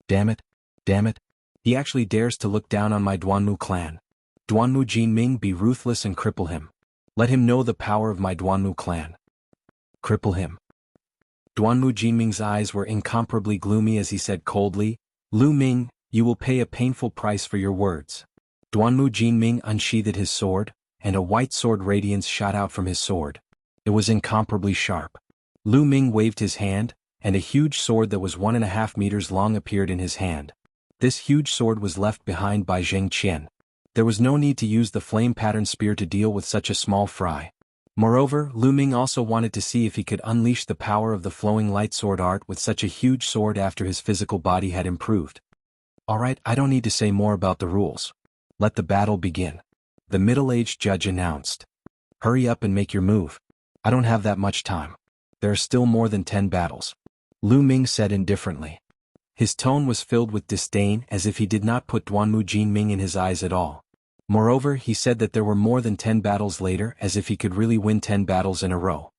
Damn it. Damn it. He actually dares to look down on my Duanmu clan. Duanmu Jinming, be ruthless and cripple him. Let him know the power of my Duanmu clan. Cripple him. Duanmu Jinming's eyes were incomparably gloomy as he said coldly, Lu Ming, you will pay a painful price for your words. Duanmu Jinming unsheathed his sword, and a white sword radiance shot out from his sword. It was incomparably sharp. Lu Ming waved his hand, and a huge sword that was 1.5 meters long appeared in his hand. This huge sword was left behind by Zheng Qian. There was no need to use the flame pattern spear to deal with such a small fry. Moreover, Lu Ming also wanted to see if he could unleash the power of the flowing light sword art with such a huge sword after his physical body had improved. Alright, I don't need to say more about the rules. Let the battle begin. The middle-aged judge announced. Hurry up and make your move. I don't have that much time. There are still more than 10 battles. Lu Ming said indifferently. His tone was filled with disdain as if he did not put Duanmu Jinming in his eyes at all. Moreover, he said that there were more than 10 battles later as if he could really win 10 battles in a row.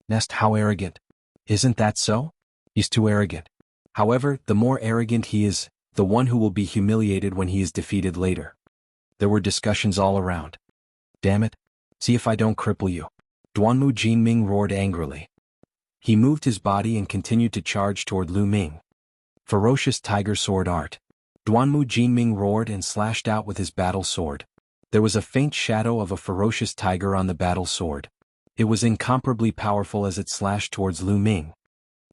Nest, how arrogant. Isn't that so? He's too arrogant. However, the more arrogant he is, the one who will be humiliated when he is defeated later. There were discussions all around. Damn it. See if I don't cripple you. Duanmu Jinming roared angrily. He moved his body and continued to charge toward Lu Ming. Ferocious tiger sword art. Duanmu Jinming roared and slashed out with his battle sword. There was a faint shadow of a ferocious tiger on the battle sword. It was incomparably powerful as it slashed towards Lu Ming.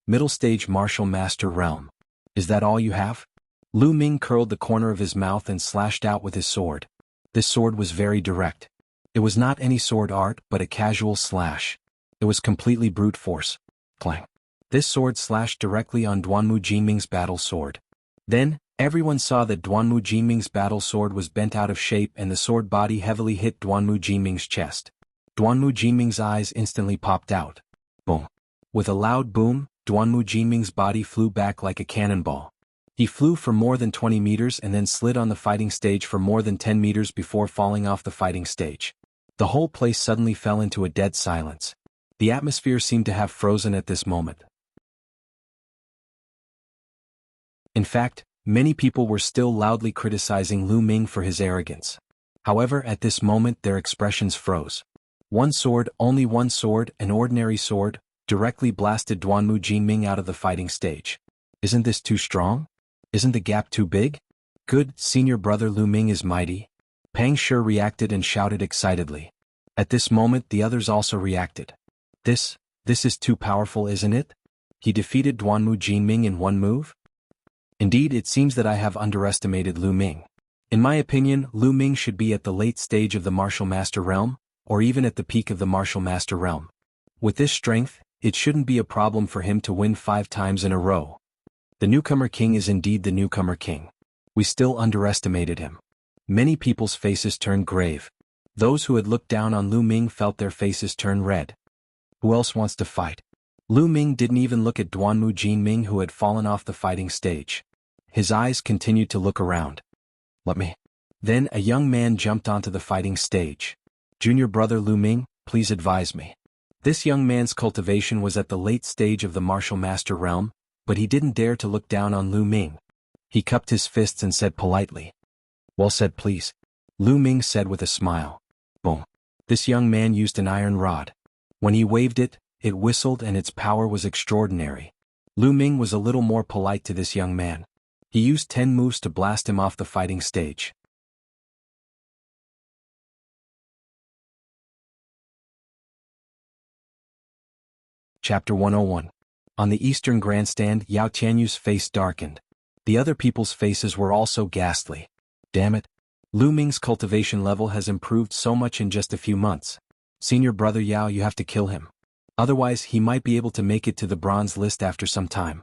Middle stage martial master realm. Is that all you have? Lu Ming curled the corner of his mouth and slashed out with his sword. This sword was very direct. It was not any sword art but a casual slash. It was completely brute force. Clang. This sword slashed directly on Duanmu Jinming's battle sword. Then, everyone saw that Duanmu Jinming's battle sword was bent out of shape and the sword body heavily hit Duanmu Jinming's chest. Duanmu Jinming's eyes instantly popped out. Boom. With a loud boom, Duanmu Jinming's body flew back like a cannonball. He flew for more than 20 meters and then slid on the fighting stage for more than 10 meters before falling off the fighting stage. The whole place suddenly fell into a dead silence. The atmosphere seemed to have frozen at this moment. In fact, many people were still loudly criticizing Lu Ming for his arrogance. However, at this moment their expressions froze. One sword, only one sword, an ordinary sword, directly blasted Duanmu Jinming out of the fighting stage. Isn't this too strong? Isn't the gap too big? Good, senior brother Lu Ming is mighty. Pang Shi reacted and shouted excitedly. At this moment the others also reacted. This is too powerful, isn't it? He defeated Duanmu Jinming in one move? Indeed, it seems that I have underestimated Lu Ming. In my opinion, Lu Ming should be at the late stage of the martial master realm, or even at the peak of the martial master realm. With this strength, it shouldn't be a problem for him to win 5 times in a row. The newcomer king is indeed the newcomer king. We still underestimated him. Many people's faces turned grave. Those who had looked down on Lu Ming felt their faces turn red. Who else wants to fight? Lu Ming didn't even look at Duanmu Jinming, who had fallen off the fighting stage. His eyes continued to look around. Let me. Then a young man jumped onto the fighting stage. Junior brother Lu Ming, please advise me. This young man's cultivation was at the late stage of the martial master realm, but he didn't dare to look down on Lu Ming. He cupped his fists and said politely. Well said, please. Lu Ming said with a smile. Boom. This young man used an iron rod. When he waved it, it whistled and its power was extraordinary. Lu Ming was a little more polite to this young man. He used 10 moves to blast him off the fighting stage. Chapter 101. On the eastern grandstand, Yao Tianyu's face darkened. The other people's faces were also ghastly. Damn it. Lu Ming's cultivation level has improved so much in just a few months. Senior brother Yao, you have to kill him. Otherwise he might be able to make it to the bronze list after some time.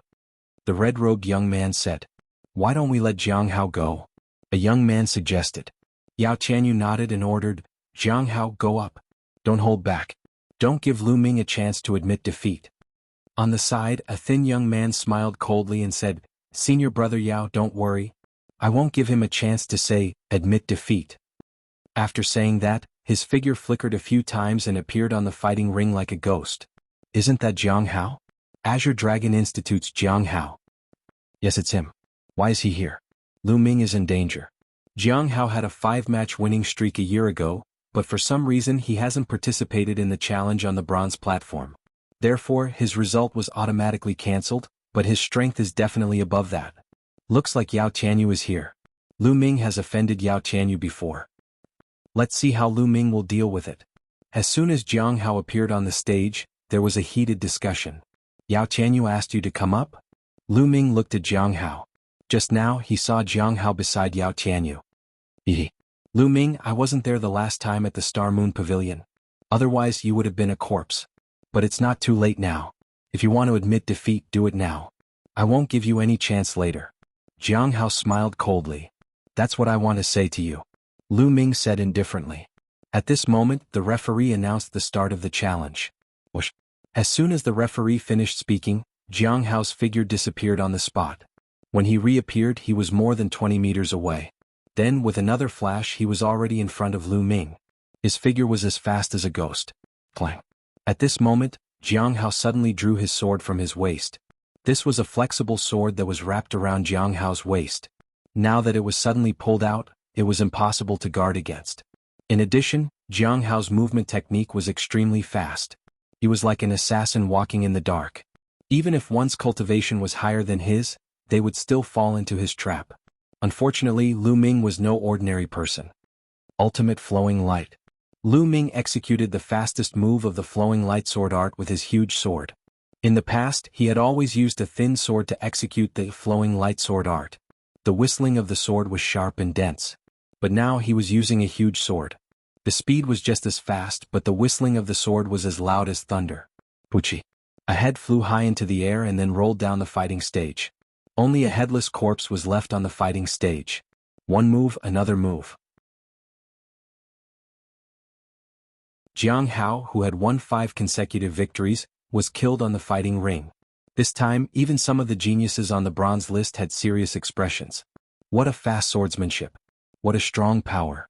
The red-robed young man said. Why don't we let Jianghu go? A young man suggested. Yao Tianyu nodded and ordered, Jianghu, go up. Don't hold back. Don't give Lu Ming a chance to admit defeat. On the side, a thin young man smiled coldly and said, Senior brother Yao, don't worry. I won't give him a chance to say, admit defeat. After saying that, his figure flickered a few times and appeared on the fighting ring like a ghost. Isn't that Jianghu? Azure Dragon Institute's Jianghu. Yes, it's him. Why is he here? Lu Ming is in danger. Jianghu had a 5-match winning streak a year ago, but for some reason he hasn't participated in the challenge on the bronze platform. Therefore, his result was automatically cancelled, but his strength is definitely above that. Looks like Yao Tianyu is here. Lu Ming has offended Yao Tianyu before. Let's see how Lu Ming will deal with it. As soon as Jianghu appeared on the stage, there was a heated discussion. Yao Tianyu asked you to come up? Lu Ming looked at Jianghu. Just now he saw Jianghu beside Yao Tianyu. Lu Ming, I wasn't there the last time at the Star Moon Pavilion. Otherwise you would have been a corpse. But it's not too late now. If you want to admit defeat, do it now. I won't give you any chance later. Jianghu smiled coldly. That's what I want to say to you. Lu Ming said indifferently. At this moment, the referee announced the start of the challenge. Whoosh. As soon as the referee finished speaking, Jianghu's figure disappeared on the spot. When he reappeared, he was more than 20 meters away. Then, with another flash, he was already in front of Lu Ming. His figure was as fast as a ghost. Clang. At this moment, Jianghu suddenly drew his sword from his waist. This was a flexible sword that was wrapped around Jianghu's waist. Now that it was suddenly pulled out, it was impossible to guard against. In addition, Jianghu's movement technique was extremely fast. He was like an assassin walking in the dark. Even if one's cultivation was higher than his, they would still fall into his trap. Unfortunately, Lu Ming was no ordinary person. Ultimate Flowing Light. Lu Ming executed the fastest move of the flowing light sword art with his huge sword. In the past, he had always used a thin sword to execute the flowing light sword art. The whistling of the sword was sharp and dense. But now he was using a huge sword. The speed was just as fast, but the whistling of the sword was as loud as thunder. Wuxia. A head flew high into the air and then rolled down the fighting stage. Only a headless corpse was left on the fighting stage. One move, another move. Jianghu, who had won 5 consecutive victories, was killed on the fighting ring. This time, even some of the geniuses on the bronze list had serious expressions. What a fast swordsmanship. What a strong power.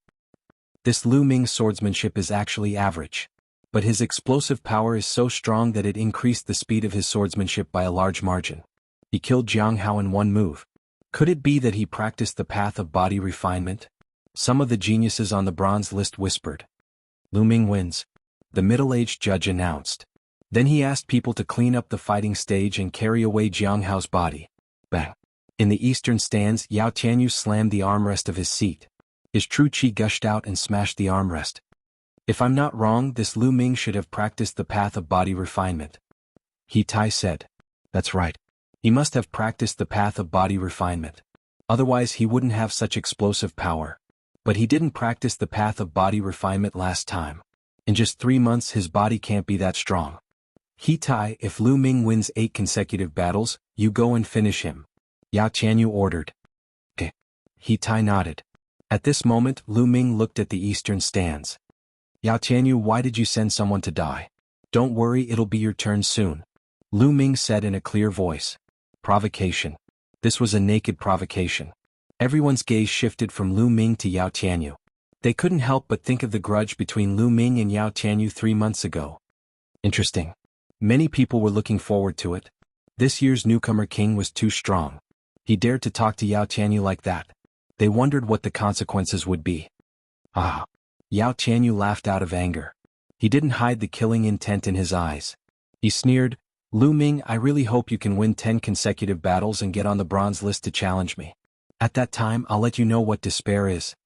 This Lu Ming's swordsmanship is actually average. But his explosive power is so strong that it increased the speed of his swordsmanship by a large margin. He killed Jianghu in one move. Could it be that he practiced the path of body refinement? Some of the geniuses on the bronze list whispered. Lu Ming wins. The middle-aged judge announced. Then he asked people to clean up the fighting stage and carry away Jianghu's body. Bang. In the eastern stands, Yao Tianyu slammed the armrest of his seat. His true qi gushed out and smashed the armrest. If I'm not wrong, this Lu Ming should have practiced the path of body refinement. He Tai said. That's right. He must have practiced the path of body refinement. Otherwise he wouldn't have such explosive power. But he didn't practice the path of body refinement last time. In just 3 months his body can't be that strong. He Tai, if Lu Ming wins 8 consecutive battles, you go and finish him. Yao Tianyu ordered. Okay. He Tai nodded. At this moment, Lu Ming looked at the eastern stands. Yao Tianyu, why did you send someone to die? Don't worry, it'll be your turn soon. Lu Ming said in a clear voice. Provocation. This was a naked provocation. Everyone's gaze shifted from Lu Ming to Yao Tianyu. They couldn't help but think of the grudge between Lu Ming and Yao Tianyu 3 months ago. Interesting. Many people were looking forward to it. This year's newcomer king was too strong. He dared to talk to Yao Tianyu like that. They wondered what the consequences would be. Ah. Yao Tianyu laughed out of anger. He didn't hide the killing intent in his eyes. He sneered, Lu Ming, I really hope you can win 10 consecutive battles and get on the bronze list to challenge me. At that time, I'll let you know what despair is.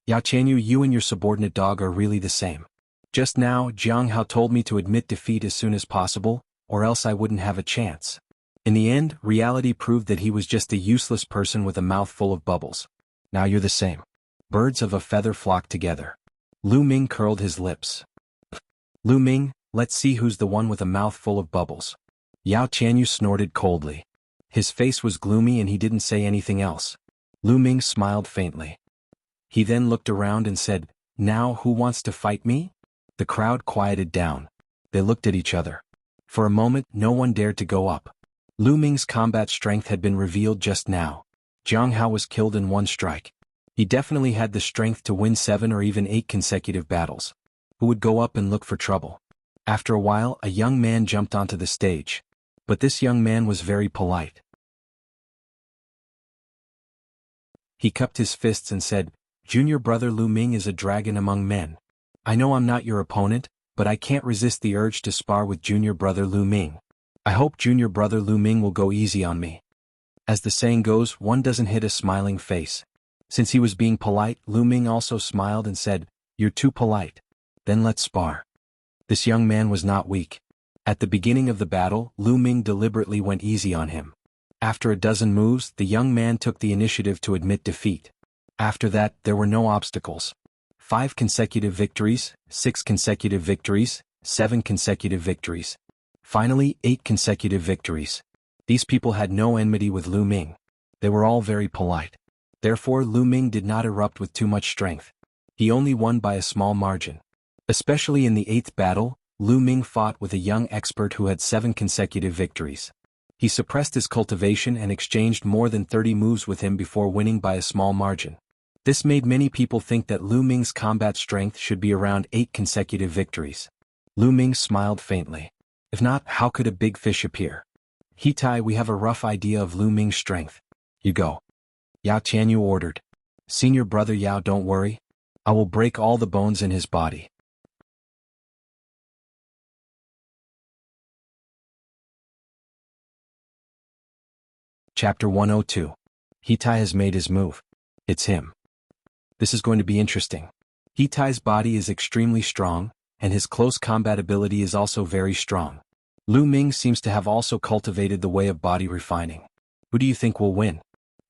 Yao Tianyu, you and your subordinate dog are really the same. Just now, Jianghu told me to admit defeat as soon as possible, or else I wouldn't have a chance. In the end, reality proved that he was just a useless person with a mouth full of bubbles. Now you're the same. Birds of a feather flock together. Lu Ming curled his lips. Lu Ming, let's see who's the one with a mouth full of bubbles. Yao Tianyu snorted coldly. His face was gloomy and he didn't say anything else. Lu Ming smiled faintly. He then looked around and said, Now who wants to fight me? The crowd quieted down. They looked at each other. For a moment, no one dared to go up. Lu Ming's combat strength had been revealed just now. Jianghu was killed in one strike. He definitely had the strength to win 7 or even 8 consecutive battles. Who would go up and look for trouble? After a while, a young man jumped onto the stage. But this young man was very polite. He cupped his fists and said, Junior brother Lu Ming is a dragon among men. I know I'm not your opponent, but I can't resist the urge to spar with junior brother Lu Ming. I hope junior brother Lu Ming will go easy on me. As the saying goes, one doesn't hit a smiling face. Since he was being polite, Lu Ming also smiled and said, You're too polite. Then let's spar. This young man was not weak. At the beginning of the battle, Lu Ming deliberately went easy on him. After a dozen moves, the young man took the initiative to admit defeat. After that, there were no obstacles. 5 consecutive victories, 6 consecutive victories, 7 consecutive victories. Finally, 8 consecutive victories. These people had no enmity with Lu Ming. They were all very polite. Therefore, Lu Ming did not erupt with too much strength. He only won by a small margin. Especially in the 8th battle, Lu Ming fought with a young expert who had 7 consecutive victories. He suppressed his cultivation and exchanged more than 30 moves with him before winning by a small margin. This made many people think that Lu Ming's combat strength should be around 8 consecutive victories. Lu Ming smiled faintly. If not, how could a big fish appear? He Tai, we have a rough idea of Lu Ming's strength. You go. Yao Tianyu ordered. Senior brother Yao, don't worry. I will break all the bones in his body. Chapter 102. Hitai has made his move. It's him. This is going to be interesting. Hitai's body is extremely strong, and his close combat ability is also very strong. Lu Ming seems to have also cultivated the way of body refining. Who do you think will win?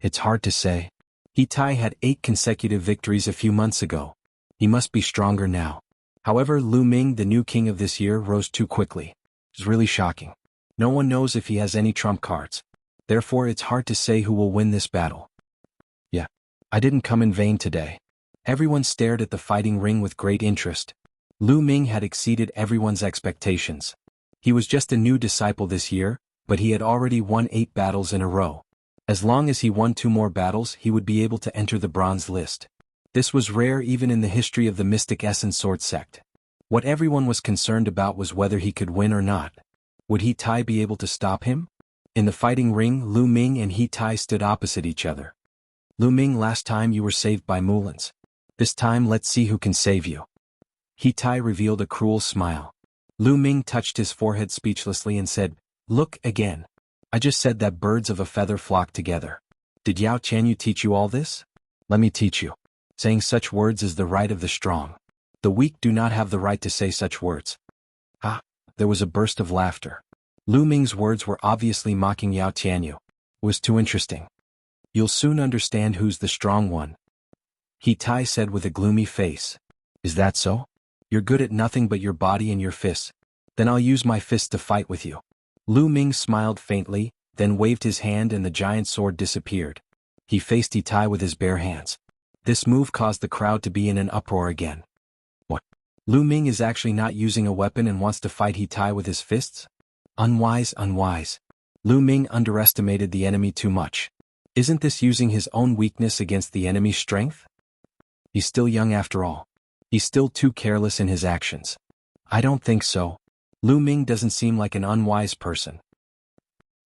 It's hard to say. Hitai had 8 consecutive victories a few months ago. He must be stronger now. However, Lu Ming, the new king of this year, rose too quickly. It's really shocking. No one knows if he has any trump cards. Therefore, it's hard to say who will win this battle. Yeah. I didn't come in vain today. Everyone stared at the fighting ring with great interest. Lu Ming had exceeded everyone's expectations. He was just a new disciple this year, but he had already won 8 battles in a row. As long as he won 2 more battles, he would be able to enter the bronze list. This was rare even in the history of the Mystic Essence Sword sect. What everyone was concerned about was whether he could win or not. Would Hitai be able to stop him? In the fighting ring, Lu Ming and Hitai stood opposite each other. Lu Ming, last time you were saved by Mulans. This time let's see who can save you. Hitai revealed a cruel smile. Lu Ming touched his forehead speechlessly and said, "Look again. I just said that birds of a feather flock together. Did Yao Qianyu teach you all this? Let me teach you. Saying such words is the right of the strong. The weak do not have the right to say such words." Ah! There was a burst of laughter. Lu Ming's words were obviously mocking Yao Qianyu. It was too interesting. You'll soon understand who's the strong one. Hitai said with a gloomy face. Is that so? You're good at nothing but your body and your fists. Then I'll use my fists to fight with you. Lu Ming smiled faintly, then waved his hand and the giant sword disappeared. He faced Hitai with his bare hands. This move caused the crowd to be in an uproar again. What? Lu Ming is actually not using a weapon and wants to fight Hitai with his fists? Unwise, unwise. Lu Ming underestimated the enemy too much. Isn't this using his own weakness against the enemy's strength? He's still young after all. He's still too careless in his actions. I don't think so. Lu Ming doesn't seem like an unwise person.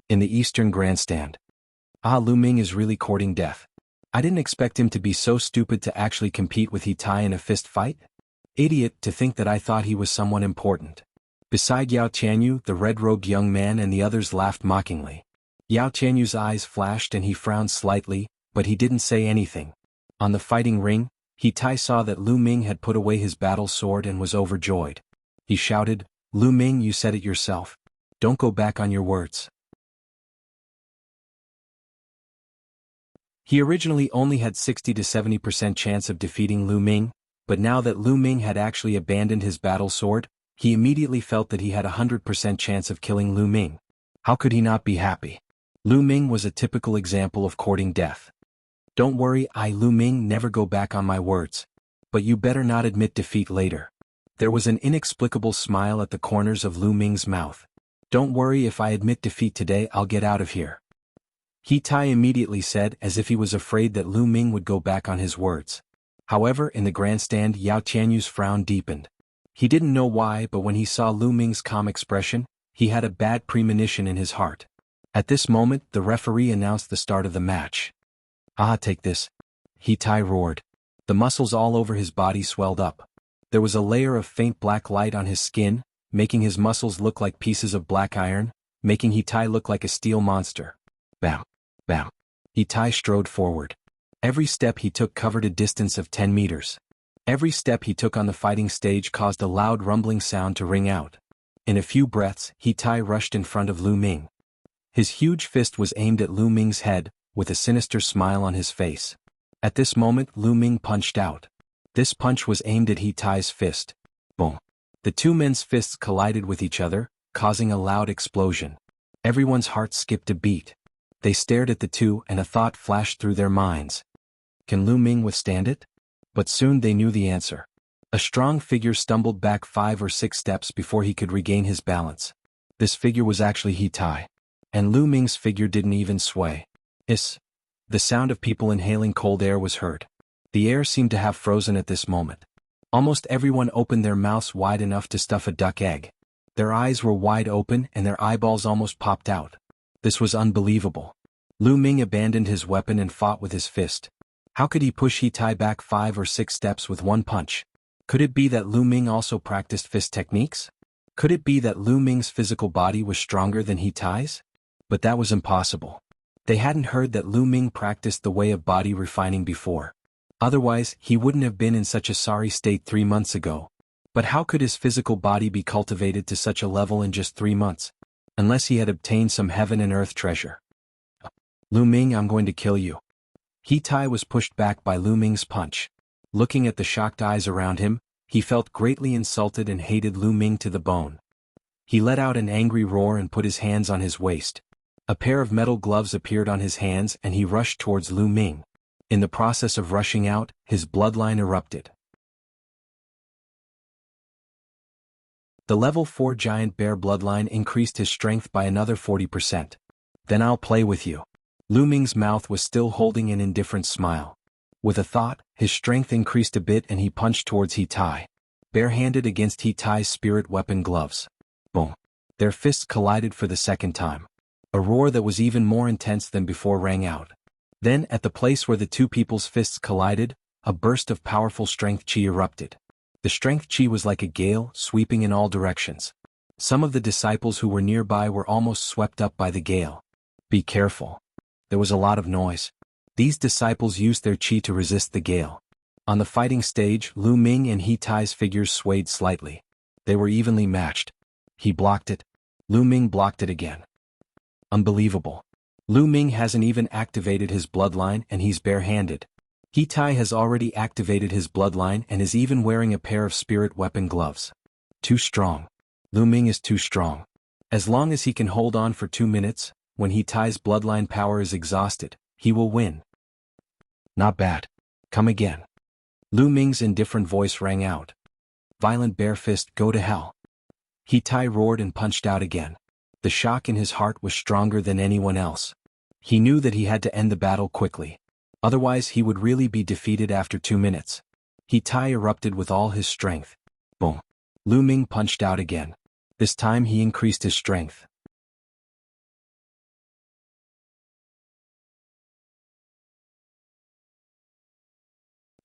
In the Eastern Grandstand. Lu Ming is really courting death. I didn't expect him to be so stupid to actually compete with Hitai in a fist fight. Idiot, to think that I thought he was someone important. Beside Yao Qianyu, the red-robed young man and the others laughed mockingly. Yao Qianyu's eyes flashed and he frowned slightly, but he didn't say anything. On the fighting ring, Hitai saw that Lu Ming had put away his battle sword and was overjoyed. He shouted, "Lu Ming, you said it yourself. Don't go back on your words." He originally only had 60 to 70% chance of defeating Lu Ming, but now that Lu Ming had actually abandoned his battle sword, he immediately felt that he had a 100% chance of killing Lu Ming. How could he not be happy? Lu Ming was a typical example of courting death. Don't worry, Lu Ming, never go back on my words. But you better not admit defeat later. There was an inexplicable smile at the corners of Lu Ming's mouth. Don't worry, if I admit defeat today, I'll get out of here. Hitai immediately said, as if he was afraid that Lu Ming would go back on his words. However, in the grandstand, Yao Qianyu's frown deepened. He didn't know why, but when he saw Lu Ming's calm expression, he had a bad premonition in his heart. At this moment, the referee announced the start of the match. Take this. Hitai roared. The muscles all over his body swelled up. There was a layer of faint black light on his skin, making his muscles look like pieces of black iron, making Hitai look like a steel monster. Bam! Bam! Hitai strode forward. Every step he took covered a distance of 10 meters. Every step he took on the fighting stage caused a loud rumbling sound to ring out. In a few breaths, Hitai rushed in front of Lu Ming. His huge fist was aimed at Lu Ming's head, with a sinister smile on his face. At this moment, Lu Ming punched out. This punch was aimed at Hitai's fist. Boom! The two men's fists collided with each other, causing a loud explosion. Everyone's heart skipped a beat. They stared at the two and a thought flashed through their minds. Can Lu Ming withstand it? But soon they knew the answer. A strong figure stumbled back 5 or 6 steps before he could regain his balance. This figure was actually Hitai. And Lu Ming's figure didn't even sway. Hiss! The sound of people inhaling cold air was heard. The air seemed to have frozen at this moment. Almost everyone opened their mouths wide enough to stuff a duck egg. Their eyes were wide open and their eyeballs almost popped out. This was unbelievable. Lu Ming abandoned his weapon and fought with his fist. How could he push He Tai back 5 or 6 steps with one punch? Could it be that Lu Ming also practiced fist techniques? Could it be that Lu Ming's physical body was stronger than He Tai's? But that was impossible. They hadn't heard that Lu Ming practiced the way of body refining before. Otherwise, he wouldn't have been in such a sorry state 3 months ago. But how could his physical body be cultivated to such a level in just 3 months? Unless he had obtained some heaven and earth treasure. Lu Ming, I'm going to kill you. He Tai was pushed back by Lu Ming's punch. Looking at the shocked eyes around him, he felt greatly insulted and hated Lu Ming to the bone. He let out an angry roar and put his hands on his waist. A pair of metal gloves appeared on his hands and he rushed towards Lu Ming. In the process of rushing out, his bloodline erupted. The level 4 giant bear bloodline increased his strength by another 40%. Then I'll play with you. Lu Ming's mouth was still holding an indifferent smile. With a thought, his strength increased a bit and he punched towards He Tai. Barehanded against He Tai's spirit weapon gloves. Boom. Their fists collided for the second time. A roar that was even more intense than before rang out. Then, at the place where the two people's fists collided, a burst of powerful strength chi erupted. The strength chi was like a gale, sweeping in all directions. Some of the disciples who were nearby were almost swept up by the gale. Be careful. There was a lot of noise. These disciples used their chi to resist the gale. On the fighting stage, Lu Ming and He Tai's figures swayed slightly. They were evenly matched. He blocked it. Lu Ming blocked it again. Unbelievable. Lu Ming hasn't even activated his bloodline and he's barehanded. He Tai has already activated his bloodline and is even wearing a pair of spirit weapon gloves. Too strong. Lu Ming is too strong. As long as he can hold on for 2 minutes, when He Tai's bloodline power is exhausted, he will win. Not bad. Come again. Lu Ming's indifferent voice rang out. Violent bare fist, go to hell. He Tai roared and punched out again. The shock in his heart was stronger than anyone else. He knew that he had to end the battle quickly. Otherwise he would really be defeated after 2 minutes. He Tai erupted with all his strength. Boom. Lu Ming punched out again. This time he increased his strength.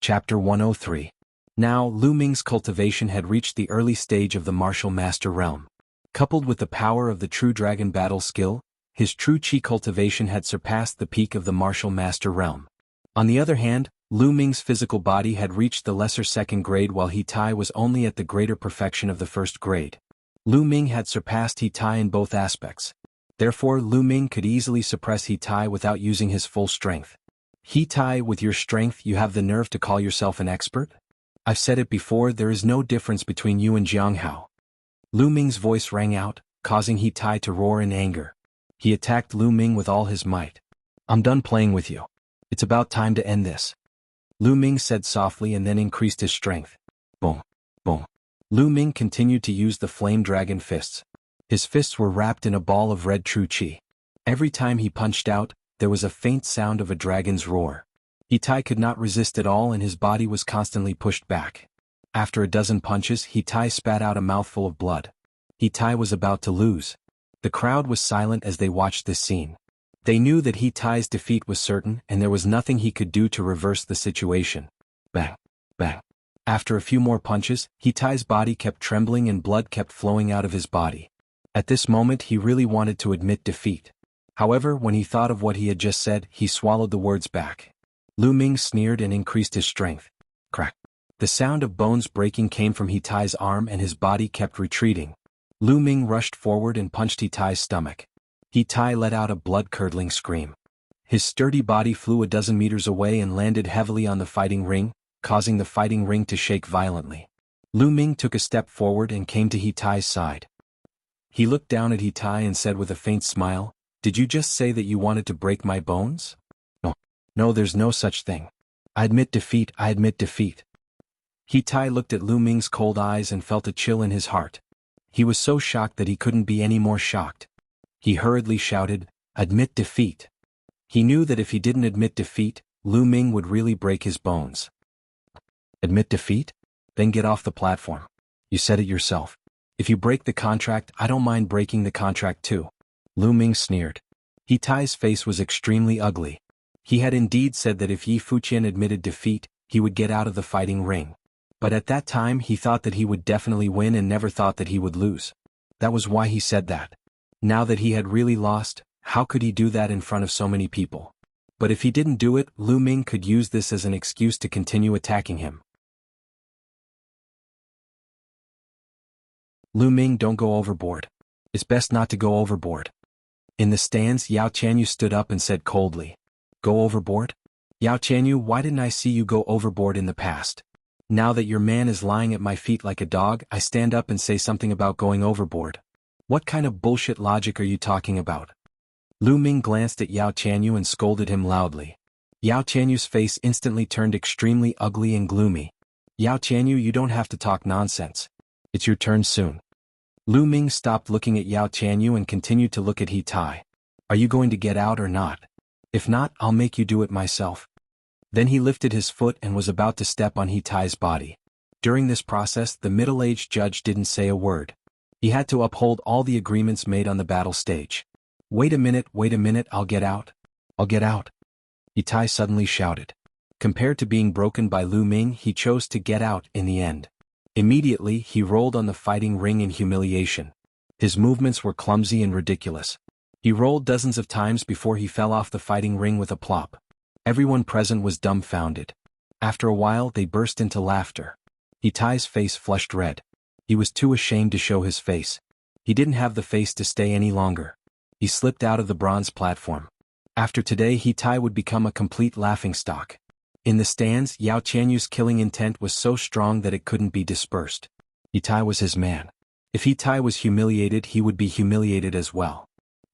Chapter 103. Now, Lu Ming's cultivation had reached the early stage of the martial master realm. Coupled with the power of the true dragon battle skill, his true chi cultivation had surpassed the peak of the martial master realm. On the other hand, Lu Ming's physical body had reached the lesser second grade while He Tai was only at the greater perfection of the first grade. Lu Ming had surpassed He Tai in both aspects. Therefore, Lu Ming could easily suppress He Tai without using his full strength. He Tai, with your strength you have the nerve to call yourself an expert? I've said it before, there is no difference between you and Jianghu. Lu Ming's voice rang out, causing He Tai to roar in anger. He attacked Lu Ming with all his might. I'm done playing with you. It's about time to end this. Lu Ming said softly and then increased his strength. Boom. Boom. Lu Ming continued to use the flame dragon fists. His fists were wrapped in a ball of red true chi. Every time he punched out, there was a faint sound of a dragon's roar. He Tai could not resist at all and his body was constantly pushed back. After a dozen punches, He Tai spat out a mouthful of blood. He Tai was about to lose. The crowd was silent as they watched this scene. They knew that He Tai's defeat was certain and there was nothing he could do to reverse the situation. Bang. Bang. After a few more punches, He Tai's body kept trembling and blood kept flowing out of his body. At this moment he really wanted to admit defeat. However, when he thought of what he had just said, he swallowed the words back. Lu Ming sneered and increased his strength. Crack. The sound of bones breaking came from He Tai's arm and his body kept retreating. Lu Ming rushed forward and punched He Tai's stomach. He Tai let out a blood-curdling scream. His sturdy body flew a dozen meters away and landed heavily on the fighting ring, causing the fighting ring to shake violently. Lu Ming took a step forward and came to He Tai's side. He looked down at He Tai and said with a faint smile, "Did you just say that you wanted to break my bones?" No, there's no such thing. I admit defeat, I admit defeat. He Tai looked at Lu Ming's cold eyes and felt a chill in his heart. He was so shocked that he couldn't be any more shocked. He hurriedly shouted, "Admit defeat." He knew that if he didn't admit defeat, Lu Ming would really break his bones. Admit defeat? Then get off the platform. You said it yourself. If you break the contract, I don't mind breaking the contract too. Lu Ming sneered. He Tai's face was extremely ugly. He had indeed said that if Yi Fuqian admitted defeat, he would get out of the fighting ring. But at that time he thought that he would definitely win and never thought that he would lose. That was why he said that. Now that he had really lost, how could he do that in front of so many people? But if he didn't do it, Lu Ming could use this as an excuse to continue attacking him. Lu Ming, don't go overboard. It's best not to go overboard. In the stands, Yao Chanyu stood up and said coldly. Go overboard? Yao Chanyu, why didn't I see you go overboard in the past? Now that your man is lying at my feet like a dog, I stand up and say something about going overboard. What kind of bullshit logic are you talking about? Lu Ming glanced at Yao Chanyu and scolded him loudly. Yao Chanyu's face instantly turned extremely ugly and gloomy. Yao Chanyu, you don't have to talk nonsense. It's your turn soon. Lu Ming stopped looking at Yao Chanyu and continued to look at He Tai. Are you going to get out or not? If not, I'll make you do it myself. Then he lifted his foot and was about to step on He Tai's body. During this process, the middle-aged judge didn't say a word. He had to uphold all the agreements made on the battle stage. Wait a minute, I'll get out. I'll get out. He Tai suddenly shouted. Compared to being broken by Lu Ming, he chose to get out in the end. Immediately, he rolled on the fighting ring in humiliation. His movements were clumsy and ridiculous. He rolled dozens of times before he fell off the fighting ring with a plop. Everyone present was dumbfounded. After a while, they burst into laughter. He Tai's face flushed red. He was too ashamed to show his face. He didn't have the face to stay any longer. He slipped out of the bronze platform. After today, He Tai would become a complete laughingstock. In the stands, Yao Chanyu's killing intent was so strong that it couldn't be dispersed. He Tai was his man. If He Tai was humiliated, he would be humiliated as well.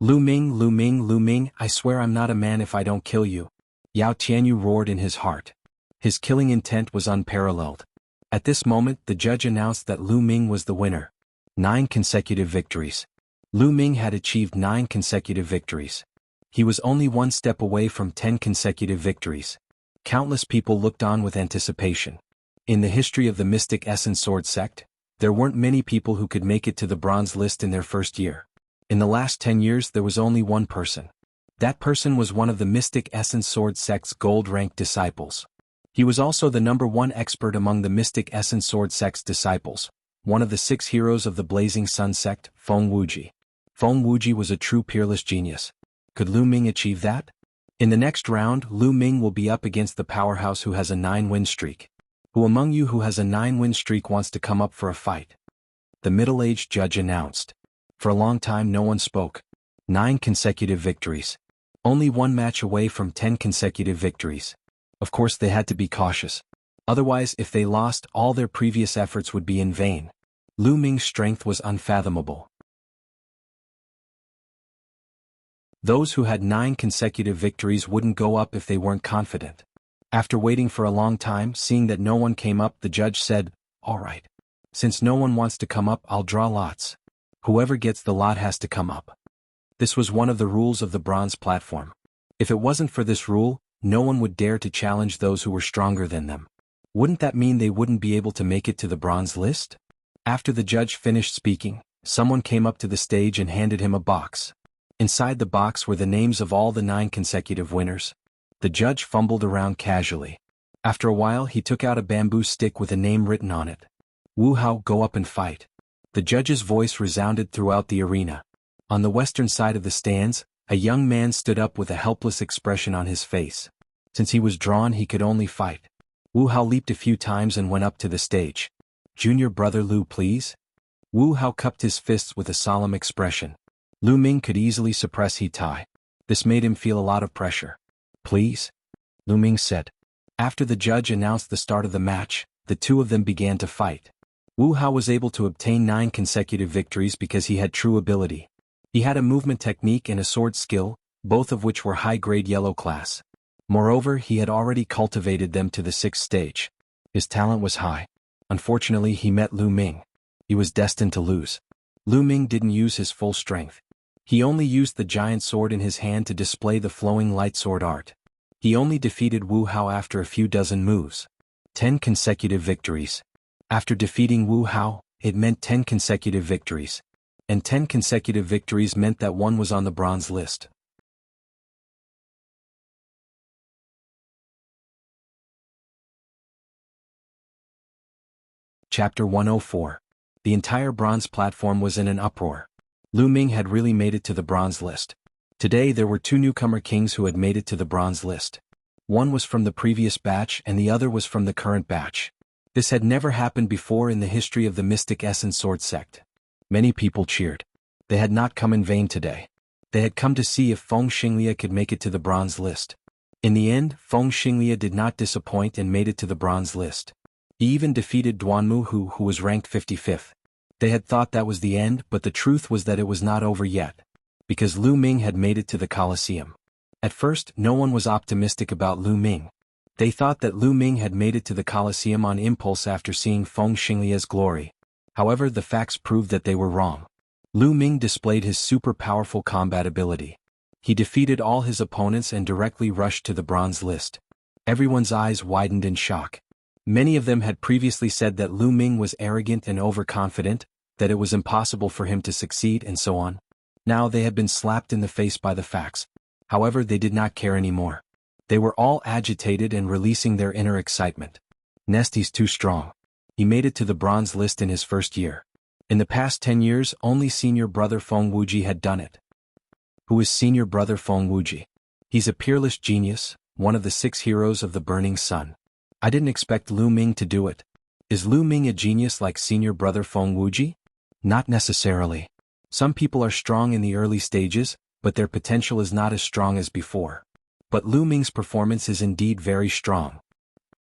Lu Ming, I swear I'm not a man if I don't kill you. Yao Chanyu roared in his heart. His killing intent was unparalleled. At this moment, the judge announced that Lu Ming was the winner. 9 consecutive victories. Lu Ming had achieved 9 consecutive victories. He was only one step away from 10 consecutive victories. Countless people looked on with anticipation. In the history of the Mystic Essence Sword sect, there weren't many people who could make it to the bronze list in their first year. In the last 10 years there was only one person. That person was one of the Mystic Essence Sword sect's gold-ranked disciples. He was also the #1 expert among the Mystic Essence Sword sect's disciples, one of the 6 heroes of the Blazing Sun sect, Feng Wuji. Feng Wuji was a true peerless genius. Could Lu Ming achieve that? In the next round, Lu Ming will be up against the powerhouse who has a 9-win streak. Who among you who has a 9-win streak wants to come up for a fight? The middle-aged judge announced. For a long time no one spoke. 9 consecutive victories. Only one match away from 10 consecutive victories. Of course they had to be cautious. Otherwise, if they lost, all their previous efforts would be in vain. Lu Ming's strength was unfathomable. Those who had 9 consecutive victories wouldn't go up if they weren't confident. After waiting for a long time, seeing that no one came up, the judge said, "All right. Since no one wants to come up, I'll draw lots. Whoever gets the lot has to come up." This was one of the rules of the bronze platform. If it wasn't for this rule, no one would dare to challenge those who were stronger than them. Wouldn't that mean they wouldn't be able to make it to the bronze list? After the judge finished speaking, someone came up to the stage and handed him a box. Inside the box were the names of all the 9 consecutive winners. The judge fumbled around casually. After a while he took out a bamboo stick with a name written on it. "Wu Hao, go up and fight." The judge's voice resounded throughout the arena. On the western side of the stands, a young man stood up with a helpless expression on his face. Since he was drawn he could only fight. Wu Hao leaped a few times and went up to the stage. "Junior brother Lu, please." Wu Hao cupped his fists with a solemn expression. Lu Ming could easily suppress He Tai. This made him feel a lot of pressure. "Please?" Lu Ming said. After the judge announced the start of the match, the two of them began to fight. Wu Hao was able to obtain 9 consecutive victories because he had true ability. He had a movement technique and a sword skill, both of which were high-grade yellow class. Moreover, he had already cultivated them to the 6th stage. His talent was high. Unfortunately, he met Lu Ming. He was destined to lose. Lu Ming didn't use his full strength. He only used the giant sword in his hand to display the flowing light sword art. He only defeated Wu Hao after a few dozen moves. 10 consecutive victories. After defeating Wu Hao, it meant 10 consecutive victories. And 10 consecutive victories meant that one was on the bronze list. Chapter 104. The entire bronze platform was in an uproar. Lu Ming had really made it to the bronze list. Today there were two newcomer kings who had made it to the bronze list. One was from the previous batch and the other was from the current batch. This had never happened before in the history of the Mystic Essence Sword sect. Many people cheered. They had not come in vain today. They had come to see if Feng Xinglia could make it to the bronze list. In the end, Feng Xinglia did not disappoint and made it to the bronze list. He even defeated Duanmu who was ranked 55th. They had thought that was the end, but the truth was that it was not over yet. Because Lu Ming had made it to the Colosseum. At first, no one was optimistic about Lu Ming. They thought that Lu Ming had made it to the Colosseum on impulse after seeing Feng Xinglia's glory. However, the facts proved that they were wrong. Lu Ming displayed his super powerful combat ability. He defeated all his opponents and directly rushed to the bronze list. Everyone's eyes widened in shock. Many of them had previously said that Lu Ming was arrogant and overconfident, that it was impossible for him to succeed and so on. Now they had been slapped in the face by the facts. However, they did not care anymore. They were all agitated and releasing their inner excitement. He's too strong. He made it to the bronze list in his first year. In the past 10 years, only senior brother Feng Wuji had done it. Who is senior brother Feng Wuji? He's a peerless genius, one of the 6 heroes of the Burning Sun. I didn't expect Lu Ming to do it. Is Lu Ming a genius like senior brother Feng Wuji? Not necessarily. Some people are strong in the early stages, but their potential is not as strong as before. But Lu Ming's performance is indeed very strong.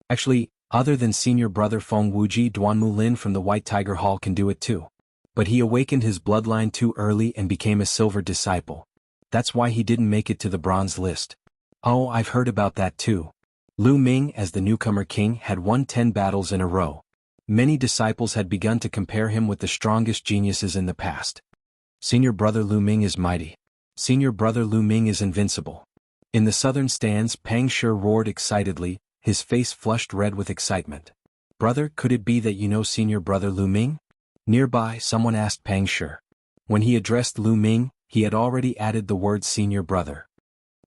Actually, other than senior brother Feng Wuji, Duanmu Lin from the White Tiger Hall can do it too. But he awakened his bloodline too early and became a silver disciple. That's why he didn't make it to the bronze list. Oh, I've heard about that too. Lu Ming, as the newcomer king, had won 10 battles in a row. Many disciples had begun to compare him with the strongest geniuses in the past. Senior brother Lu Ming is mighty. Senior brother Lu Ming is invincible. In the southern stands, Pang Shi roared excitedly, his face flushed red with excitement. Brother, could it be that you know senior brother Lu Ming? Nearby, someone asked Pang Shi. When he addressed Lu Ming, he had already added the word senior brother.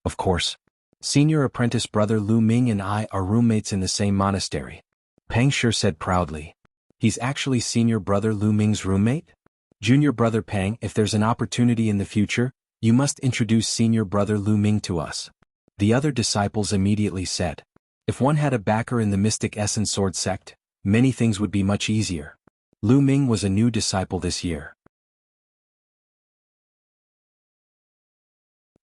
Of course. Senior apprentice brother Lu Ming and I are roommates in the same monastery. Pang Shi said proudly. He's actually senior brother Lu Ming's roommate? Junior brother Pang, if there's an opportunity in the future, you must introduce senior brother Lu Ming to us. The other disciples immediately said. If one had a backer in the Mystic Essence Sword sect, many things would be much easier. Lu Ming was a new disciple this year.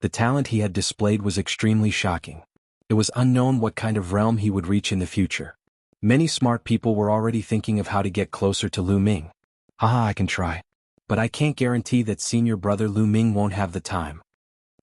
The talent he had displayed was extremely shocking. It was unknown what kind of realm he would reach in the future. Many smart people were already thinking of how to get closer to Lu Ming. Haha, I can try. But I can't guarantee that senior brother Lu Ming won't have the time.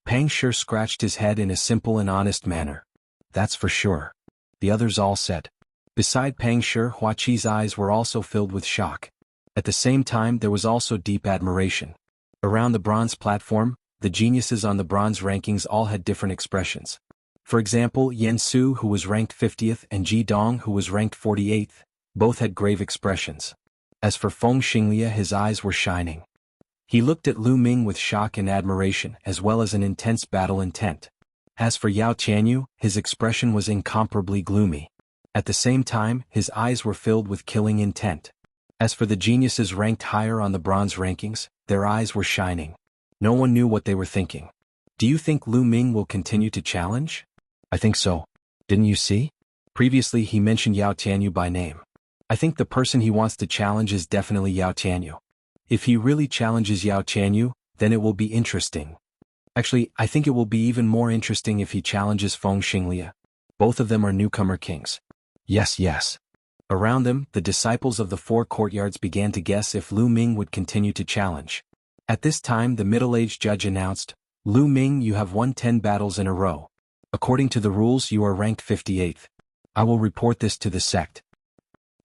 Pang Shi scratched his head in a simple and honest manner. That's for sure. The others all said. Beside Pang Shi, Hua Qi's eyes were also filled with shock. At the same time, there was also deep admiration. Around the bronze platform, the geniuses on the bronze rankings all had different expressions. For example, Yan Su, who was ranked 50th, and Ji Dong, who was ranked 48th, both had grave expressions. As for Feng Xinglia, his eyes were shining. He looked at Lu Ming with shock and admiration as well as an intense battle intent. As for Yao Tianyu, his expression was incomparably gloomy. At the same time, his eyes were filled with killing intent. As for the geniuses ranked higher on the bronze rankings, their eyes were shining. No one knew what they were thinking. Do you think Lu Ming will continue to challenge? I think so. Didn't you see? Previously he mentioned Yao Tianyu by name. I think the person he wants to challenge is definitely Yao Tianyu. If he really challenges Yao Tianyu, then it will be interesting. Actually, I think it will be even more interesting if he challenges Feng Xinglia. Both of them are newcomer kings. Yes. Around them, the disciples of the 4 courtyards began to guess if Lu Ming would continue to challenge. At this time the middle-aged judge announced, Lu Ming, you have won 10 battles in a row. According to the rules you are ranked 58th. I will report this to the sect.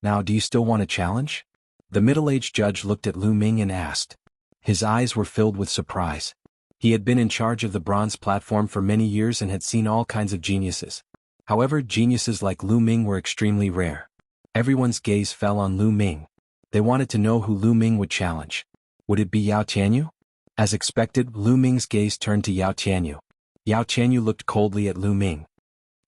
Now do you still want to challenge? The middle-aged judge looked at Lu Ming and asked. His eyes were filled with surprise. He had been in charge of the bronze platform for many years and had seen all kinds of geniuses. However, geniuses like Lu Ming were extremely rare. Everyone's gaze fell on Lu Ming. They wanted to know who Lu Ming would challenge. Would it be Yao Tianyu? As expected, Lu Ming's gaze turned to Yao Tianyu. Yao Tianyu looked coldly at Lu Ming.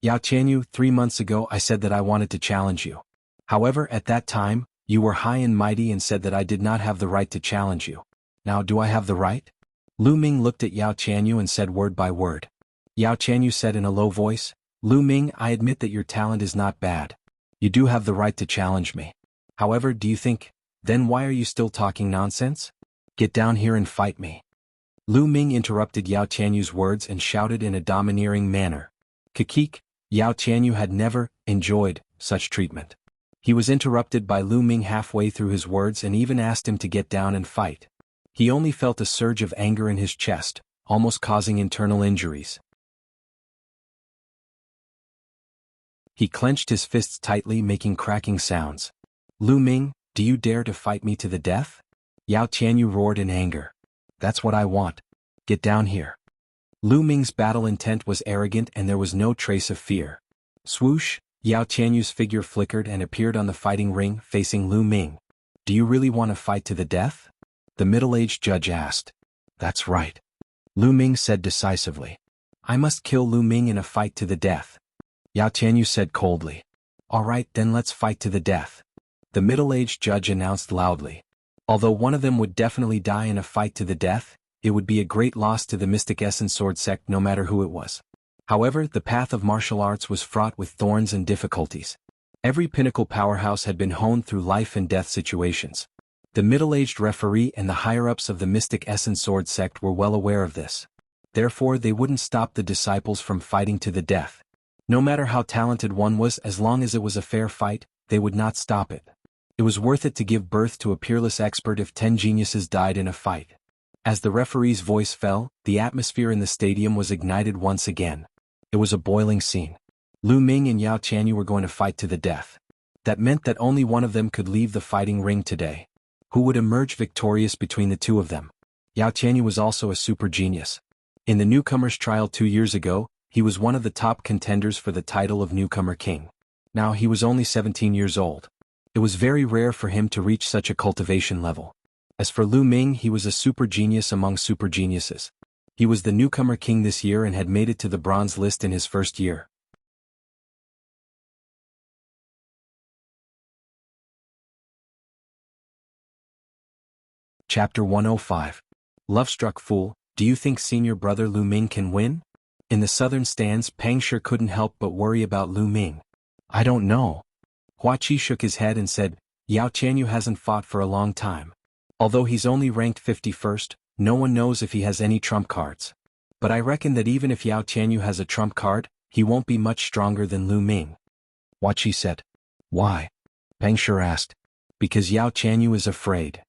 Yao Tianyu, 3 months ago I said that I wanted to challenge you. However, at that time, You were high and mighty and said that I did not have the right to challenge you. Now do I have the right? Lu Ming looked at Yao Qianyu and said word by word. Yao Qianyu said in a low voice, Lu Ming, I admit that your talent is not bad. You do have the right to challenge me. However, do you think, then why are you still talking nonsense? Get down here and fight me. Lu Ming interrupted Yao Qianyu's words and shouted in a domineering manner. Kikik, Yao Qianyu had never enjoyed such treatment. He was interrupted by Lu Ming halfway through his words and even asked him to get down and fight. He only felt a surge of anger in his chest, almost causing internal injuries. He clenched his fists tightly, making cracking sounds. Lu Ming, do you dare to fight me to the death? Yao Qianyu roared in anger. That's what I want. Get down here. Lu Ming's battle intent was arrogant and there was no trace of fear. Swoosh, Yao Qianyu's figure flickered and appeared on the fighting ring facing Lu Ming. Do you really want to fight to the death? The middle-aged judge asked. That's right. Lu Ming said decisively. I must kill Lu Ming in a fight to the death. Yao Qianyu said coldly. All right, then let's fight to the death. The middle-aged judge announced loudly. Although one of them would definitely die in a fight to the death, it would be a great loss to the Mystic Essence Sword sect no matter who it was. However, the path of martial arts was fraught with thorns and difficulties. Every pinnacle powerhouse had been honed through life and death situations. The middle-aged referee and the higher-ups of the Mystic Essence Sword sect were well aware of this. Therefore, they wouldn't stop the disciples from fighting to the death. No matter how talented one was, as long as it was a fair fight, they would not stop it. It was worth it to give birth to a peerless expert if 10 geniuses died in a fight. As the referee's voice fell, the atmosphere in the stadium was ignited once again. It was a boiling scene. Lu Ming and Yao Qianyu were going to fight to the death. That meant that only one of them could leave the fighting ring today. Who would emerge victorious between the two of them? Yao Qianyu was also a super genius. In the newcomers trial 2 years ago, he was one of the top contenders for the title of newcomer king. Now he was only 17 years old. It was very rare for him to reach such a cultivation level. As for Lu Ming, he was a super genius among super geniuses. He was the newcomer king this year and had made it to the bronze list in his first year. Chapter 105. Love-struck fool, do you think senior brother Lu Ming can win? In the southern stands, Pang Shi couldn't help but worry about Lu Ming. I don't know. Hua Qi shook his head and said, Yao Qianyu hasn't fought for a long time. Although he's only ranked 51st, no one knows if he has any trump cards. But I reckon that even if Yao Qianyu has a trump card, he won't be much stronger than Lu Ming. Hua Qi said. Why? Pang Shi asked. Because Yao Qianyu is afraid.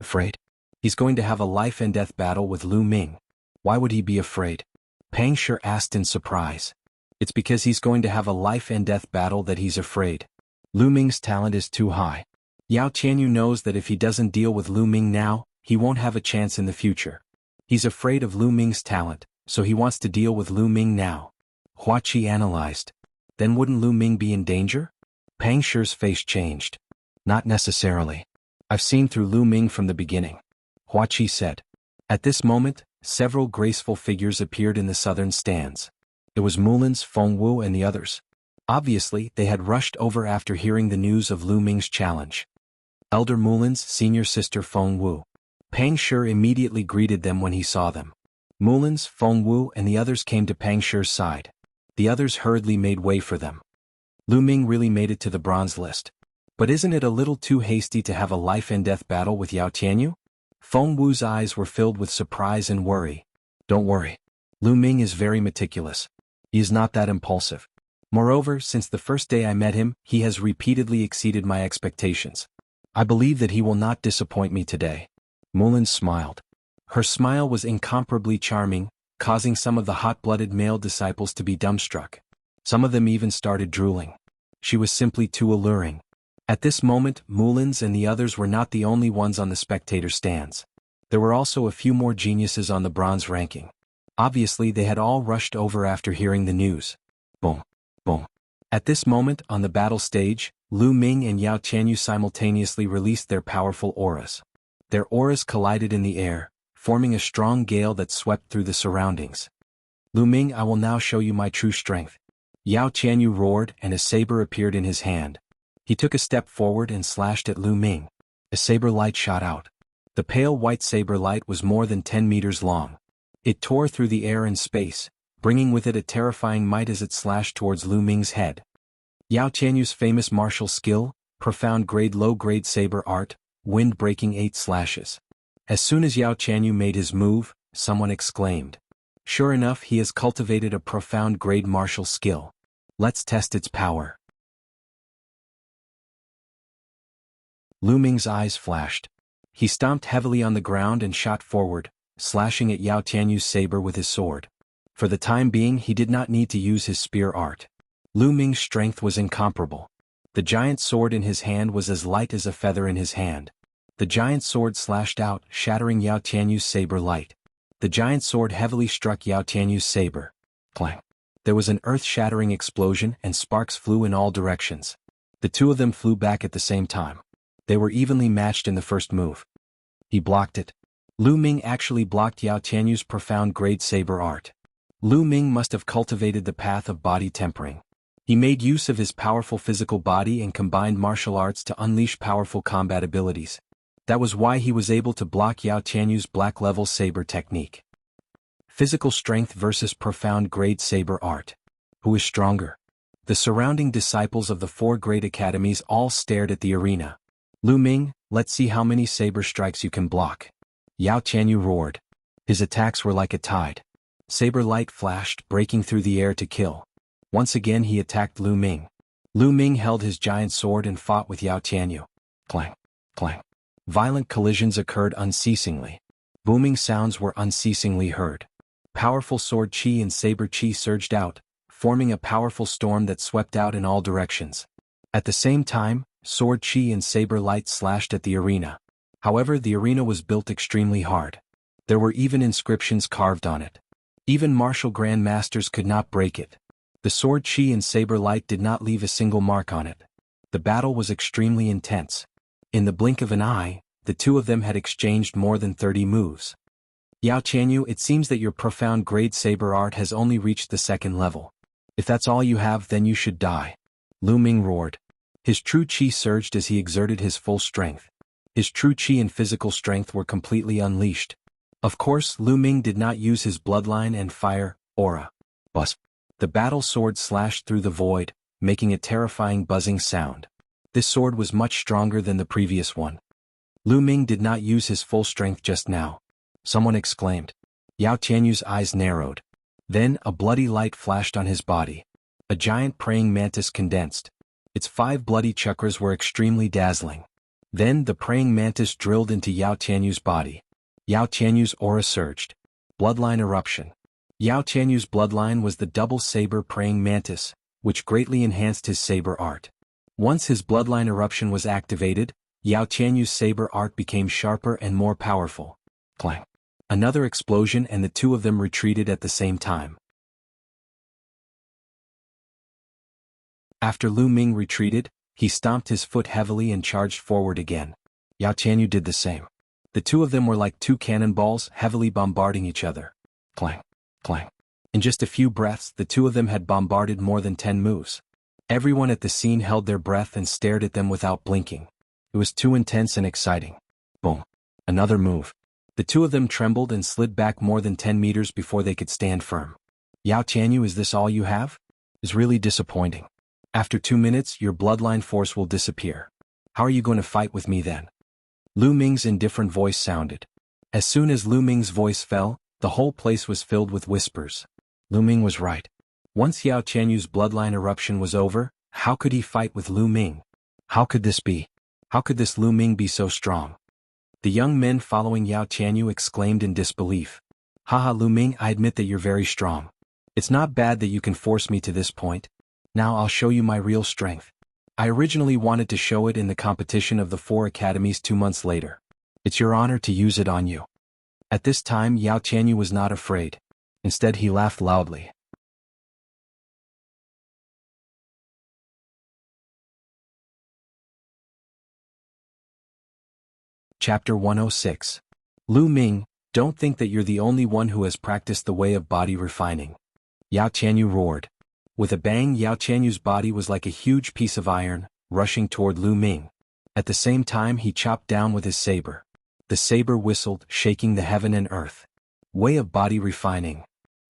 Afraid? He's going to have a life and death battle with Lu Ming. Why would he be afraid? Pang Shi asked in surprise. It's because he's going to have a life and death battle that he's afraid. Lu Ming's talent is too high. Yao Qianyu knows that if he doesn't deal with Lu Ming now, he won't have a chance in the future. He's afraid of Lu Ming's talent, so he wants to deal with Lu Ming now. Hua Qi analyzed. Then wouldn't Lu Ming be in danger? Pang Shi's face changed. Not necessarily. I've seen through Lu Ming from the beginning. Hua Qi said. At this moment, several graceful figures appeared in the southern stands. It was Mulin's, Feng Wu and the others. Obviously, they had rushed over after hearing the news of Lu Ming's challenge. Elder Mulin's senior sister Feng Wu. Pang Shi immediately greeted them when he saw them. Mulin's, Feng Wu and the others came to Pang Shi's side. The others hurriedly made way for them. Lu Ming really made it to the bronze list. But isn't it a little too hasty to have a life and death battle with Yao Qianyu? Feng Wu's eyes were filled with surprise and worry. Don't worry. Lu Ming is very meticulous. He is not that impulsive. Moreover, since the first day I met him, he has repeatedly exceeded my expectations. I believe that he will not disappoint me today. Mulin smiled. Her smile was incomparably charming, causing some of the hot-blooded male disciples to be dumbstruck. Some of them even started drooling. She was simply too alluring. At this moment, Mulin's and the others were not the only ones on the spectator stands. There were also a few more geniuses on the bronze ranking. Obviously, they had all rushed over after hearing the news. Boom. Boom. At this moment, on the battle stage, Lu Ming and Yao Qianyu simultaneously released their powerful auras. Their auras collided in the air, forming a strong gale that swept through the surroundings. Lu Ming, I will now show you my true strength. Yao Qianyu roared and a saber appeared in his hand. He took a step forward and slashed at Lu Ming. A saber light shot out. The pale white saber light was more than 10 meters long. It tore through the air and space, bringing with it a terrifying might as it slashed towards Lu Ming's head. Yao Qianyu's famous martial skill, profound grade low-grade saber art, wind-breaking 8 slashes. As soon as Yao Qianyu made his move, someone exclaimed. Sure enough, he has cultivated a profound grade martial skill. Let's test its power. Lu Ming's eyes flashed. He stomped heavily on the ground and shot forward, slashing at Yao Qianyu's saber with his sword. For the time being, he did not need to use his spear art. Lu Ming's strength was incomparable. The giant sword in his hand was as light as a feather in his hand. The giant sword slashed out, shattering Yao Qianyu's saber light. The giant sword heavily struck Yao Qianyu's saber. Clang! There was an earth-shattering explosion and sparks flew in all directions. The two of them flew back at the same time. They were evenly matched in the first move. He blocked it. Lu Ming actually blocked Yao Qianyu's profound grade saber art. Lu Ming must have cultivated the path of body tempering. He made use of his powerful physical body and combined martial arts to unleash powerful combat abilities. That was why he was able to block Yao Qianyu's black-level saber technique. Physical strength versus profound grade saber art. Who is stronger? The surrounding disciples of the 4 great academies all stared at the arena. Lu Ming, let's see how many saber strikes you can block. Yao Qianyu roared. His attacks were like a tide. Saber light flashed, breaking through the air to kill. Once again he attacked Lu Ming. Lu Ming held his giant sword and fought with Yao Qianyu. Clang! Clang! Violent collisions occurred unceasingly. Booming sounds were unceasingly heard. Powerful sword chi and saber chi surged out, forming a powerful storm that swept out in all directions. At the same time, sword chi and saber light slashed at the arena. However, the arena was built extremely hard. There were even inscriptions carved on it. Even martial grandmasters could not break it. The sword chi and saber light did not leave a single mark on it. The battle was extremely intense. In the blink of an eye, the two of them had exchanged more than 30 moves. Yao Qianyu, it seems that your profound grade saber art has only reached the 2nd level. If that's all you have, then you should die. Lu Ming roared. His true chi surged as he exerted his full strength. His true chi and physical strength were completely unleashed. Of course, Lu Ming did not use his bloodline and fire, aura. Buzz. The battle sword slashed through the void, making a terrifying buzzing sound. This sword was much stronger than the previous one. Lu Ming did not use his full strength just now. Someone exclaimed. Yao Qianyu's eyes narrowed. Then, a bloody light flashed on his body. A giant praying mantis condensed. Its 5 bloody chakras were extremely dazzling. Then, the praying mantis drilled into Yao Qianyu's body. Yao Qianyu's aura surged. Bloodline eruption. Yao Qianyu's bloodline was the double saber praying mantis, which greatly enhanced his saber art. Once his bloodline eruption was activated, Yao Qianyu's saber art became sharper and more powerful. Clang! Another explosion and the two of them retreated at the same time. After Lu Ming retreated, he stomped his foot heavily and charged forward again. Yao Qianyu did the same. The two of them were like 2 cannonballs heavily bombarding each other. Clang! Clang! In just a few breaths, the two of them had bombarded more than 10 moves. Everyone at the scene held their breath and stared at them without blinking. It was too intense and exciting. Boom! Another move. The two of them trembled and slid back more than 10 meters before they could stand firm. Yao Qianyu, is this all you have? It's really disappointing. After 2 minutes, your bloodline force will disappear. How are you going to fight with me then? Lu Ming's indifferent voice sounded. As soon as Lu Ming's voice fell, the whole place was filled with whispers. Lu Ming was right. Once Yao Qianyu's bloodline eruption was over, how could he fight with Lu Ming? How could this be? How could this Lu Ming be so strong? The young men following Yao Qianyu exclaimed in disbelief. Haha, Lu Ming, I admit that you're very strong. It's not bad that you can force me to this point. Now I'll show you my real strength. I originally wanted to show it in the competition of the 4 academies 2 months later. It's your honor to use it on you. At this time, Yao Qianyu was not afraid. Instead, he laughed loudly. Chapter 106. Lu Ming, don't think that you're the only one who has practiced the way of body refining. Yao Qianyu roared. With a bang, Yao Qianyu's body was like a huge piece of iron, rushing toward Lu Ming. At the same time he chopped down with his saber. The saber whistled, shaking the heaven and earth. Way of body refining.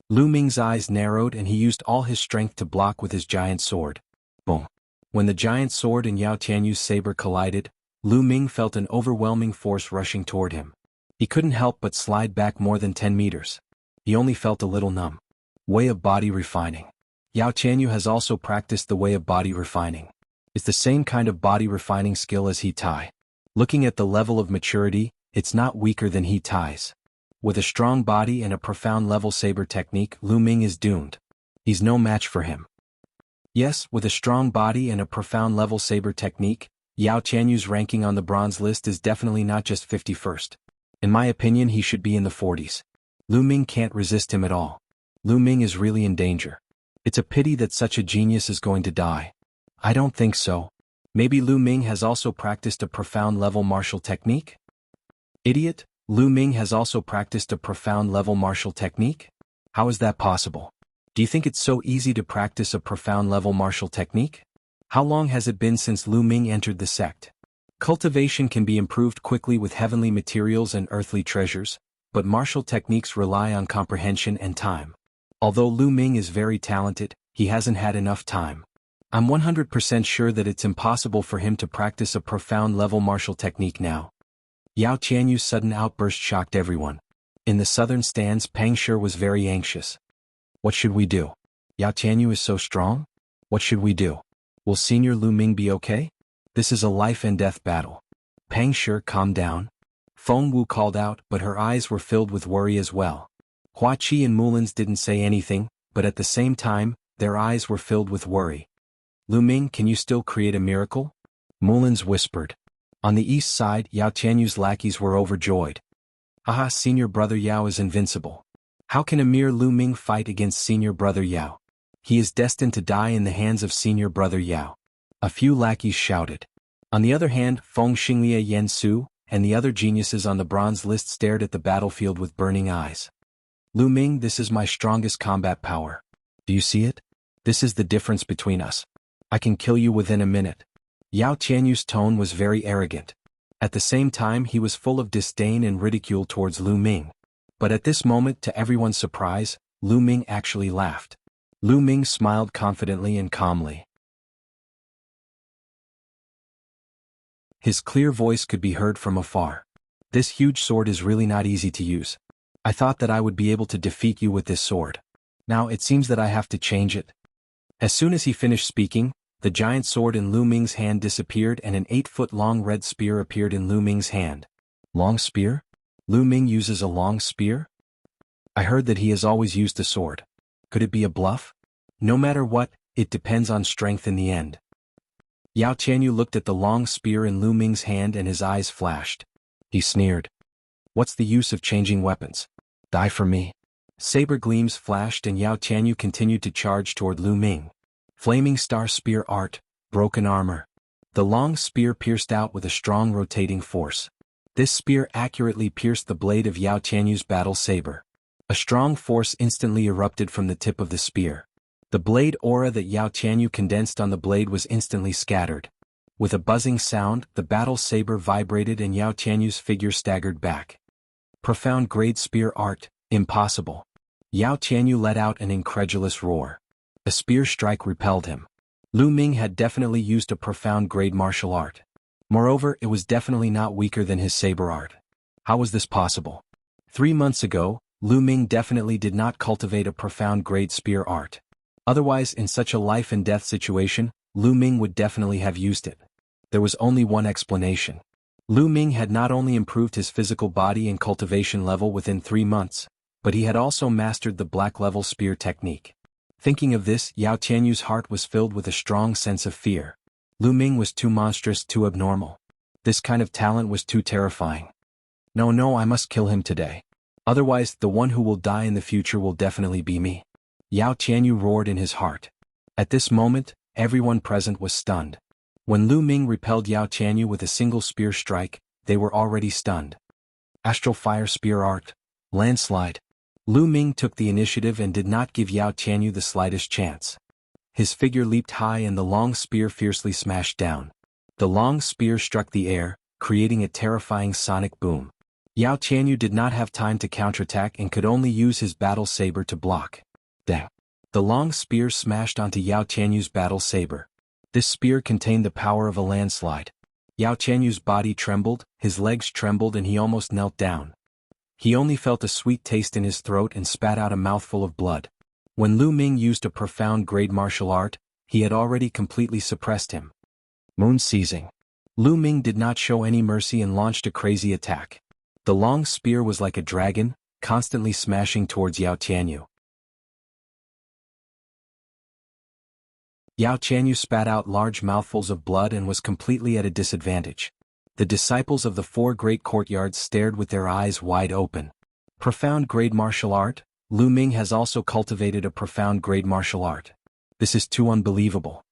Lu Ming's eyes narrowed and he used all his strength to block with his giant sword. Boom. When the giant sword and Yao Tianyu's saber collided, Lu Ming felt an overwhelming force rushing toward him. He couldn't help but slide back more than 10 meters. He only felt a little numb. Way of body refining. Yao Tianyu has also practiced the way of body refining. It's the same kind of body refining skill as He Tai. Looking at the level of maturity, it's not weaker than He Tai's. With a strong body and a profound level saber technique, Lu Ming is doomed. He's no match for him. Yes, with a strong body and a profound level saber technique, Yao Tianyu's ranking on the bronze list is definitely not just 51st. In my opinion, he should be in the 40s. Lu Ming can't resist him at all. Lu Ming is really in danger. It's a pity that such a genius is going to die. I don't think so. Maybe Lu Ming has also practiced a profound level martial technique? Idiot, Lu Ming has also practiced a profound level martial technique? How is that possible? Do you think it's so easy to practice a profound level martial technique? How long has it been since Lu Ming entered the sect? Cultivation can be improved quickly with heavenly materials and earthly treasures, but martial techniques rely on comprehension and time. Although Lu Ming is very talented, he hasn't had enough time. I'm 100% sure that it's impossible for him to practice a profound level martial technique now. Yao Tianyu's sudden outburst shocked everyone. In the southern stands, Pang Shi was very anxious. What should we do? Yao Tianyu is so strong? What should we do? Will Senior Lu Ming be okay? This is a life and death battle. Pang Shi, calm down. Feng Wu called out, but her eyes were filled with worry as well. Hua Qi and Mulin's didn't say anything, but at the same time, their eyes were filled with worry. Lu Ming, can you still create a miracle? Mulin's whispered. On the east side, Yao Tianyu's lackeys were overjoyed. Aha, Senior Brother Yao is invincible. How can a mere Lu Ming fight against Senior Brother Yao? He is destined to die in the hands of Senior Brother Yao. A few lackeys shouted. On the other hand, Feng Xinglia Yen Su and the other geniuses on the bronze list stared at the battlefield with burning eyes. Lu Ming, this is my strongest combat power. Do you see it? This is the difference between us. I can kill you within a minute. Yao Tianyu's tone was very arrogant. At the same time he was full of disdain and ridicule towards Lu Ming. But at this moment, to everyone's surprise, Lu Ming actually laughed. Lu Ming smiled confidently and calmly. His clear voice could be heard from afar. This huge sword is really not easy to use. I thought that I would be able to defeat you with this sword. Now it seems that I have to change it. As soon as he finished speaking, the giant sword in Lu Ming's hand disappeared and an 8-foot-long red spear appeared in Lu Ming's hand. Long spear? Lu Ming uses a long spear? I heard that he has always used a sword. Could it be a bluff? No matter what, it depends on strength in the end. Yao Tianyu looked at the long spear in Lu Ming's hand and his eyes flashed. He sneered. What's the use of changing weapons? Die for me. Saber gleams flashed and Yao Tianyu continued to charge toward Lu Ming. Flaming Star Spear Art, Broken Armor. The long spear pierced out with a strong rotating force. This spear accurately pierced the blade of Yao Tianyu's battle saber. A strong force instantly erupted from the tip of the spear. The blade aura that Yao Tianyu condensed on the blade was instantly scattered. With a buzzing sound, the battle saber vibrated and Yao Tianyu's figure staggered back. Profound grade spear art, impossible. Yao Tianyu let out an incredulous roar. A spear strike repelled him. Lu Ming had definitely used a profound grade martial art. Moreover, it was definitely not weaker than his saber art. How was this possible? 3 months ago, Lu Ming definitely did not cultivate a profound grade spear art. Otherwise, in such a life and death situation, Lu Ming would definitely have used it. There was only one explanation. Lu Ming had not only improved his physical body and cultivation level within 3 months, but he had also mastered the black level spear technique. Thinking of this, Yao Tianyu's heart was filled with a strong sense of fear. Lu Ming was too monstrous, too abnormal. This kind of talent was too terrifying. No, I must kill him today. Otherwise, the one who will die in the future will definitely be me. Yao Tianyu roared in his heart. At this moment, everyone present was stunned. When Lu Ming repelled Yao Tianyu with a single spear strike, they were already stunned. Astral Fire Spear Art. Landslide. Lu Ming took the initiative and did not give Yao Tianyu the slightest chance. his figure leaped high and the long spear fiercely smashed down. The long spear struck the air, creating a terrifying sonic boom. Yao Tianyu did not have time to counterattack and could only use his battle saber to block. Dang! The long spear smashed onto Yao Tianyu's battle saber. This spear contained the power of a landslide. Yao Tianyu's body trembled, his legs trembled and he almost knelt down. He only felt a sweet taste in his throat and spat out a mouthful of blood. When Lu Ming used a profound grade martial art, he had already completely suppressed him. Moon seizing. Lu Ming did not show any mercy and launched a crazy attack. The long spear was like a dragon, constantly smashing towards Yao Tianyu. Yao Tianyu spat out large mouthfuls of blood and was completely at a disadvantage. The disciples of the four great courtyards stared with their eyes wide open. Profound grade martial art? Lu Ming has also cultivated a profound grade martial art. This is too unbelievable.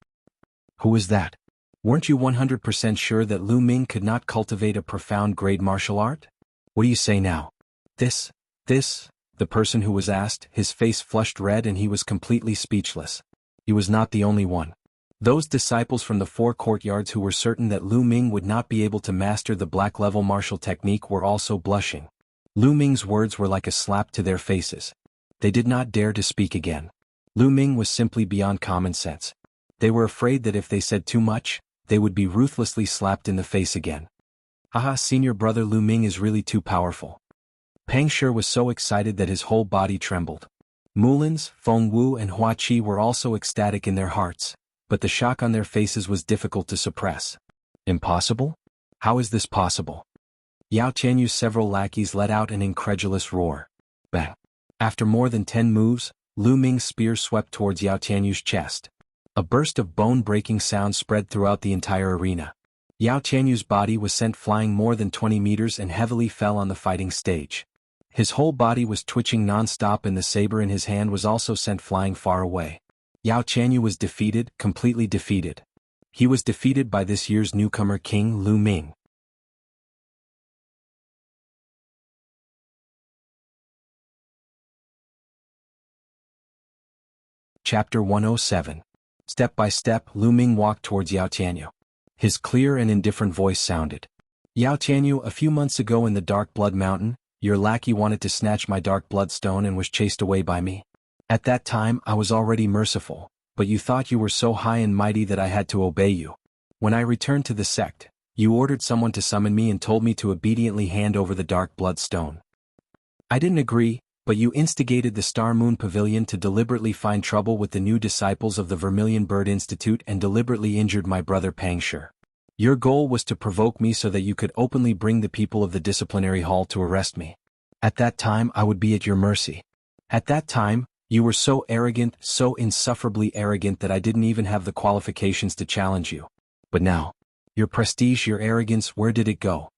Who is that? Weren't you 100% sure that Lu Ming could not cultivate a profound grade martial art? What do you say now? This, the person who was asked, his face flushed red and he was completely speechless. He was not the only one. Those disciples from the four courtyards who were certain that Lu Ming would not be able to master the black-level martial technique were also blushing. Lu Ming's words were like a slap to their faces. They did not dare to speak again. Lu Ming was simply beyond common sense. They were afraid that if they said too much, they would be ruthlessly slapped in the face again. Haha, senior brother Lu Ming is really too powerful. Pang Shi was so excited that his whole body trembled. Mulins, Feng Wu and Hua Qi were also ecstatic in their hearts, but the shock on their faces was difficult to suppress. Impossible? How is this possible? Yao Tianyu's several lackeys let out an incredulous roar. Bang! After more than 10 moves, Lu Ming's spear swept towards Yao Tianyu's chest. A burst of bone-breaking sound spread throughout the entire arena. Yao Tianyu's body was sent flying more than 20 meters and heavily fell on the fighting stage. His whole body was twitching non-stop and the saber in his hand was also sent flying far away. Yao Tianyu was defeated, completely defeated. He was defeated by this year's newcomer King Lu Ming. Chapter 107. Step by step, Lu Ming walked towards Yao Tianyu. His clear and indifferent voice sounded. Yao Tianyu, a few months ago in the Dark Blood Mountain, your lackey wanted to snatch my Dark Bloodstone and was chased away by me. At that time I was already merciful, but you thought you were so high and mighty that I had to obey you. When I returned to the sect, you ordered someone to summon me and told me to obediently hand over the Dark Bloodstone. I didn't agree, but you instigated the Star Moon Pavilion to deliberately find trouble with the new disciples of the Vermilion Bird Institute and deliberately injured my brother Pang Shi. Your goal was to provoke me so that you could openly bring the people of the disciplinary hall to arrest me. At that time I would be at your mercy. At that time, you were so arrogant, so insufferably arrogant that I didn't even have the qualifications to challenge you. But now, your prestige, your arrogance, where did it go?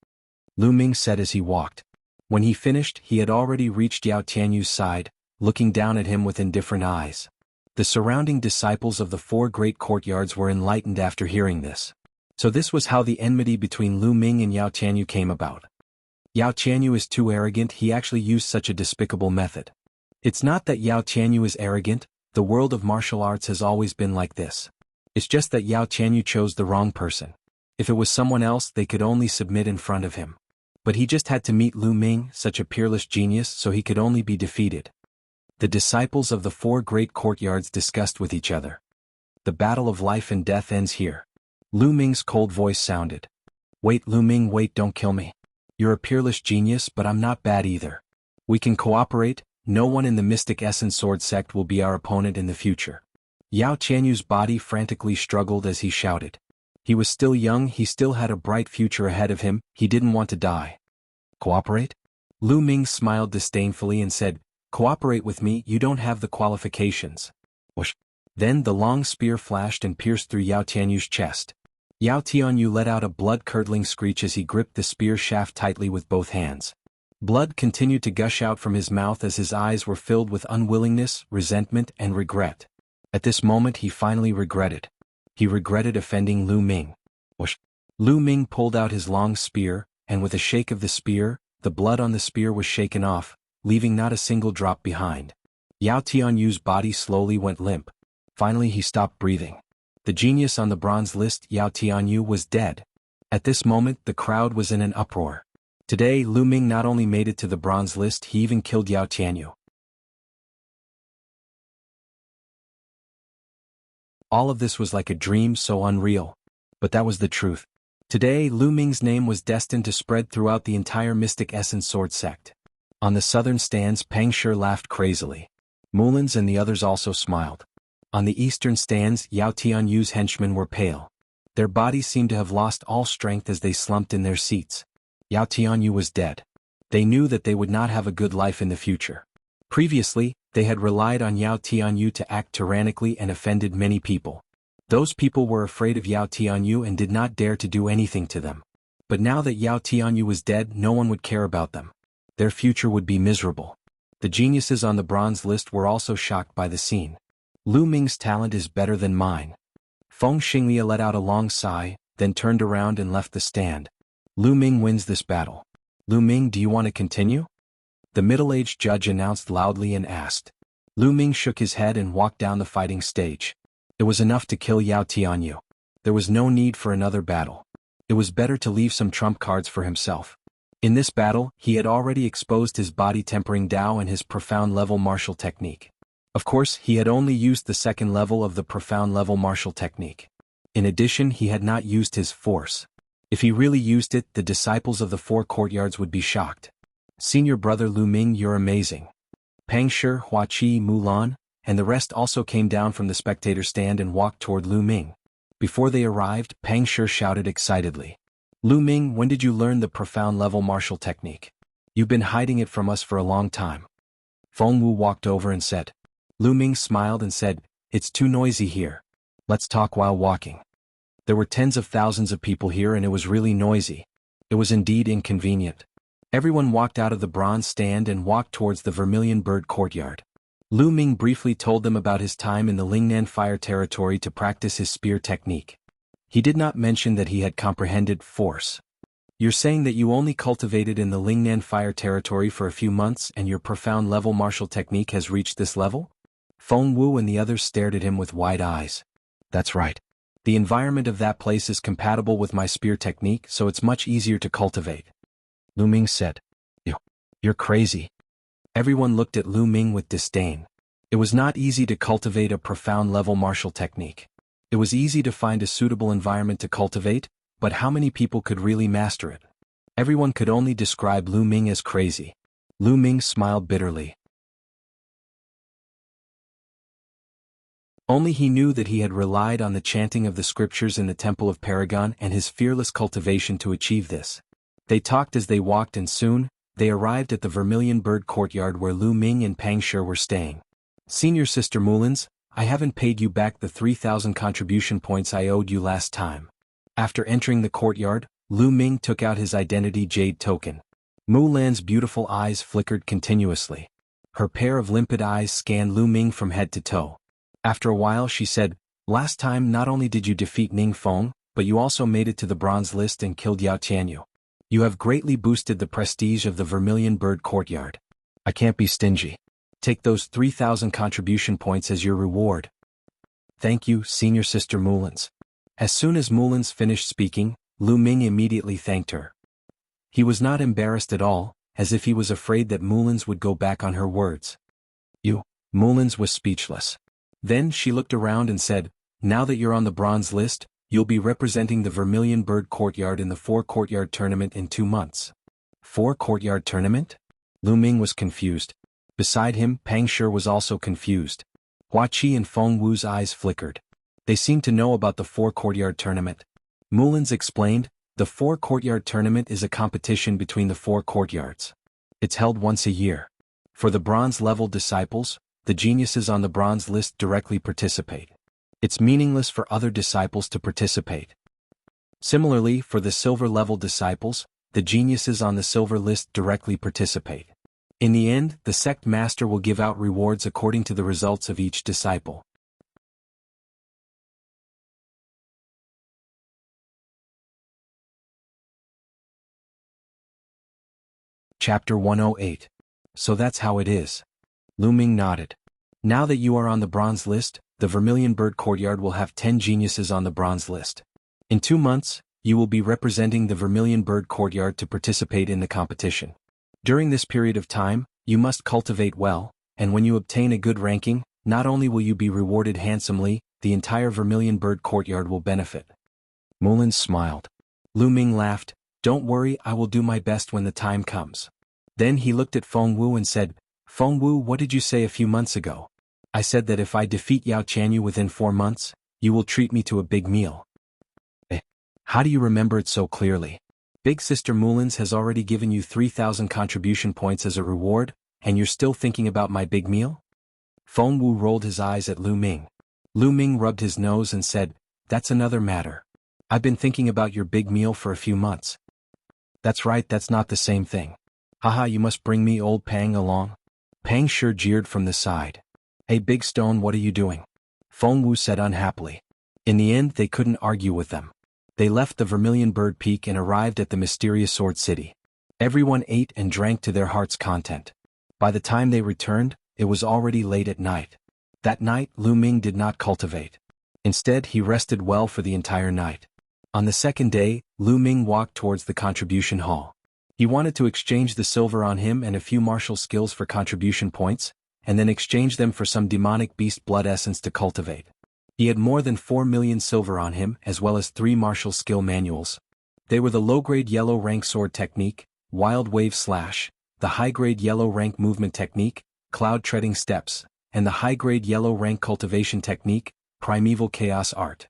Lu Ming said as he walked. When he finished, he had already reached Yao Tianyu's side, looking down at him with indifferent eyes. The surrounding disciples of the four great courtyards were enlightened after hearing this. So this was how the enmity between Lu Ming and Yao Tianyu came about. Yao Tianyu is too arrogant, he actually used such a despicable method. It's not that Yao Tianyu is arrogant, the world of martial arts has always been like this. It's just that Yao Tianyu chose the wrong person. If it was someone else they could only submit in front of him. But he just had to meet Lu Ming, such a peerless genius, so he could only be defeated. The disciples of the four great courtyards discussed with each other. The battle of life and death ends here. Lu Ming's cold voice sounded. Wait, Lu Ming, wait, don't kill me. You're a peerless genius, but I'm not bad either. We can cooperate, no one in the Mystic Essence Sword sect will be our opponent in the future. Yao Tianyu's body frantically struggled as he shouted. He was still young, he still had a bright future ahead of him, he didn't want to die. Cooperate? Lu Ming smiled disdainfully and said, Cooperate with me, you don't have the qualifications. Whoosh. Then the long spear flashed and pierced through Yao Tianyu's chest. Yao Tianyu let out a blood-curdling screech as he gripped the spear shaft tightly with both hands. Blood continued to gush out from his mouth as his eyes were filled with unwillingness, resentment, and regret. At this moment he finally regretted. He regretted offending Lu Ming. Whoosh. Lu Ming pulled out his long spear, and with a shake of the spear, the blood on the spear was shaken off, leaving not a single drop behind. Yao Tianyu's body slowly went limp. Finally he stopped breathing. The genius on the bronze list, Yao Tianyu, was dead. At this moment the crowd was in an uproar. Today Lu Ming not only made it to the bronze list, he even killed Yao Tianyu. All of this was like a dream so unreal. But that was the truth. Today Lu Ming's name was destined to spread throughout the entire Mystic Essence Sword sect. On the southern stands Pang Shi laughed crazily. Mullins and the others also smiled. On the eastern stands Yao Tianyu's henchmen were pale. Their bodies seemed to have lost all strength as they slumped in their seats. Yao Tianyu was dead. They knew that they would not have a good life in the future. Previously, they had relied on Yao Tianyu to act tyrannically and offended many people. Those people were afraid of Yao Tianyu and did not dare to do anything to them. But now that Yao Tianyu was dead, no one would care about them. Their future would be miserable. The geniuses on the bronze list were also shocked by the scene. Lu Ming's talent is better than mine. Feng Xinglia let out a long sigh, then turned around and left the stand. Lu Ming wins this battle. Lu Ming, do you want to continue? The middle-aged judge announced loudly and asked. Lu Ming shook his head and walked down the fighting stage. It was enough to kill Yao Tianyu. There was no need for another battle. It was better to leave some trump cards for himself. In this battle, he had already exposed his body-tempering Dao and his profound-level martial technique. Of course, he had only used the second level of the profound-level martial technique. In addition, he had not used his force. If he really used it, the disciples of the four courtyards would be shocked. Senior brother Lu Ming, you're amazing. Pang Shi, Hua Qi, Mulan, and the rest also came down from the spectator stand and walked toward Lu Ming. Before they arrived, Pang Shi shouted excitedly. Lu Ming, when did you learn the profound-level martial technique? You've been hiding it from us for a long time. Feng Wu walked over and said. Lu Ming smiled and said, it's too noisy here. Let's talk while walking. There were tens of thousands of people here and it was really noisy. It was indeed inconvenient. Everyone walked out of the bronze stand and walked towards the Vermilion Bird courtyard. Lu Ming briefly told them about his time in the Lingnan Fire territory to practice his spear technique. He did not mention that he had comprehended force. You're saying that you only cultivated in the Lingnan Fire territory for a few months and your profound-level martial technique has reached this level? Feng Wu and the others stared at him with wide eyes. That's right. The environment of that place is compatible with my spear technique, so it's much easier to cultivate. Lu Ming said. You're crazy. Everyone looked at Lu Ming with disdain. It was not easy to cultivate a profound-level martial technique. It was easy to find a suitable environment to cultivate, but how many people could really master it? Everyone could only describe Lu Ming as crazy. Lu Ming smiled bitterly. Only he knew that he had relied on the chanting of the scriptures in the Temple of Paragon and his fearless cultivation to achieve this. They talked as they walked and soon, they arrived at the Vermilion Bird courtyard where Lu Ming and Pang Shi were staying. Senior Sister Mullins, I haven't paid you back the 3,000 contribution points I owed you last time. After entering the courtyard, Lu Ming took out his identity jade token. Mulan's beautiful eyes flickered continuously. Her pair of limpid eyes scanned Lu Ming from head to toe. After a while she said, last time not only did you defeat Ning Feng, but you also made it to the bronze list and killed Yao Tianyu. You have greatly boosted the prestige of the Vermilion Bird courtyard. I can't be stingy. Take those 3,000 contribution points as your reward. Thank you, Senior Sister Mullins. As soon as Mullins finished speaking, Lu Ming immediately thanked her. He was not embarrassed at all, as if he was afraid that Mullins would go back on her words. Mullins was speechless. Then she looked around and said, now that you're on the bronze list, you'll be representing the Vermilion Bird courtyard in the 4-courtyard tournament in 2 months. 4-courtyard tournament? Lu Ming was confused. Beside him, Pang Shi was also confused. Hua Qi and Feng Wu's eyes flickered. They seemed to know about the 4-courtyard tournament. Mullins explained, the 4-courtyard tournament is a competition between the 4 courtyards. It's held once a year. For the bronze-level disciples, the geniuses on the bronze list directly participate. It's meaningless for other disciples to participate. Similarly, for the silver-level disciples, the geniuses on the silver list directly participate. In the end, the sect master will give out rewards according to the results of each disciple. Chapter 108. So that's how it is. Lu Ming nodded. Now that you are on the bronze list, the Vermilion Bird Courtyard will have 10 geniuses on the bronze list. In 2 months, you will be representing the Vermilion Bird Courtyard to participate in the competition. During this period of time, you must cultivate well, and when you obtain a good ranking, not only will you be rewarded handsomely, the entire Vermilion Bird Courtyard will benefit. Mullins smiled. Lu Ming laughed, "Don't worry, I will do my best when the time comes." Then he looked at Feng Wu and said, "Feng Wu, what did you say a few months ago?" "I said that if I defeat Yao Chanyu within 4 months, you will treat me to a big meal." How do you remember it so clearly? Big Sister Mullins has already given you 3,000 contribution points as a reward, and you're still thinking about my big meal? Feng Wu rolled his eyes at Lu Ming. Lu Ming rubbed his nose and said, "That's another matter. I've been thinking about your big meal for a few months." "That's right, that's not the same thing. Haha, you must bring me old Pang along." Pang sure jeered from the side. "Hey Big Stone, what are you doing?" Feng Wu said unhappily. In the end, they couldn't argue with them. They left the Vermilion Bird Peak and arrived at the mysterious Sword City. Everyone ate and drank to their heart's content. By the time they returned, it was already late at night. That night, Lu Ming did not cultivate. Instead, he rested well for the entire night. On the second day, Lu Ming walked towards the contribution hall. He wanted to exchange the silver on him and a few martial skills for contribution points, and then exchange them for some demonic beast blood essence to cultivate. He had more than 4 million silver on him as well as 3 martial skill manuals. They were the low-grade yellow rank sword technique, Wild Wave Slash, the high-grade yellow rank movement technique, Cloud Treading Steps, and the high-grade yellow rank cultivation technique, Primeval Chaos Art.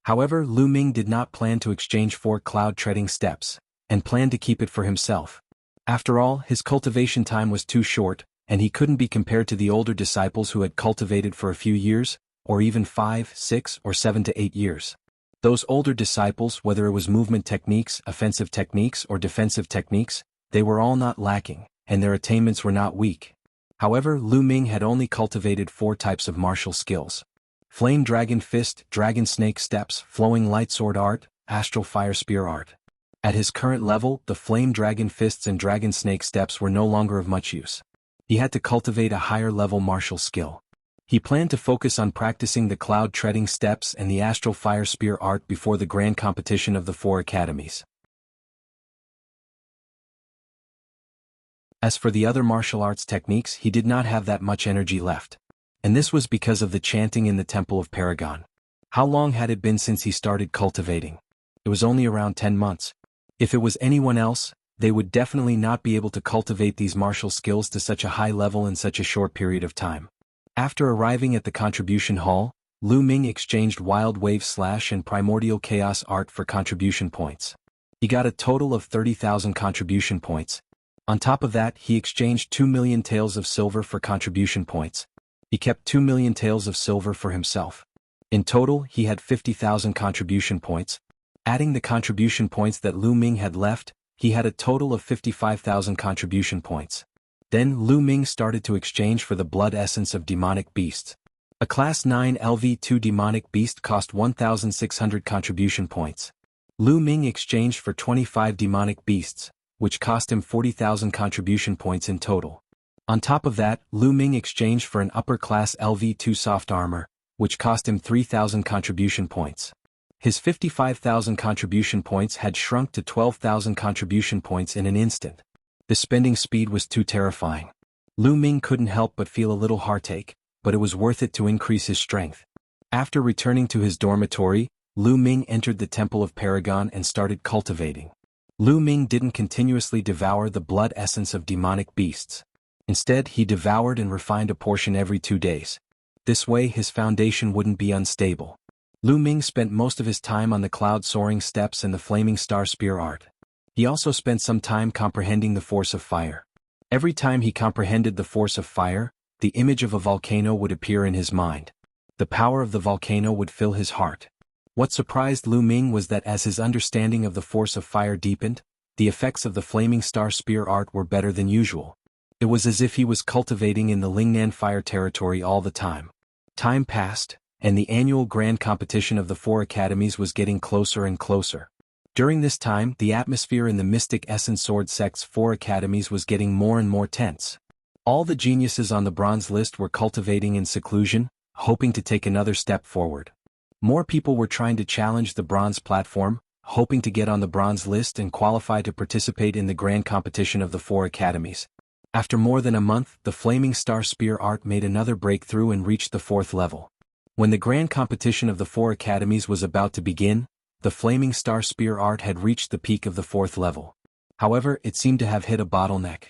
However, Lu Ming did not plan to exchange 4 Cloud Treading Steps, and planned to keep it for himself. After all, his cultivation time was too short, and he couldn't be compared to the older disciples who had cultivated for a few years, or even 5, 6, or 7 to 8 years. Those older disciples, whether it was movement techniques, offensive techniques, or defensive techniques, they were all not lacking, and their attainments were not weak. However, Lu Ming had only cultivated 4 types of martial skills: Flame Dragon Fist, Dragon Snake Steps, Flowing Light Sword Art, Astral Fire Spear Art. At his current level, the Flame Dragon Fists and Dragon Snake Steps were no longer of much use. He had to cultivate a higher level martial skill. He planned to focus on practicing the Cloud Treading Steps and the Astral Fire Spear Art before the grand competition of the 4 academies. As for the other martial arts techniques, he did not have that much energy left. And this was because of the chanting in the Temple of Paragon. How long had it been since he started cultivating? It was only around 10 months. If it was anyone else, they would definitely not be able to cultivate these martial skills to such a high level in such a short period of time. After arriving at the contribution hall, Lu Ming exchanged Wild Wave Slash and Primordial Chaos Art for contribution points. He got a total of 30,000 contribution points. On top of that, he exchanged 2 million taels of silver for contribution points. He kept 2 million taels of silver for himself. In total, he had 50,000 contribution points. Adding the contribution points that Lu Ming had left, he had a total of 55,000 contribution points. Then Lu Ming started to exchange for the blood essence of demonic beasts. A Class 9 LV2 demonic beast cost 1,600 contribution points. Lu Ming exchanged for 25 demonic beasts, which cost him 40,000 contribution points in total. On top of that, Lu Ming exchanged for an upper class LV2 soft armor, which cost him 3,000 contribution points. His 55,000 contribution points had shrunk to 12,000 contribution points in an instant. The spending speed was too terrifying. Lu Ming couldn't help but feel a little heartache, but it was worth it to increase his strength. After returning to his dormitory, Lu Ming entered the Temple of Paragon and started cultivating. Lu Ming didn't continuously devour the blood essence of demonic beasts. Instead, he devoured and refined a portion every 2 days. This way, his foundation wouldn't be unstable. Lu Ming spent most of his time on the Cloud Soaring Steps and the Flaming Star Spear Art. He also spent some time comprehending the force of fire. Every time he comprehended the force of fire, the image of a volcano would appear in his mind. The power of the volcano would fill his heart. What surprised Lu Ming was that as his understanding of the force of fire deepened, the effects of the Flaming Star Spear Art were better than usual. It was as if he was cultivating in the Lingnan Fire territory all the time. Time passed, and the annual grand competition of the 4 academies was getting closer and closer. During this time, the atmosphere in the Mystic Essence Sword Sect's 4 academies was getting more and more tense. All the geniuses on the bronze list were cultivating in seclusion, hoping to take another step forward. More people were trying to challenge the bronze platform, hoping to get on the bronze list and qualify to participate in the grand competition of the 4 academies. After more than a month, the Flaming Star Spear art made another breakthrough and reached the 4th level. When the grand competition of the 4 academies was about to begin, the Flaming Star Spear art had reached the peak of the 4th level. However, it seemed to have hit a bottleneck.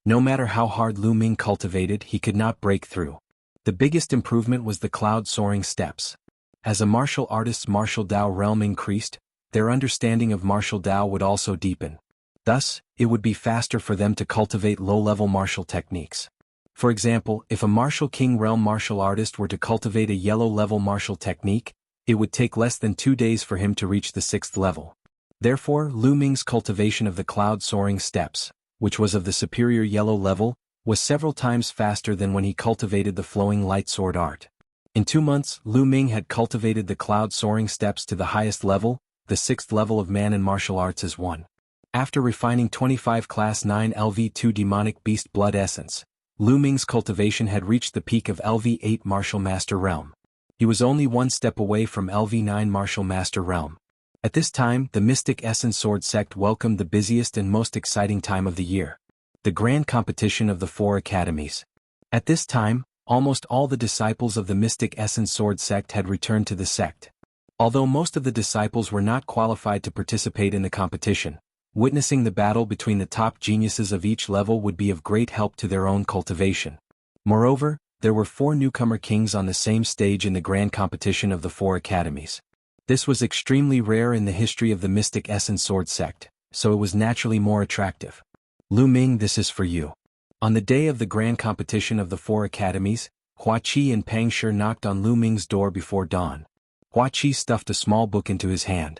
No matter how hard Lu Ming cultivated, he could not break through. The biggest improvement was the cloud-soaring steps. As a martial artist's martial Dao realm increased, their understanding of martial Dao would also deepen. Thus, it would be faster for them to cultivate low-level martial techniques. For example, if a martial king realm martial artist were to cultivate a yellow-level martial technique, it would take less than 2 days for him to reach the 6th level. Therefore, Lu Ming's cultivation of the cloud-soaring steps, which was of the superior yellow level, was several times faster than when he cultivated the flowing light sword art. In 2 months, Lu Ming had cultivated the cloud-soaring steps to the highest level, the 6th level of man in martial arts as 1. After refining 25 Class 9 LV2 Demonic Beast Blood Essence, Lu Ming's cultivation had reached the peak of LV8 Martial Master Realm. He was only 1 step away from LV9 Martial Master Realm. At this time, the Mystic Essence Sword sect welcomed the busiest and most exciting time of the year, the grand competition of the 4 academies. At this time, almost all the disciples of the Mystic Essence Sword sect had returned to the sect. Although most of the disciples were not qualified to participate in the competition, witnessing the battle between the top geniuses of each level would be of great help to their own cultivation. Moreover, there were 4 newcomer kings on the same stage in the grand competition of the 4 academies. This was extremely rare in the history of the Mystic Essence Sword sect, so it was naturally more attractive. Lu Ming, this is for you. On the day of the grand competition of the 4 academies, Hua Qi and Pang Shi knocked on Lu Ming's door before dawn. Hua Qi stuffed a small book into his hand.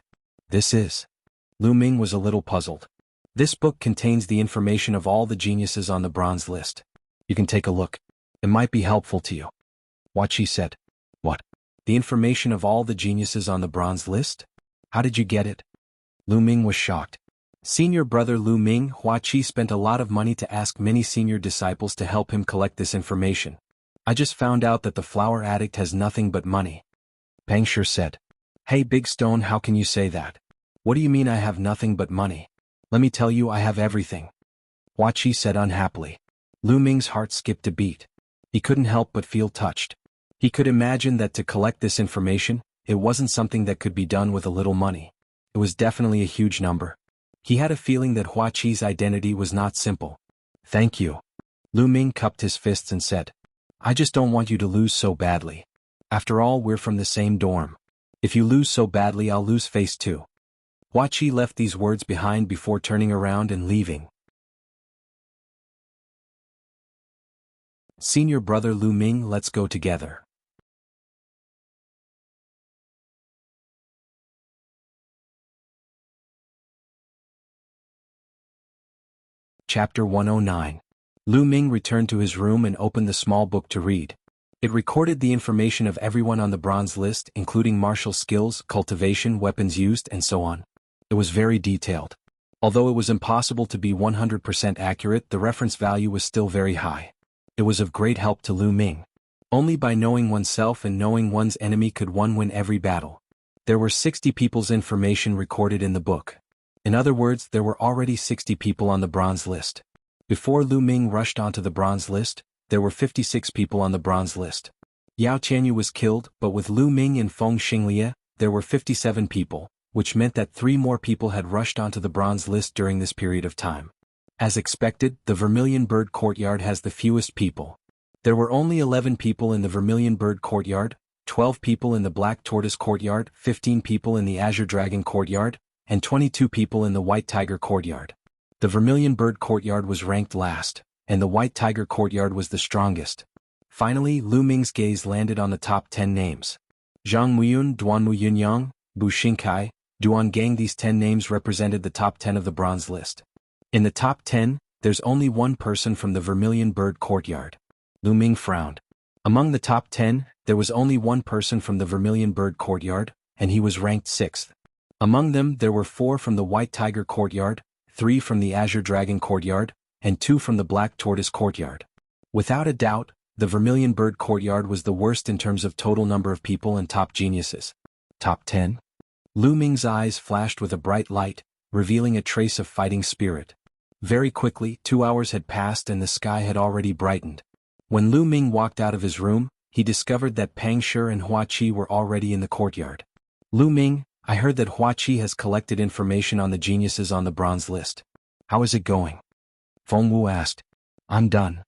This is. Lu Ming was a little puzzled. This book contains the information of all the geniuses on the bronze list. You can take a look. It might be helpful to you. Hua Qi said. What? The information of all the geniuses on the bronze list? How did you get it? Lu Ming was shocked. Senior brother Lu Ming, Hua Qi spent a lot of money to ask many senior disciples to help him collect this information. I just found out that the flower addict has nothing but money. Pang Shi said. Hey Big Stone, how can you say that? What do you mean I have nothing but money? Let me tell you, I have everything. Hua Qi said unhappily. Lu Ming's heart skipped a beat. He couldn't help but feel touched. He could imagine that to collect this information, it wasn't something that could be done with a little money. It was definitely a huge number. He had a feeling that Hua Qi's identity was not simple. Thank you. Lu Ming cupped his fists and said. I just don't want you to lose so badly. After all, we're from the same dorm. If you lose so badly, I'll lose face too. Hua Qi left these words behind before turning around and leaving. Senior brother Lu Ming, let's go together. Chapter 109. Lu Ming returned to his room and opened the small book to read. It recorded the information of everyone on the bronze list, including martial skills, cultivation, weapons used, and so on. It was very detailed. Although it was impossible to be 100% accurate, the reference value was still very high. It was of great help to Lu Ming. Only by knowing oneself and knowing one's enemy could one win every battle. There were 60 people's information recorded in the book. In other words, there were already 60 people on the bronze list. Before Lu Ming rushed onto the bronze list, there were 56 people on the bronze list. Yao Qianyu was killed, but with Lu Ming and Feng Xinglie, there were 57 people, which meant that 3 more people had rushed onto the bronze list during this period of time. As expected, the Vermilion Bird Courtyard has the fewest people. There were only 11 people in the Vermilion Bird Courtyard, 12 people in the Black Tortoise Courtyard, 15 people in the Azure Dragon Courtyard, and 22 people in the White Tiger Courtyard. The Vermilion Bird Courtyard was ranked last, and the White Tiger Courtyard was the strongest. Finally, Lu Ming's gaze landed on the top 10 names. Zhang Muyun, Duan Muyunyang, Bu Xingkai, Duan Gang. These 10 names represented the top 10 of the bronze list. In the top 10, there's only one person from the Vermilion Bird Courtyard. Lu Ming frowned. Among the top 10, there was only one person from the Vermilion Bird Courtyard, and he was ranked 6th. Among them, there were 4 from the White Tiger Courtyard, 3 from the Azure Dragon Courtyard, and 2 from the Black Tortoise Courtyard. Without a doubt, the Vermilion Bird Courtyard was the worst in terms of total number of people and top geniuses. Top 10? Lu Ming's eyes flashed with a bright light, revealing a trace of fighting spirit. Very quickly, 2 hours had passed and the sky had already brightened. When Lu Ming walked out of his room, he discovered that Pang Shi and Hua Qi were already in the courtyard. Lu Ming, I heard that Hua Qi has collected information on the geniuses on the bronze list. How is it going? Feng Wu asked. I'm done.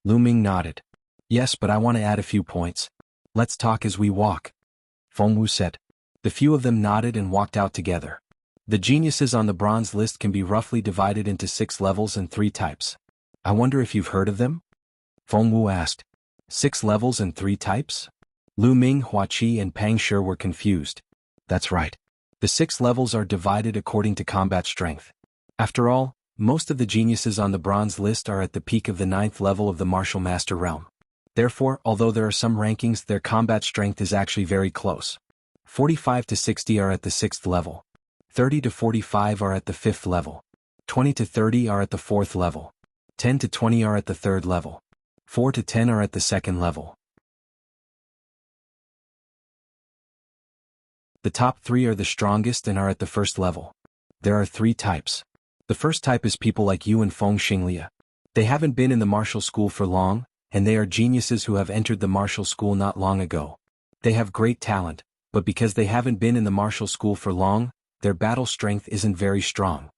Lu Ming nodded. Yes, but I want to add a few points. Let's talk as we walk. Feng Wu said. The few of them nodded and walked out together. The geniuses on the bronze list can be roughly divided into 6 levels and 3 types. I wonder if you've heard of them? Feng Wu asked. 6 levels and 3 types? Lu Ming, Hua Qi and Pang Shi were confused. That's right. The 6 levels are divided according to combat strength. After all, most of the geniuses on the bronze list are at the peak of the 9th level of the martial master realm. Therefore, although there are some rankings, their combat strength is actually very close. 45 to 60 are at the 6th level. 30 to 45 are at the 5th level. 20 to 30 are at the 4th level. 10 to 20 are at the 3rd level. 4 to 10 are at the 2nd level. The top 3 are the strongest and are at the 1st level. There are 3 types. The first type is people like you and Feng Xinglia. They haven't been in the martial school for long, and they are geniuses who have entered the martial school not long ago. They have great talent, but because they haven't been in the martial school for long, their battle strength isn't very strong.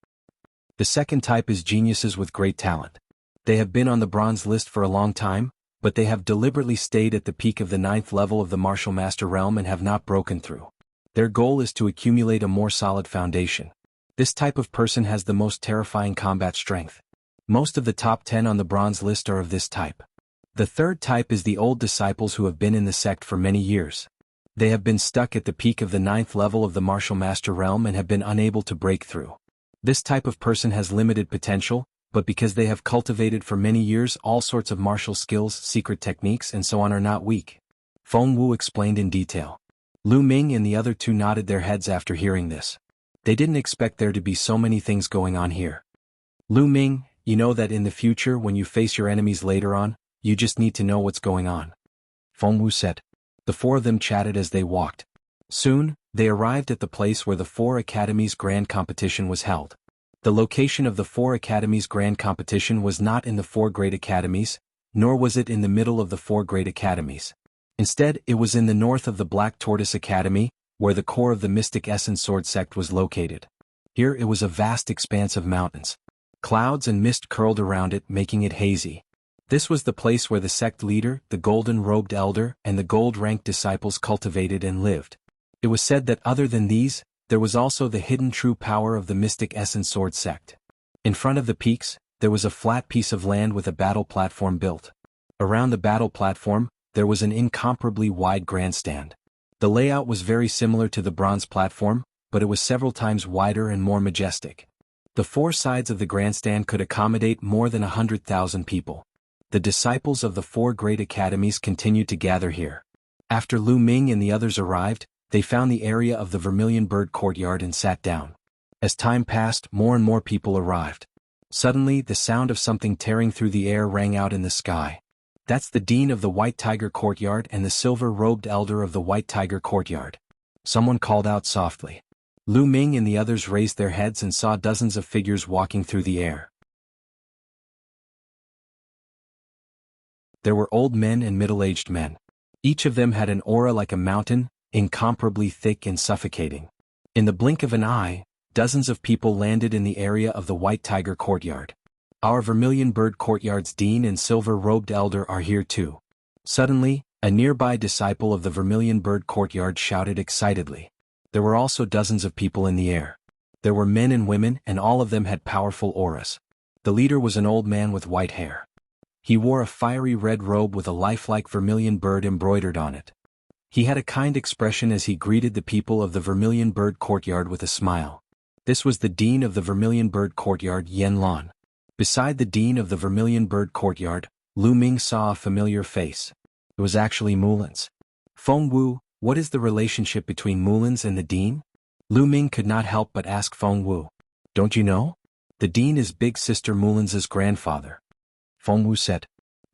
The second type is geniuses with great talent. They have been on the bronze list for a long time, but they have deliberately stayed at the peak of the 9th level of the martial master realm and have not broken through. Their goal is to accumulate a more solid foundation. This type of person has the most terrifying combat strength. Most of the top 10 on the bronze list are of this type. The third type is the old disciples who have been in the sect for many years. They have been stuck at the peak of the 9th level of the martial master realm and have been unable to break through. This type of person has limited potential, but because they have cultivated for many years all sorts of martial skills, secret techniques and so on, are not weak. Feng Wu explained in detail. Lu Ming and the other 2 nodded their heads after hearing this. They didn't expect there to be so many things going on here. Lu Ming, you know that in the future when you face your enemies later on, you just need to know what's going on. Feng Wu said. The 4 of them chatted as they walked. Soon, they arrived at the place where the 4 academies' grand competition was held. The location of the 4 academies' grand competition was not in the 4 great academies, nor was it in the middle of the 4 great academies. Instead, it was in the north of the Black Tortoise Academy, where the core of the Mystic Essence Sword sect was located. Here it was a vast expanse of mountains. Clouds and mist curled around it, making it hazy. This was the place where the sect leader, the golden-robed elder, and the gold-ranked disciples cultivated and lived. It was said that other than these, there was also the hidden true power of the Mystic Essence Sword sect. In front of the peaks, there was a flat piece of land with a battle platform built. Around the battle platform, there was an incomparably wide grandstand. The layout was very similar to the bronze platform, but it was several times wider and more majestic. The 4 sides of the grandstand could accommodate more than 100,000 people. The disciples of the 4 great academies continued to gather here. After Lu Ming and the others arrived, they found the area of the Vermilion Bird Courtyard and sat down. As time passed, more and more people arrived. Suddenly, the sound of something tearing through the air rang out in the sky. That's the Dean of the White Tiger Courtyard and the silver-robed elder of the White Tiger Courtyard. Someone called out softly. Lu Ming and the others raised their heads and saw dozens of figures walking through the air. There were old men and middle-aged men. Each of them had an aura like a mountain, incomparably thick and suffocating. In the blink of an eye, dozens of people landed in the area of the White Tiger Courtyard. Our Vermilion Bird Courtyard's Dean and silver-robed elder are here too. Suddenly, a nearby disciple of the Vermilion Bird Courtyard shouted excitedly. There were also dozens of people in the air. There were men and women, and all of them had powerful auras. The leader was an old man with white hair. He wore a fiery red robe with a lifelike vermilion bird embroidered on it. He had a kind expression as he greeted the people of the Vermilion Bird Courtyard with a smile. This was the Dean of the Vermilion Bird Courtyard, Yen Lan. Beside the Dean of the Vermilion Bird Courtyard, Lu Ming saw a familiar face. It was actually Mulin's. Feng Wu, what is the relationship between Mulin's and the Dean? Lu Ming could not help but ask Feng Wu. Don't you know? The Dean is big sister Mulin's grandfather. Feng Wu said.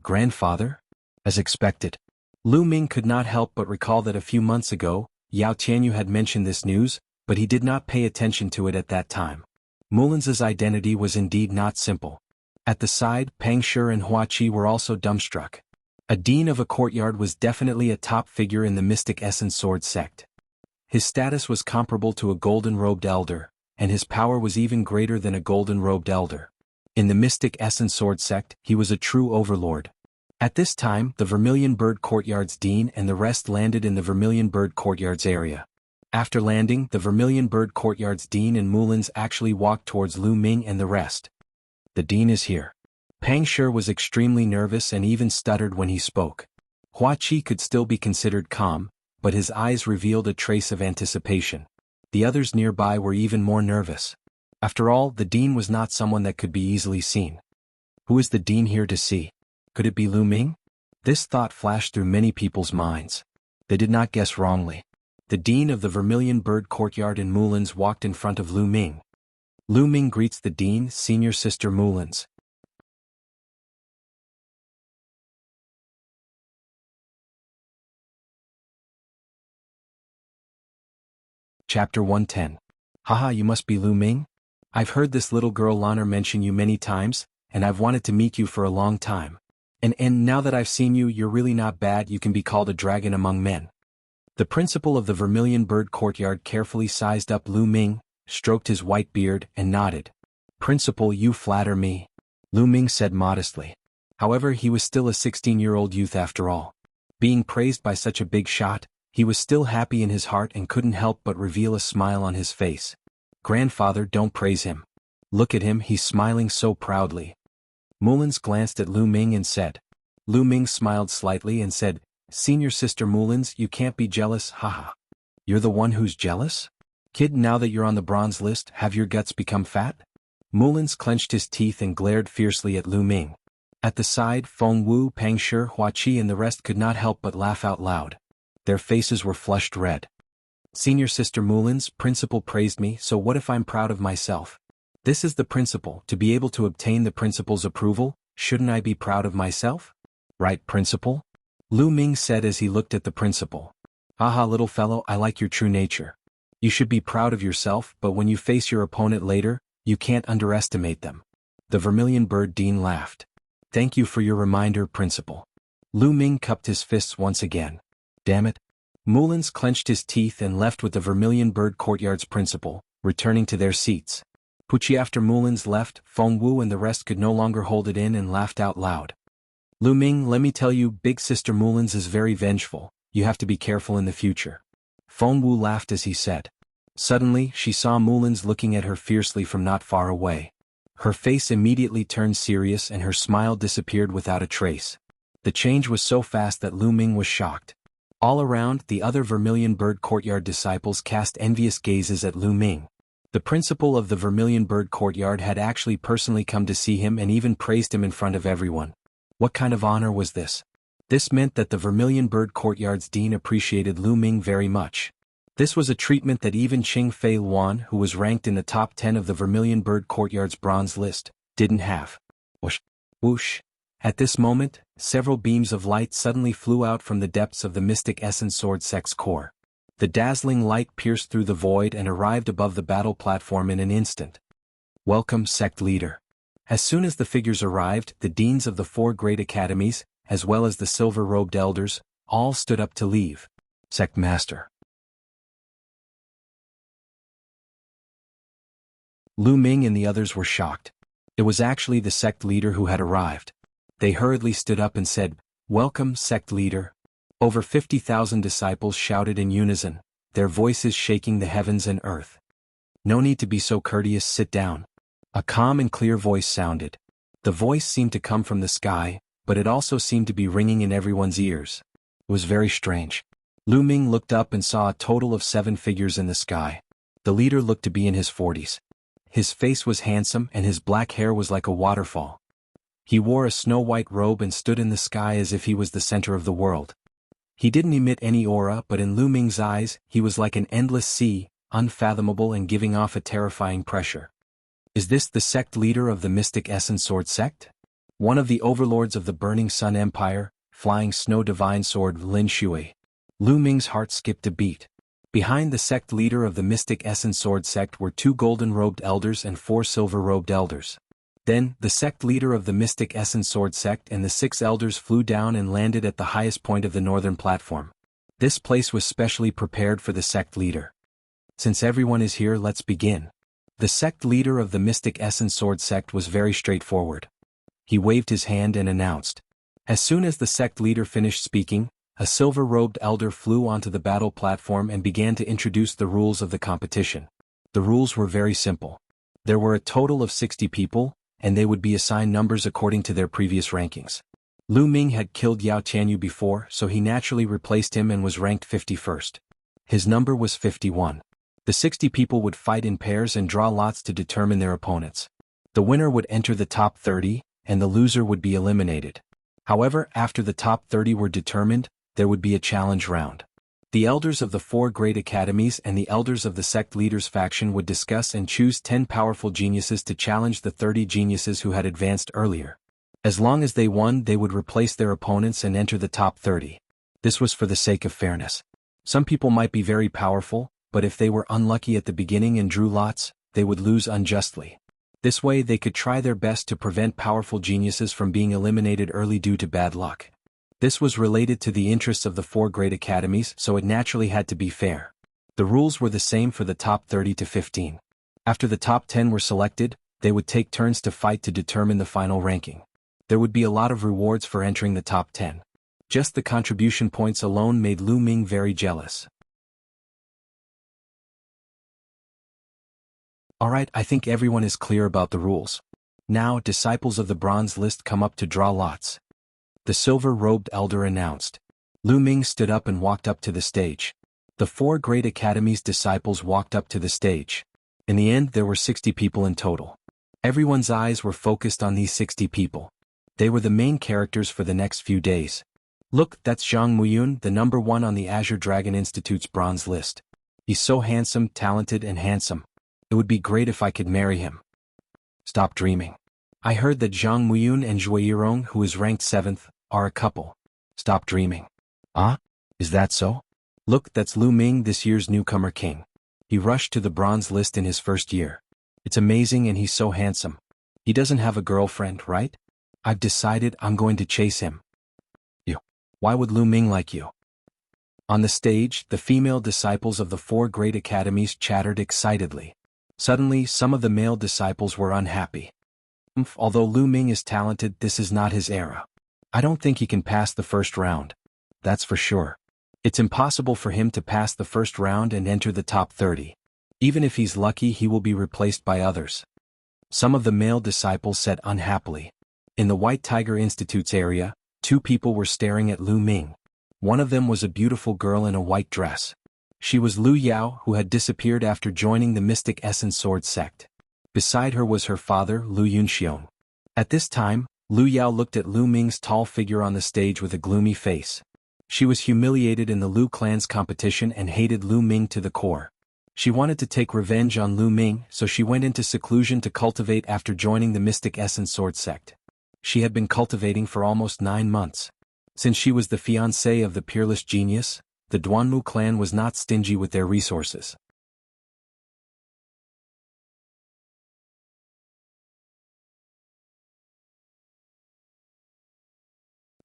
Grandfather? As expected. Lu Ming could not help but recall that a few months ago, Yao Tianyu had mentioned this news, but he did not pay attention to it at that time. Mulin's identity was indeed not simple. At the side, Pang Shi and Hua Qi were also dumbstruck. A dean of a courtyard was definitely a top figure in the Mystic Essence Sword sect. His status was comparable to a golden-robed elder, and his power was even greater than a golden-robed elder. In the Mystic Essence Sword sect, he was a true overlord. At this time, the Vermilion Bird Courtyard's dean and the rest landed in the Vermilion Bird Courtyard's area. After landing, the Vermilion Bird Courtyard's dean and Mulin's actually walked towards Lu Ming and the rest. The dean is here. Pang Shi was extremely nervous and even stuttered when he spoke. Hua Qi could still be considered calm, but his eyes revealed a trace of anticipation. The others nearby were even more nervous. After all, the dean was not someone that could be easily seen. Who is the dean here to see? Could it be Lu Ming? This thought flashed through many people's minds. They did not guess wrongly. The dean of the Vermilion Bird Courtyard in Mulin's walked in front of Lu Ming. Lu Ming greets the dean, senior sister Mulin's. Chapter 110. Haha, you must be Lu Ming? I've heard this little girl Lan'er mention you many times, and I've wanted to meet you for a long time. And now that I've seen you, you're really not bad. You can be called a dragon among men. The principal of the Vermilion Bird Courtyard carefully sized up Lu Ming, stroked his white beard, and nodded. Principal, you flatter me, Lu Ming said modestly. However, he was still a 16-year-old youth after all. Being praised by such a big shot, he was still happy in his heart and couldn't help but reveal a smile on his face. Grandfather, don't praise him. Look at him, he's smiling so proudly. Mulin's glanced at Lu Ming and said. Lu Ming smiled slightly and said, Senior sister Mulin's, you can't be jealous, haha. You're the one who's jealous? Kid, now that you're on the bronze list, have your guts become fat? Mulin's clenched his teeth and glared fiercely at Lu Ming. At the side, Feng Wu, Pang Shi, Hua Qi and the rest could not help but laugh out loud. Their faces were flushed red. Senior sister Mulin's, principal praised me, so what if I'm proud of myself? This is the principal, to be able to obtain the principal's approval, shouldn't I be proud of myself? Right, principal? Lu Ming said as he looked at the principal. Haha, little fellow, I like your true nature. You should be proud of yourself, but when you face your opponent later, you can't underestimate them. The Vermilion Bird Dean laughed. Thank you for your reminder, principal. Lu Ming cupped his fists once again. Damn it. Mulin's clenched his teeth and left with the Vermilion Bird Courtyard's principal, returning to their seats. Pucci after Mulin's left, Feng Wu and the rest could no longer hold it in and laughed out loud. Lu Ming, let me tell you, big sister Mulin's is very vengeful, you have to be careful in the future. Feng Wu laughed as he said. Suddenly, she saw Mulin's looking at her fiercely from not far away. Her face immediately turned serious and her smile disappeared without a trace. The change was so fast that Lu Ming was shocked. All around, the other Vermilion Bird Courtyard disciples cast envious gazes at Lu Ming. The principal of the Vermilion Bird Courtyard had actually personally come to see him and even praised him in front of everyone. What kind of honor was this? This meant that the Vermilion Bird Courtyard's dean appreciated Lu Ming very much. This was a treatment that even Qing Fei Luan, who was ranked in the top 10 of the Vermilion Bird Courtyard's bronze list, didn't have. Whoosh! Whoosh! At this moment, several beams of light suddenly flew out from the depths of the Mystic Essence Sword sect's core. The dazzling light pierced through the void and arrived above the battle platform in an instant. Welcome, sect leader. As soon as the figures arrived, the deans of the 4 great academies, as well as the silver-robed elders, all stood up to leave. Sect master. Lu Ming and the others were shocked. It was actually the sect leader who had arrived. They hurriedly stood up and said, Welcome, sect leader. Over 50,000 disciples shouted in unison, their voices shaking the heavens and earth. No need to be so courteous, sit down. A calm and clear voice sounded. The voice seemed to come from the sky, but it also seemed to be ringing in everyone's ears. It was very strange. Lu Ming looked up and saw a total of 7 figures in the sky. The leader looked to be in his 40s. His face was handsome and his black hair was like a waterfall. He wore a snow-white robe and stood in the sky as if he was the center of the world. He didn't emit any aura, but in Lu Ming's eyes, he was like an endless sea, unfathomable and giving off a terrifying pressure. Is this the sect leader of the Mystic Essence Sword sect? one of the overlords of the Burning Sun Empire, flying snow divine sword Lin Shui. Lu Ming's heart skipped a beat. Behind the sect leader of the Mystic Essence Sword sect were 2 golden-robed elders and 4 silver-robed elders. Then, the sect leader of the Mystic Essence Sword sect and the 6 elders flew down and landed at the highest point of the northern platform. This place was specially prepared for the sect leader. Since everyone is here, let's begin. The sect leader of the Mystic Essence Sword sect was very straightforward. He waved his hand and announced. As soon as the sect leader finished speaking, a silver-robed elder flew onto the battle platform and began to introduce the rules of the competition. The rules were very simple. There were a total of 60 people, and they would be assigned numbers according to their previous rankings. Lu Ming had killed Yao Tianyu before, so he naturally replaced him and was ranked 51st. His number was 51. The 60 people would fight in pairs and draw lots to determine their opponents. The winner would enter the top 30, and the loser would be eliminated. However, after the top 30 were determined, there would be a challenge round. The elders of the 4 great academies and the elders of the sect leaders faction would discuss and choose 10 powerful geniuses to challenge the 30 geniuses who had advanced earlier. As long as they won, they would replace their opponents and enter the top 30. This was for the sake of fairness. Some people might be very powerful, but if they were unlucky at the beginning and drew lots, they would lose unjustly. This way they could try their best to prevent powerful geniuses from being eliminated early due to bad luck. This was related to the interests of the 4 great academies, so it naturally had to be fair. The rules were the same for the top 30 to 15. After the top 10 were selected, they would take turns to fight to determine the final ranking. There would be a lot of rewards for entering the top 10. Just the contribution points alone made Lu Ming very jealous. Alright, I think everyone is clear about the rules. Now, disciples of the bronze list come up to draw lots. The silver-robed elder announced. Lu Ming stood up and walked up to the stage. The 4 great academies' disciples walked up to the stage. In the end, there were 60 people in total. Everyone's eyes were focused on these 60 people. They were the main characters for the next few days. Look, that's Zhang Muyun, the number 1 on the Azure Dragon Institute's bronze list. He's so handsome, talented, and handsome. It would be great if I could marry him. Stop dreaming. I heard that Zhang Muyun and Zhuo Yirong, who is ranked 7th, are a couple. Stop dreaming. Ah? Is that so? Look, that's Lu Ming, this year's newcomer king. He rushed to the bronze list in his first year. It's amazing and he's so handsome. He doesn't have a girlfriend, right? I've decided I'm going to chase him. You. Why would Lu Ming like you? On the stage, the female disciples of the 4 great academies chattered excitedly. Suddenly, some of the male disciples were unhappy. Although Lu Ming is talented, this is not his era. I don't think he can pass the first round. That's for sure. It's impossible for him to pass the first round and enter the top 30. Even if he's lucky, he will be replaced by others. Some of the male disciples said unhappily. In the White Tiger Institute's area, 2 people were staring at Lu Ming. One of them was a beautiful girl in a white dress. She was Lu Yao, who had disappeared after joining the Mystic Essence Sword sect. Beside her was her father, Lu Yunxiong. At this time, Lu Yao looked at Lu Ming's tall figure on the stage with a gloomy face. She was humiliated in the Lu clan's competition and hated Lu Ming to the core. She wanted to take revenge on Lu Ming, so she went into seclusion to cultivate after joining the Mystic Essence Sword sect. She had been cultivating for almost 9 months. Since she was the fiancée of the peerless genius, the Duanmu clan was not stingy with their resources.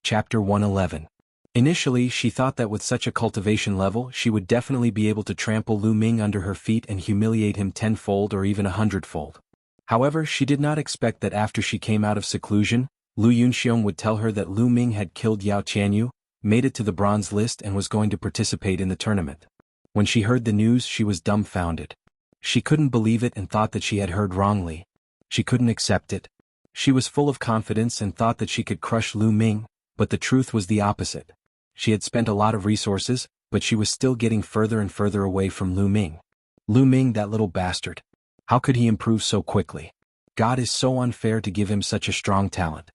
Chapter 111. Initially, she thought that with such a cultivation level, she would definitely be able to trample Lu Ming under her feet and humiliate him 10-fold or even 100-fold. However, she did not expect that after she came out of seclusion, Lu Yunxiong would tell her that Lu Ming had killed Yao Tianyu, made it to the bronze list and was going to participate in the tournament. When she heard the news, she was dumbfounded. She couldn't believe it and thought that she had heard wrongly. She couldn't accept it. She was full of confidence and thought that she could crush Lu Ming, but the truth was the opposite. She had spent a lot of resources, but she was still getting further and further away from Lu Ming. Lu Ming, that little bastard. How could he improve so quickly? God is so unfair to give him such a strong talent.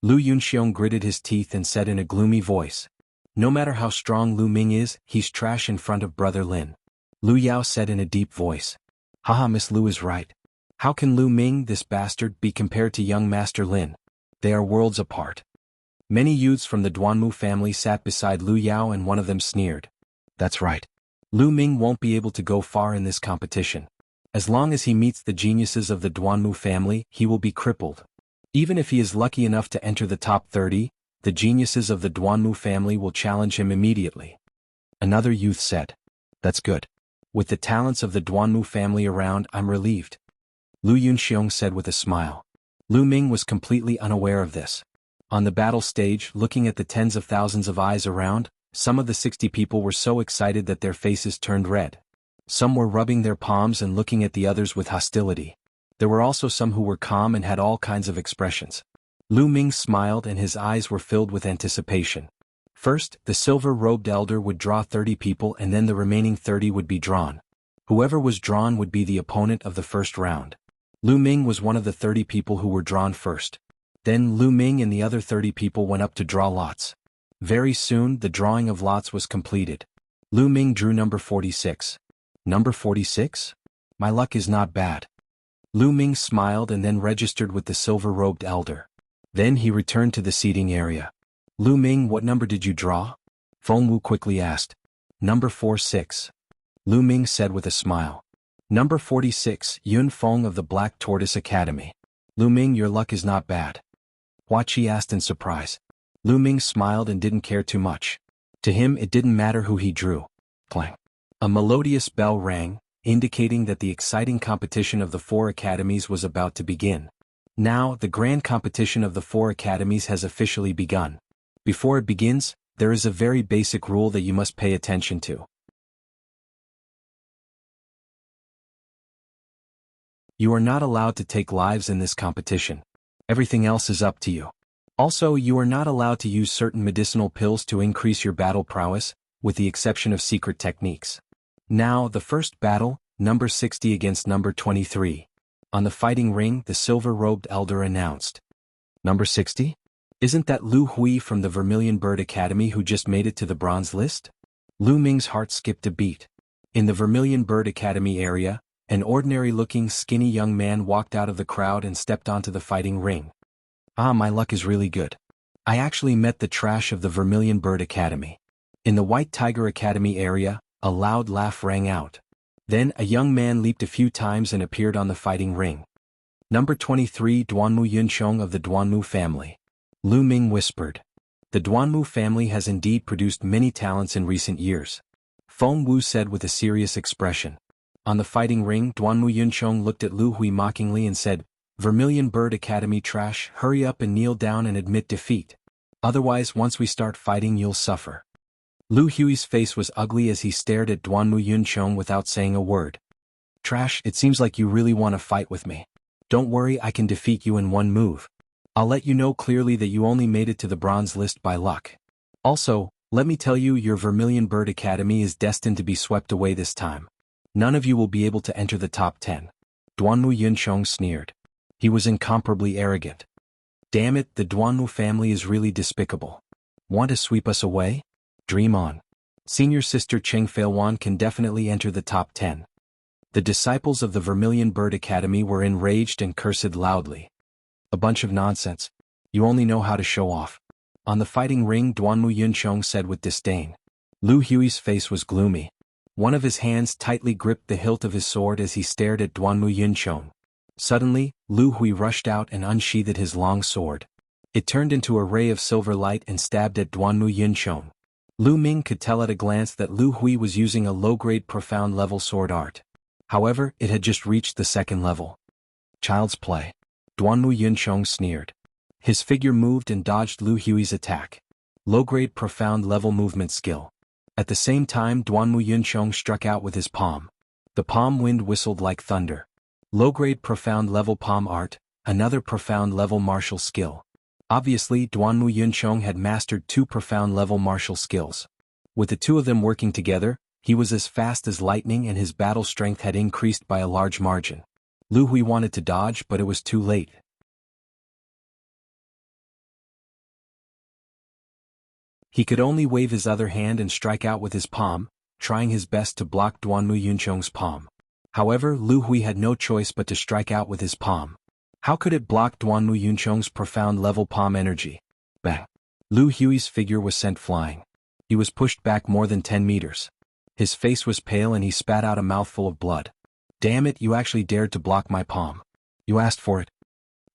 Lu Yunxiong gritted his teeth and said in a gloomy voice, "No matter how strong Lu Ming is, he's trash in front of Brother Lin." Lu Yao said in a deep voice, "Haha, Miss Lu is right. How can Lu Ming, this bastard, be compared to young Master Lin? They are worlds apart. Many youths from the Duanmu family sat beside Lu Yao and one of them sneered. That's right. Lu Ming won't be able to go far in this competition. As long as he meets the geniuses of the Duanmu family, he will be crippled. Even if he is lucky enough to enter the top 30, the geniuses of the Duanmu family will challenge him immediately. Another youth said. That's good. With the talents of the Duanmu family around, I'm relieved. Lu Yunxiong said with a smile. Lu Ming was completely unaware of this. On the battle stage, looking at the tens of thousands of eyes around, some of the 60 people were so excited that their faces turned red. Some were rubbing their palms and looking at the others with hostility. There were also some who were calm and had all kinds of expressions. Lu Ming smiled and his eyes were filled with anticipation. First, the silver-robed elder would draw 30 people and then the remaining 30 would be drawn. Whoever was drawn would be the opponent of the first round. Lu Ming was one of the 30 people who were drawn first. Then Lu Ming and the other 30 people went up to draw lots. Very soon, the drawing of lots was completed. Lu Ming drew number 46. Number 46? My luck is not bad. Lu Ming smiled and then registered with the silver-robed elder. Then he returned to the seating area. Lu Ming, what number did you draw? Feng Wu quickly asked. Number 46. Lu Ming said with a smile. Number 46, Yun Feng of the Black Tortoise Academy. Lu Ming, your luck is not bad. Hua Qi asked in surprise. Lu Ming smiled and didn't care too much. To him it didn't matter who he drew. Clang. A melodious bell rang, indicating that the exciting competition of the 4 academies was about to begin. Now, the grand competition of the 4 academies has officially begun. Before it begins, there is a very basic rule that you must pay attention to. You are not allowed to take lives in this competition. Everything else is up to you. Also, you are not allowed to use certain medicinal pills to increase your battle prowess, with the exception of secret techniques. Now, the first battle, number 60 against number 23. On the fighting ring, the silver-robed elder announced. Number 60? Isn't that Lu Hui from the Vermilion Bird Academy who just made it to the bronze list? Lu Ming's heart skipped a beat. In the Vermilion Bird Academy area, an ordinary-looking skinny young man walked out of the crowd and stepped onto the fighting ring. Ah, my luck is really good. I actually met the trash of the Vermilion Bird Academy. In the White Tiger Academy area, a loud laugh rang out. Then a young man leaped a few times and appeared on the fighting ring. Number 23, Duanmu Yunxiong of the Duanmu family. Lu Ming whispered. The Duanmu family has indeed produced many talents in recent years. Feng Wu said with a serious expression. On the fighting ring, Duanmu Yunxiong looked at Lu Hui mockingly and said, Vermilion Bird Academy trash, hurry up and kneel down and admit defeat. Otherwise, once we start fighting, you'll suffer. Lu Hui's face was ugly as he stared at Duanmu Yunxiong without saying a word. Trash, it seems like you really want to fight with me. Don't worry, I can defeat you in one move. I'll let you know clearly that you only made it to the bronze list by luck. Also, let me tell you, your Vermilion Bird Academy is destined to be swept away this time. None of you will be able to enter the top 10. Duanmu Yunxiong sneered. He was incomparably arrogant. Damn it, the Duanmu family is really despicable. Want to sweep us away? Dream on. Senior sister Cheng Feilwan can definitely enter the top 10. The disciples of the Vermilion Bird Academy were enraged and cursed loudly. A bunch of nonsense. You only know how to show off. On the fighting ring, Duanmu Yunxiong said with disdain. Lu Hui's face was gloomy. One of his hands tightly gripped the hilt of his sword as he stared at Duanmu Yunxiong. Suddenly, Lu Hui rushed out and unsheathed his long sword. It turned into a ray of silver light and stabbed at Duanmu Yunxiong. Lu Ming could tell at a glance that Lu Hui was using a low-grade profound level sword art. However, it had just reached the 2nd level. Child's play. Duanmu Yunxiong sneered. His figure moved and dodged Lu Hui's attack. Low-grade profound level movement skill. At the same time, Duanmu Yunxiong struck out with his palm. The palm wind whistled like thunder. Low-grade profound level palm art, another profound level martial skill. Obviously, Duanmu Yunxiong had mastered 2 profound level martial skills. With the 2 of them working together, he was as fast as lightning and his battle strength had increased by a large margin. Lu Hui wanted to dodge, but it was too late. He could only wave his other hand and strike out with his palm, trying his best to block Duanmu Yunxiong's palm. However, Lu Hui had no choice but to strike out with his palm. How could it block Duanmu Yuncheng's profound level palm energy? Bang! Lu Hui's figure was sent flying. He was pushed back more than 10 meters. His face was pale and he spat out a mouthful of blood. Damn it, you actually dared to block my palm. You asked for it.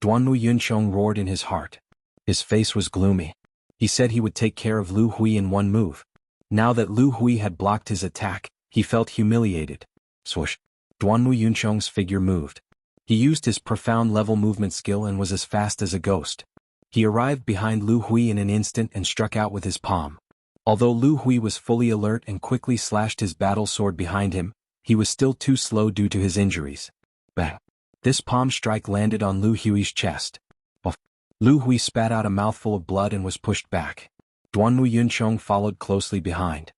Duanmu Yuncheng roared in his heart. His face was gloomy. He said he would take care of Lu Hui in one move. Now that Lu Hui had blocked his attack, he felt humiliated. Swoosh! Duanmu Yuncheng's figure moved. He used his profound level movement skill and was as fast as a ghost. He arrived behind Lu Hui in an instant and struck out with his palm. Although Lu Hui was fully alert and quickly slashed his battle sword behind him, he was still too slow due to his injuries. Bang! This palm strike landed on Lu Hui's chest. Off. Lu Hui spat out a mouthful of blood and was pushed back. Duanmu Yuncheng followed closely behind.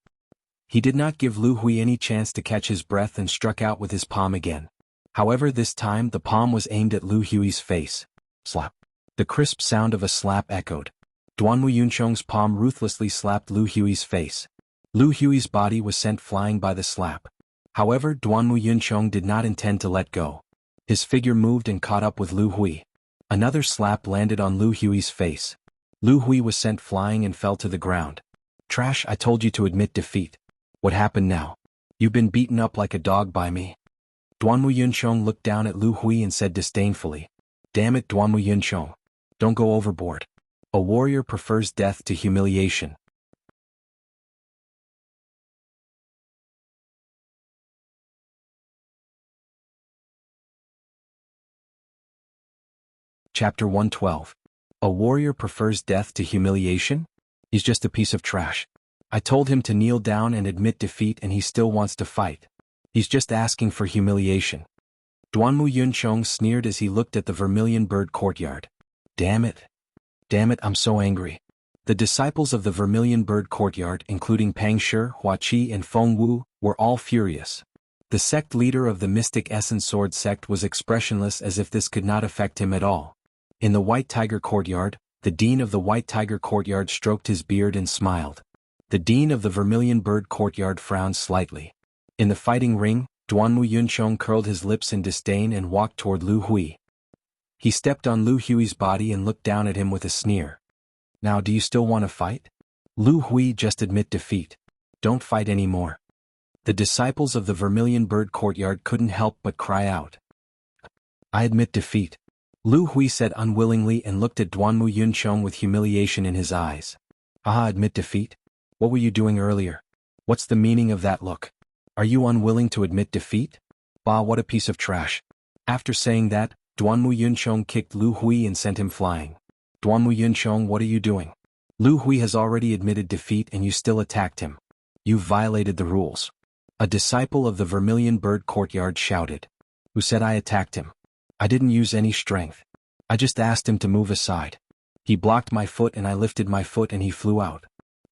He did not give Lu Hui any chance to catch his breath and struck out with his palm again. However, this time the palm was aimed at Lu Hui's face. Slap. The crisp sound of a slap echoed. Duanmu Yuncheng's palm ruthlessly slapped Lu Hui's face. Lu Hui's body was sent flying by the slap. However, Duanmu Yuncheng did not intend to let go. His figure moved and caught up with Lu Hui. Another slap landed on Lu Hui's face. Lu Hui was sent flying and fell to the ground. Trash, I told you to admit defeat. What happened now? You've been beaten up like a dog by me. Duanmu Yuncheng looked down at Lu Hui and said disdainfully, Damn it, Duanmu Yuncheng. Don't go overboard. A warrior prefers death to humiliation. Chapter 112. A warrior prefers death to humiliation? He's just a piece of trash. I told him to kneel down and admit defeat and he still wants to fight. He's just asking for humiliation. Duanmu Yuncheng sneered as he looked at the Vermilion Bird courtyard. Damn it. Damn it, I'm so angry. The disciples of the Vermilion Bird courtyard, including Pang Shi, Hua Qi and Feng Wu, were all furious. The sect leader of the Mystic Essence Sword sect was expressionless as if this could not affect him at all. In the White Tiger courtyard, the dean of the White Tiger courtyard stroked his beard and smiled. The dean of the Vermilion Bird courtyard frowned slightly. In the fighting ring, Duanmu Yuncheng curled his lips in disdain and walked toward Lu Hui. He stepped on Lu Hui's body and looked down at him with a sneer. Now do you still want to fight? Lu Hui, just admit defeat. Don't fight anymore. The disciples of the Vermilion Bird courtyard couldn't help but cry out. I admit defeat. Lu Hui said unwillingly and looked at Duanmu Yuncheng with humiliation in his eyes. Ah, admit defeat? What were you doing earlier? What's the meaning of that look? Are you unwilling to admit defeat? Bah, what a piece of trash. After saying that, Duanmu Yuncheng kicked Lu Hui and sent him flying. Duanmu Yuncheng, what are you doing? Lu Hui has already admitted defeat and you still attacked him. You've violated the rules. A disciple of the Vermilion Bird courtyard shouted. Who said I attacked him? I didn't use any strength. I just asked him to move aside. He blocked my foot and I lifted my foot and he flew out.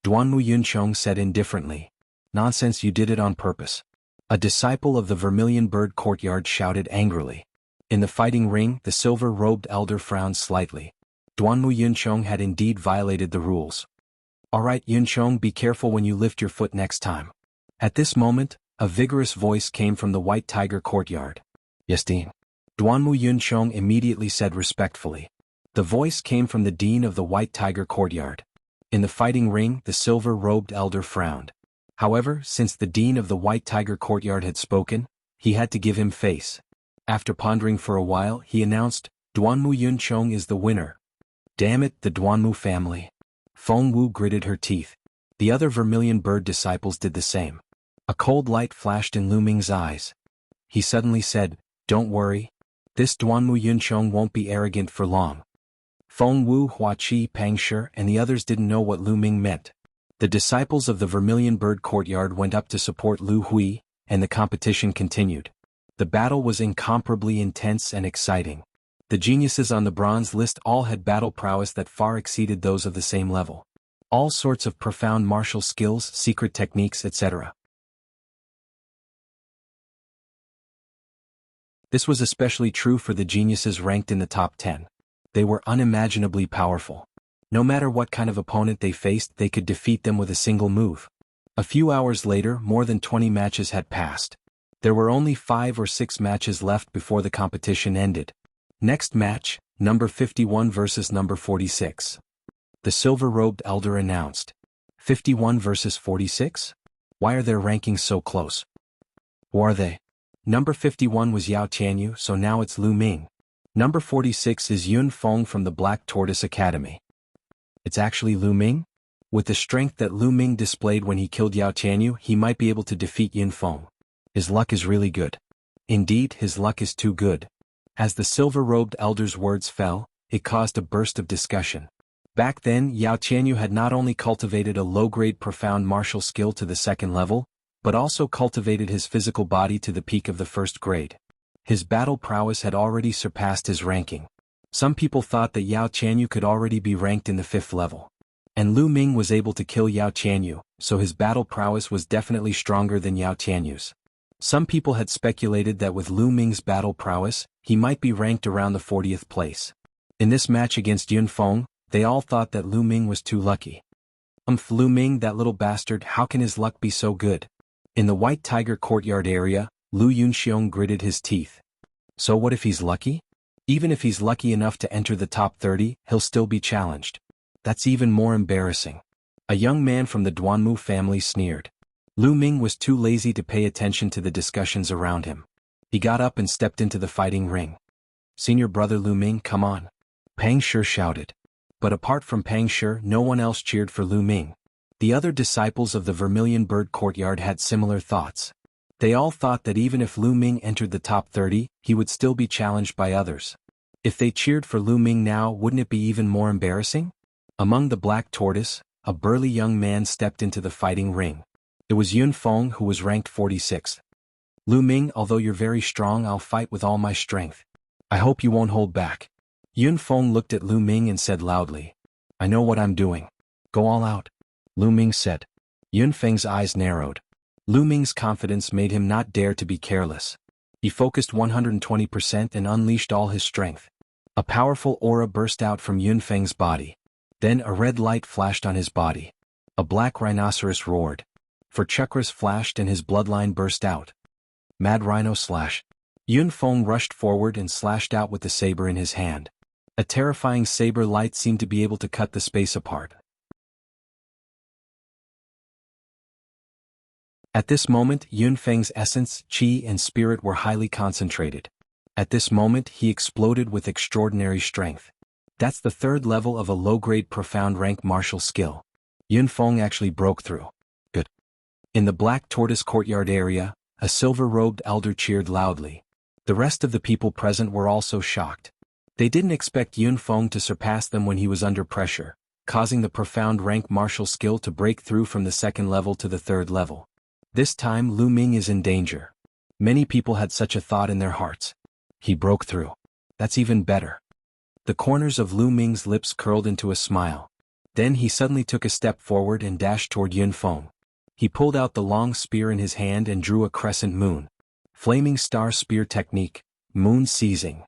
Duanmu Yuncheng said indifferently. Nonsense, you did it on purpose. A disciple of the Vermilion Bird courtyard shouted angrily. In the fighting ring, the silver-robed elder frowned slightly. Duanmu Yuncheng had indeed violated the rules. Alright Yuncheng, be careful when you lift your foot next time. At this moment, a vigorous voice came from the White Tiger courtyard. Yes, Dean. Duanmu Yuncheng immediately said respectfully. The voice came from the Dean of the White Tiger courtyard. In the fighting ring, the silver-robed elder frowned. However, since the Dean of the White Tiger courtyard had spoken, he had to give him face. After pondering for a while, he announced, Duanmu Yuncheng is the winner. Damn it, the Duanmu family. Feng Wu gritted her teeth. The other Vermilion Bird disciples did the same. A cold light flashed in Lu Ming's eyes. He suddenly said, Don't worry. This Duanmu Yuncheng won't be arrogant for long. Feng Wu, Hua Qi, Pang Shi, and the others didn't know what Lu Ming meant. The disciples of the Vermilion Bird courtyard went up to support Lu Hui, and the competition continued. The battle was incomparably intense and exciting. The geniuses on the bronze list all had battle prowess that far exceeded those of the same level. All sorts of profound martial skills, secret techniques, etc. This was especially true for the geniuses ranked in the top 10. They were unimaginably powerful. No matter what kind of opponent they faced, they could defeat them with a single move. A few hours later, more than 20 matches had passed. There were only 5 or 6 matches left before the competition ended. Next match, number 51 versus number 46. The silver-robed elder announced. 51 versus 46? Why are their rankings so close? Who are they? Number 51 was Yao Tianyu, so now it's Lu Ming. Number 46 is Yun Feng from the Black Tortoise Academy. It's actually Lu Ming? With the strength that Lu Ming displayed when he killed Yao Tianyu, he might be able to defeat Yun Feng. His luck is really good. Indeed, his luck is too good. As the silver-robed elder's words fell, it caused a burst of discussion. Back then, Yao Tianyu had not only cultivated a low-grade profound martial skill to the second level, but also cultivated his physical body to the peak of the first grade. His battle prowess had already surpassed his ranking. Some people thought that Yao Tianyu could already be ranked in the 5th level. And Lu Ming was able to kill Yao Tianyu, so his battle prowess was definitely stronger than Yao Tianyu's. Some people had speculated that with Lu Ming's battle prowess, he might be ranked around the 40th place. In this match against Yun Feng, they all thought that Lu Ming was too lucky. Lu Ming, that little bastard, how can his luck be so good? In the White Tiger courtyard area, Lu Yunxiong gritted his teeth. So what if he's lucky? Even if he's lucky enough to enter the top 30, he'll still be challenged. That's even more embarrassing. A young man from the Duanmu family sneered. Lu Ming was too lazy to pay attention to the discussions around him. He got up and stepped into the fighting ring. Senior brother Lu Ming, come on. Pang Shi shouted. But apart from Pang Shi, no one else cheered for Lu Ming. The other disciples of the Vermilion Bird Courtyard had similar thoughts. They all thought that even if Lu Ming entered the top 30, he would still be challenged by others. If they cheered for Lu Ming now, wouldn't it be even more embarrassing? Among the Black Tortoise, a burly young man stepped into the fighting ring. It was Yun Feng, who was ranked 46th. Lu Ming, although you're very strong, I'll fight with all my strength. I hope you won't hold back. Yun Feng looked at Lu Ming and said loudly. I know what I'm doing. Go all out. Lu Ming said. Yun Feng's eyes narrowed. Lu Ming's confidence made him not dare to be careless. He focused 120% and unleashed all his strength. A powerful aura burst out from Yun Feng's body. Then a red light flashed on his body. A black rhinoceros roared. Four chakras flashed and his bloodline burst out. Mad Rhino Slash. Yun Feng rushed forward and slashed out with the saber in his hand. A terrifying saber light seemed to be able to cut the space apart. At this moment, Yun Feng's essence, qi and spirit were highly concentrated. At this moment, he exploded with extraordinary strength. That's the 3rd level of a low-grade profound rank martial skill. Yun Feng actually broke through. Good. In the Black Tortoise courtyard area, a silver-robed elder cheered loudly. The rest of the people present were also shocked. They didn't expect Yun Feng to surpass them when he was under pressure, causing the profound rank martial skill to break through from the 2nd level to the 3rd level. This time Lu Ming is in danger. Many people had such a thought in their hearts. He broke through. That's even better. The corners of Lu Ming's lips curled into a smile. Then he suddenly took a step forward and dashed toward Yun Feng. He pulled out the long spear in his hand and drew a crescent moon. Flaming star spear technique, moon seizing.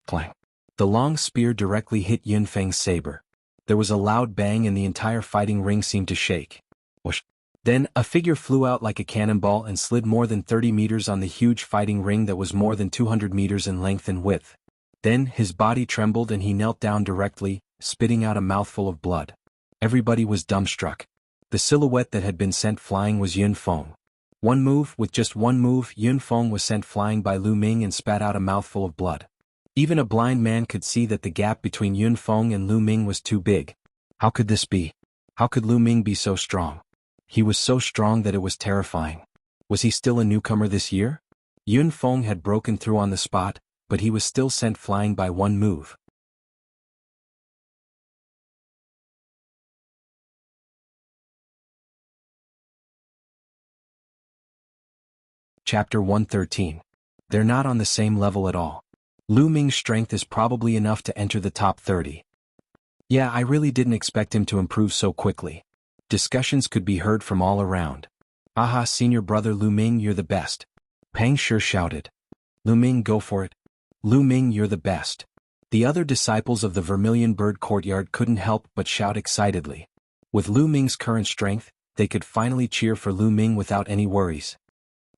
Clang. The long spear directly hit Yun Feng's saber. There was a loud bang and the entire fighting ring seemed to shake. Whoosh. Then, a figure flew out like a cannonball and slid more than 30 meters on the huge fighting ring that was more than 200 meters in length and width. Then, his body trembled and he knelt down directly, spitting out a mouthful of blood. Everybody was dumbstruck. The silhouette that had been sent flying was Yun Feng. With just one move, Yun Feng was sent flying by Lu Ming and spat out a mouthful of blood. Even a blind man could see that the gap between Yun Feng and Lu Ming was too big. How could this be? How could Lu Ming be so strong? He was so strong that it was terrifying. Was he still a newcomer this year? Yun Feng had broken through on the spot, but he was still sent flying by one move. Chapter 113. They're not on the same level at all. Lu Ming's strength is probably enough to enter the top 30. Yeah, I really didn't expect him to improve so quickly. Discussions could be heard from all around. Aha, senior brother Lu Ming, you're the best. Pang Shi shouted. Lu Ming, go for it. Lu Ming, you're the best. The other disciples of the Vermilion Bird Courtyard couldn't help but shout excitedly. With Lu Ming's current strength, they could finally cheer for Lu Ming without any worries.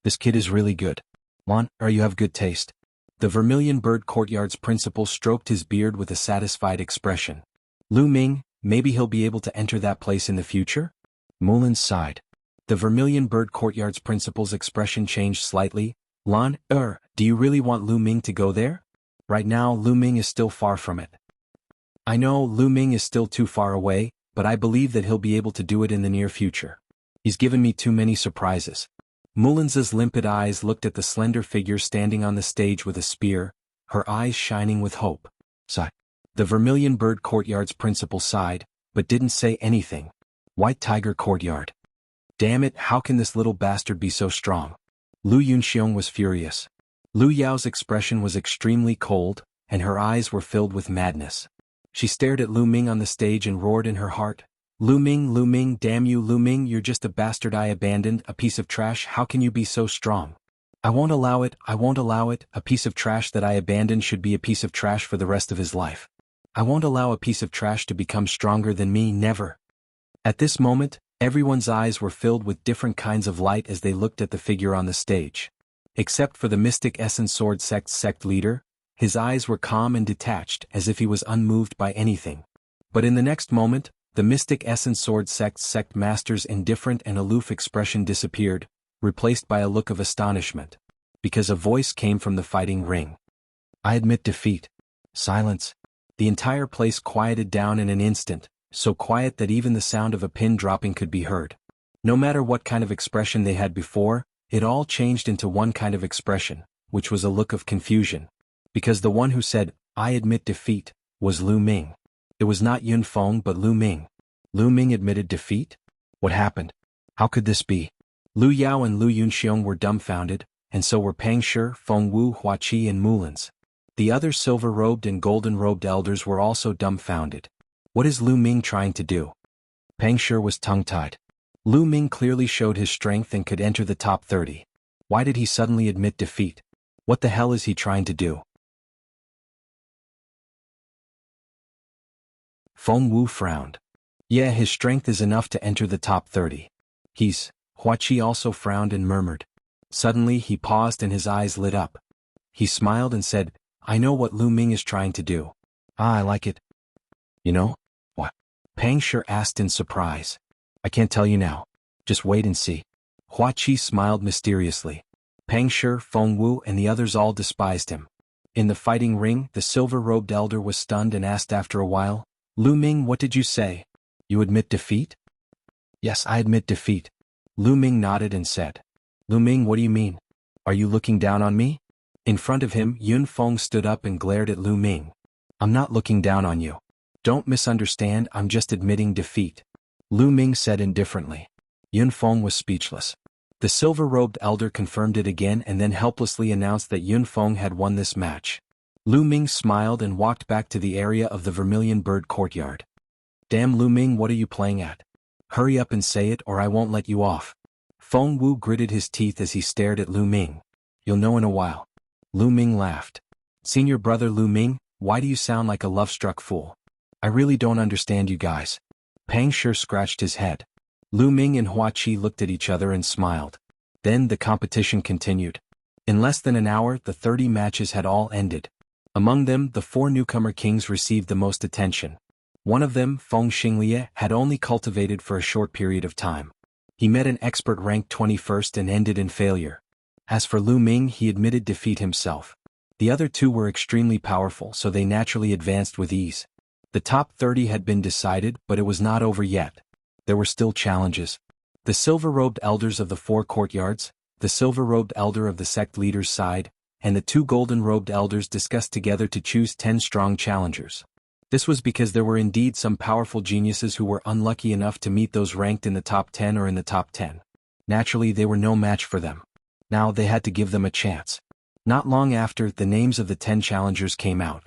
This kid is really good. You have good taste. The Vermilion Bird Courtyard's principal stroked his beard with a satisfied expression. Lu Ming, maybe he'll be able to enter that place in the future? Mullins sighed. The Vermilion Bird Courtyard's principal's expression changed slightly. Lan, do you really want Lu Ming to go there? Right now Lu Ming is still far from it. I know Lu Ming is still too far away, but I believe that he'll be able to do it in the near future. He's given me too many surprises. Mullins's limpid eyes looked at the slender figure standing on the stage with a spear, her eyes shining with hope. Sigh. The Vermilion Bird Courtyard's principal sighed, but didn't say anything. White Tiger Courtyard. Damn it, how can this little bastard be so strong? Lu Yunxiong was furious. Lu Yao's expression was extremely cold, and her eyes were filled with madness. She stared at Lu Ming on the stage and roared in her heart. Lu Ming, damn you Lu Ming, you're just a bastard I abandoned, a piece of trash, how can you be so strong? I won't allow it, a piece of trash that I abandoned should be a piece of trash for the rest of his life. I won't allow a piece of trash to become stronger than me, never. At this moment, everyone's eyes were filled with different kinds of light as they looked at the figure on the stage. Except for the Mystic Essence Sword Sect's sect leader, his eyes were calm and detached as if he was unmoved by anything. But in the next moment, the Mystic Essence Sword Sect's sect master's indifferent and aloof expression disappeared, replaced by a look of astonishment. Because a voice came from the fighting ring. I admit defeat. Silence. The entire place quieted down in an instant, so quiet that even the sound of a pin dropping could be heard. No matter what kind of expression they had before, it all changed into one kind of expression, which was a look of confusion. Because the one who said, I admit defeat, was Lu Ming. It was not Yun Feng but Lu Ming. Lu Ming admitted defeat? What happened? How could this be? Lu Yao and Lu Yunxiong were dumbfounded, and so were Pang Shi, Feng Wu, Hua Qi and Mullins. The other silver-robed and golden-robed elders were also dumbfounded. What is Lu Ming trying to do? Pang Shi was tongue-tied. Lu Ming clearly showed his strength and could enter the top 30. Why did he suddenly admit defeat? What the hell is he trying to do? Feng Wu frowned. Yeah, his strength is enough to enter the top 30. Hua Qi also frowned and murmured. Suddenly he paused and his eyes lit up. He smiled and said, I know what Lu Ming is trying to do. I like it. You know? What? Pang Shi asked in surprise. I can't tell you now. Just wait and see. Hua Qi smiled mysteriously. Pang Shi, Feng Wu and the others all despised him. In the fighting ring, the silver-robed elder was stunned and asked after a while, Lu Ming, what did you say? You admit defeat? Yes, I admit defeat. Lu Ming nodded and said. Lu Ming, what do you mean? Are you looking down on me? In front of him, Yun Feng stood up and glared at Lu Ming. I'm not looking down on you. Don't misunderstand, I'm just admitting defeat. Lu Ming said indifferently. Yun Feng was speechless. The silver-robed elder confirmed it again and then helplessly announced that Yun Feng had won this match. Lu Ming smiled and walked back to the area of the Vermilion Bird Courtyard. Damn Lu Ming, what are you playing at? Hurry up and say it or I won't let you off. Feng Wu gritted his teeth as he stared at Lu Ming. You'll know in a while. Lu Ming laughed. Senior brother Lu Ming, why do you sound like a love-struck fool? I really don't understand you guys. Pang Shi scratched his head. Lu Ming and Hua Qi looked at each other and smiled. Then the competition continued. In less than an hour, the 30 matches had all ended. Among them, the 4 newcomer kings received the most attention. One of them, Feng Xinglie, had only cultivated for a short period of time. He met an expert ranked 21st and ended in failure. As for Lu Ming, he admitted defeat himself. The other 2 were extremely powerful, so they naturally advanced with ease. The top 30 had been decided, but it was not over yet. There were still challenges. The silver-robed elders of the 4 courtyards, the silver-robed elder of the sect leader's side, and the 2 golden-robed elders discussed together to choose 10 strong challengers. This was because there were indeed some powerful geniuses who were unlucky enough to meet those ranked in the top 10 or in the top 10. Naturally, they were no match for them. Now they had to give them a chance. Not long after, the names of the 10 challengers came out.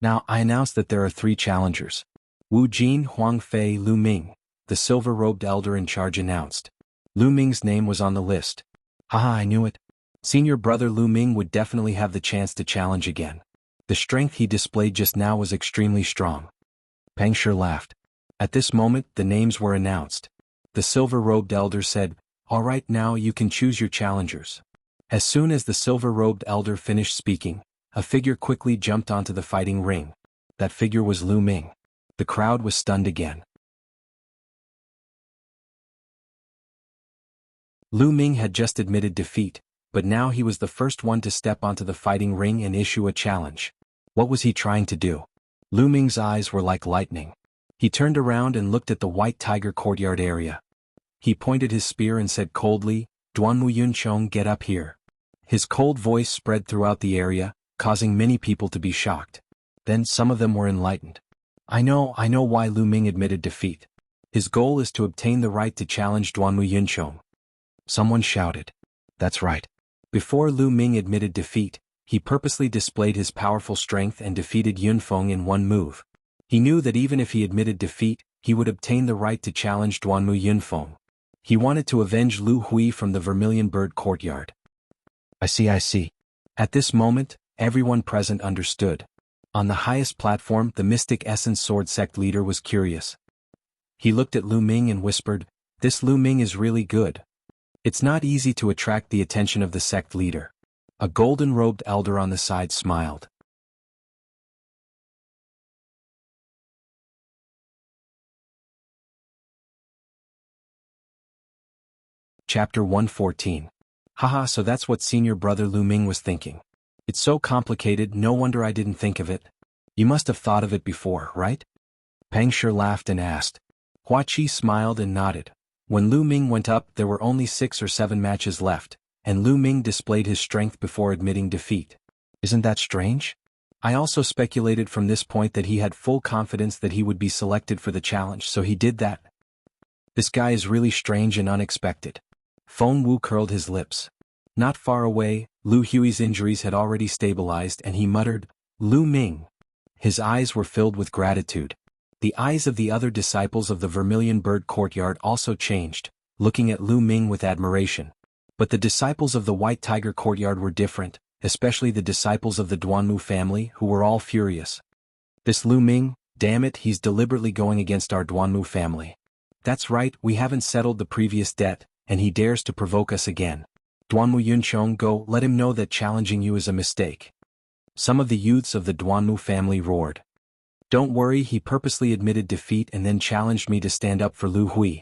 Now, I announce that there are 3 challengers. Wu Jin, Huang Fei, Lu Ming, the silver-robed elder in charge announced. Lu Ming's name was on the list. Haha, I knew it. Senior brother Lu Ming would definitely have the chance to challenge again. The strength he displayed just now was extremely strong. Pang Shi laughed. At this moment, the names were announced. The silver-robed elder said, All right, now you can choose your challengers. As soon as the silver-robed elder finished speaking, a figure quickly jumped onto the fighting ring. That figure was Lu Ming. The crowd was stunned again. Lu Ming had just admitted defeat, but now he was the first one to step onto the fighting ring and issue a challenge. What was he trying to do? Lu Ming's eyes were like lightning. He turned around and looked at the White Tiger courtyard area. He pointed his spear and said coldly, "Duanmu Yunchong, get up here." His cold voice spread throughout the area, causing many people to be shocked. Then some of them were enlightened. I know why Lu Ming admitted defeat. His goal is to obtain the right to challenge Duanmu Yunchong. Someone shouted. That's right. Before Lu Ming admitted defeat, he purposely displayed his powerful strength and defeated Yunfeng in one move. He knew that even if he admitted defeat, he would obtain the right to challenge Duanmu Yunfeng. He wanted to avenge Lu Hui from the Vermilion Bird courtyard. I see. At this moment, everyone present understood. On the highest platform, the Mystic Essence Sword Sect leader was curious. He looked at Lu Ming and whispered, "This Lu Ming is really good." It's not easy to attract the attention of the sect leader. A golden-robed elder on the side smiled. Chapter 114. Haha, so that's what senior brother Lu Ming was thinking. It's so complicated, no wonder I didn't think of it. You must have thought of it before, right? Peng Shi laughed and asked. Hua Qi smiled and nodded. When Lu Ming went up, there were only 6 or 7 matches left, and Lu Ming displayed his strength before admitting defeat. Isn't that strange? I also speculated from this point that he had full confidence that he would be selected for the challenge, so he did that. This guy is really strange and unexpected. Feng Wu curled his lips. Not far away, Lu Hui's injuries had already stabilized and he muttered, Lu Ming. His eyes were filled with gratitude. The eyes of the other disciples of the Vermilion Bird courtyard also changed, looking at Lu Ming with admiration. But the disciples of the White Tiger courtyard were different, especially the disciples of the Duanmu family who were all furious. This Lu Ming, damn it, he's deliberately going against our Duanmu family. That's right, we haven't settled the previous debt, and he dares to provoke us again. Duanmu Yunchong, go, let him know that challenging you is a mistake. Some of the youths of the Duanmu family roared. Don't worry, he purposely admitted defeat and then challenged me to stand up for Lu Hui.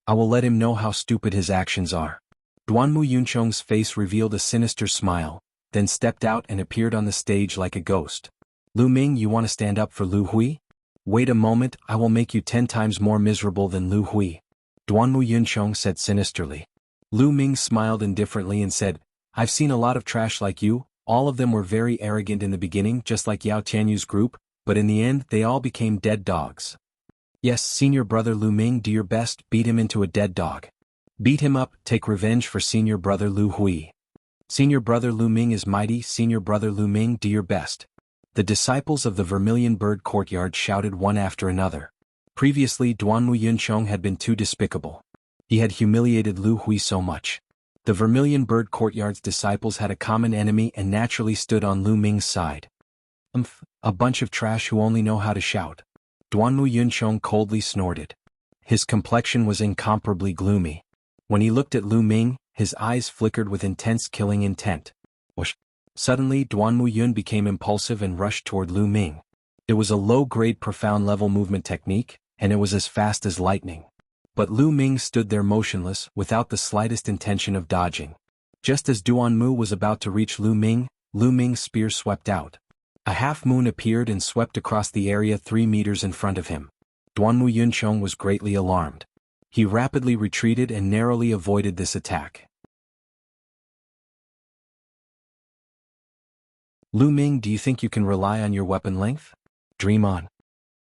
I will let him know how stupid his actions are. Duanmu Yunchong's face revealed a sinister smile, then stepped out and appeared on the stage like a ghost. Lu Ming, you want to stand up for Lu Hui? Wait a moment, I will make you 10 times more miserable than Lu Hui. Duanmu Yunchong said sinisterly. Lu Ming smiled indifferently and said, I've seen a lot of trash like you, all of them were very arrogant in the beginning just like Yao Tianyu's group, but in the end they all became dead dogs. Yes, senior brother Lu Ming, do your best, beat him into a dead dog. Beat him up, take revenge for senior brother Lu Hui. Senior brother Lu Ming is mighty, senior brother Lu Ming, do your best. The disciples of the Vermilion Bird courtyard shouted one after another. Previously Duanmu Yunchong had been too despicable. He had humiliated Lu Hui so much. The Vermilion Bird courtyard's disciples had a common enemy and naturally stood on Lu Ming's side. A bunch of trash who only know how to shout. Duanmu Yunchong coldly snorted. His complexion was incomparably gloomy. When he looked at Lu Ming, his eyes flickered with intense killing intent. Whoosh! Suddenly Duanmu Yun became impulsive and rushed toward Lu Ming. It was a low-grade profound-level movement technique, and it was as fast as lightning. But Lu Ming stood there motionless, without the slightest intention of dodging. Just as Duanmu was about to reach Lu Ming's spear swept out. A half-moon appeared and swept across the area 3 meters in front of him. Duanmu Yunchong was greatly alarmed. He rapidly retreated and narrowly avoided this attack. Lu Ming, do you think you can rely on your weapon length? Dream on.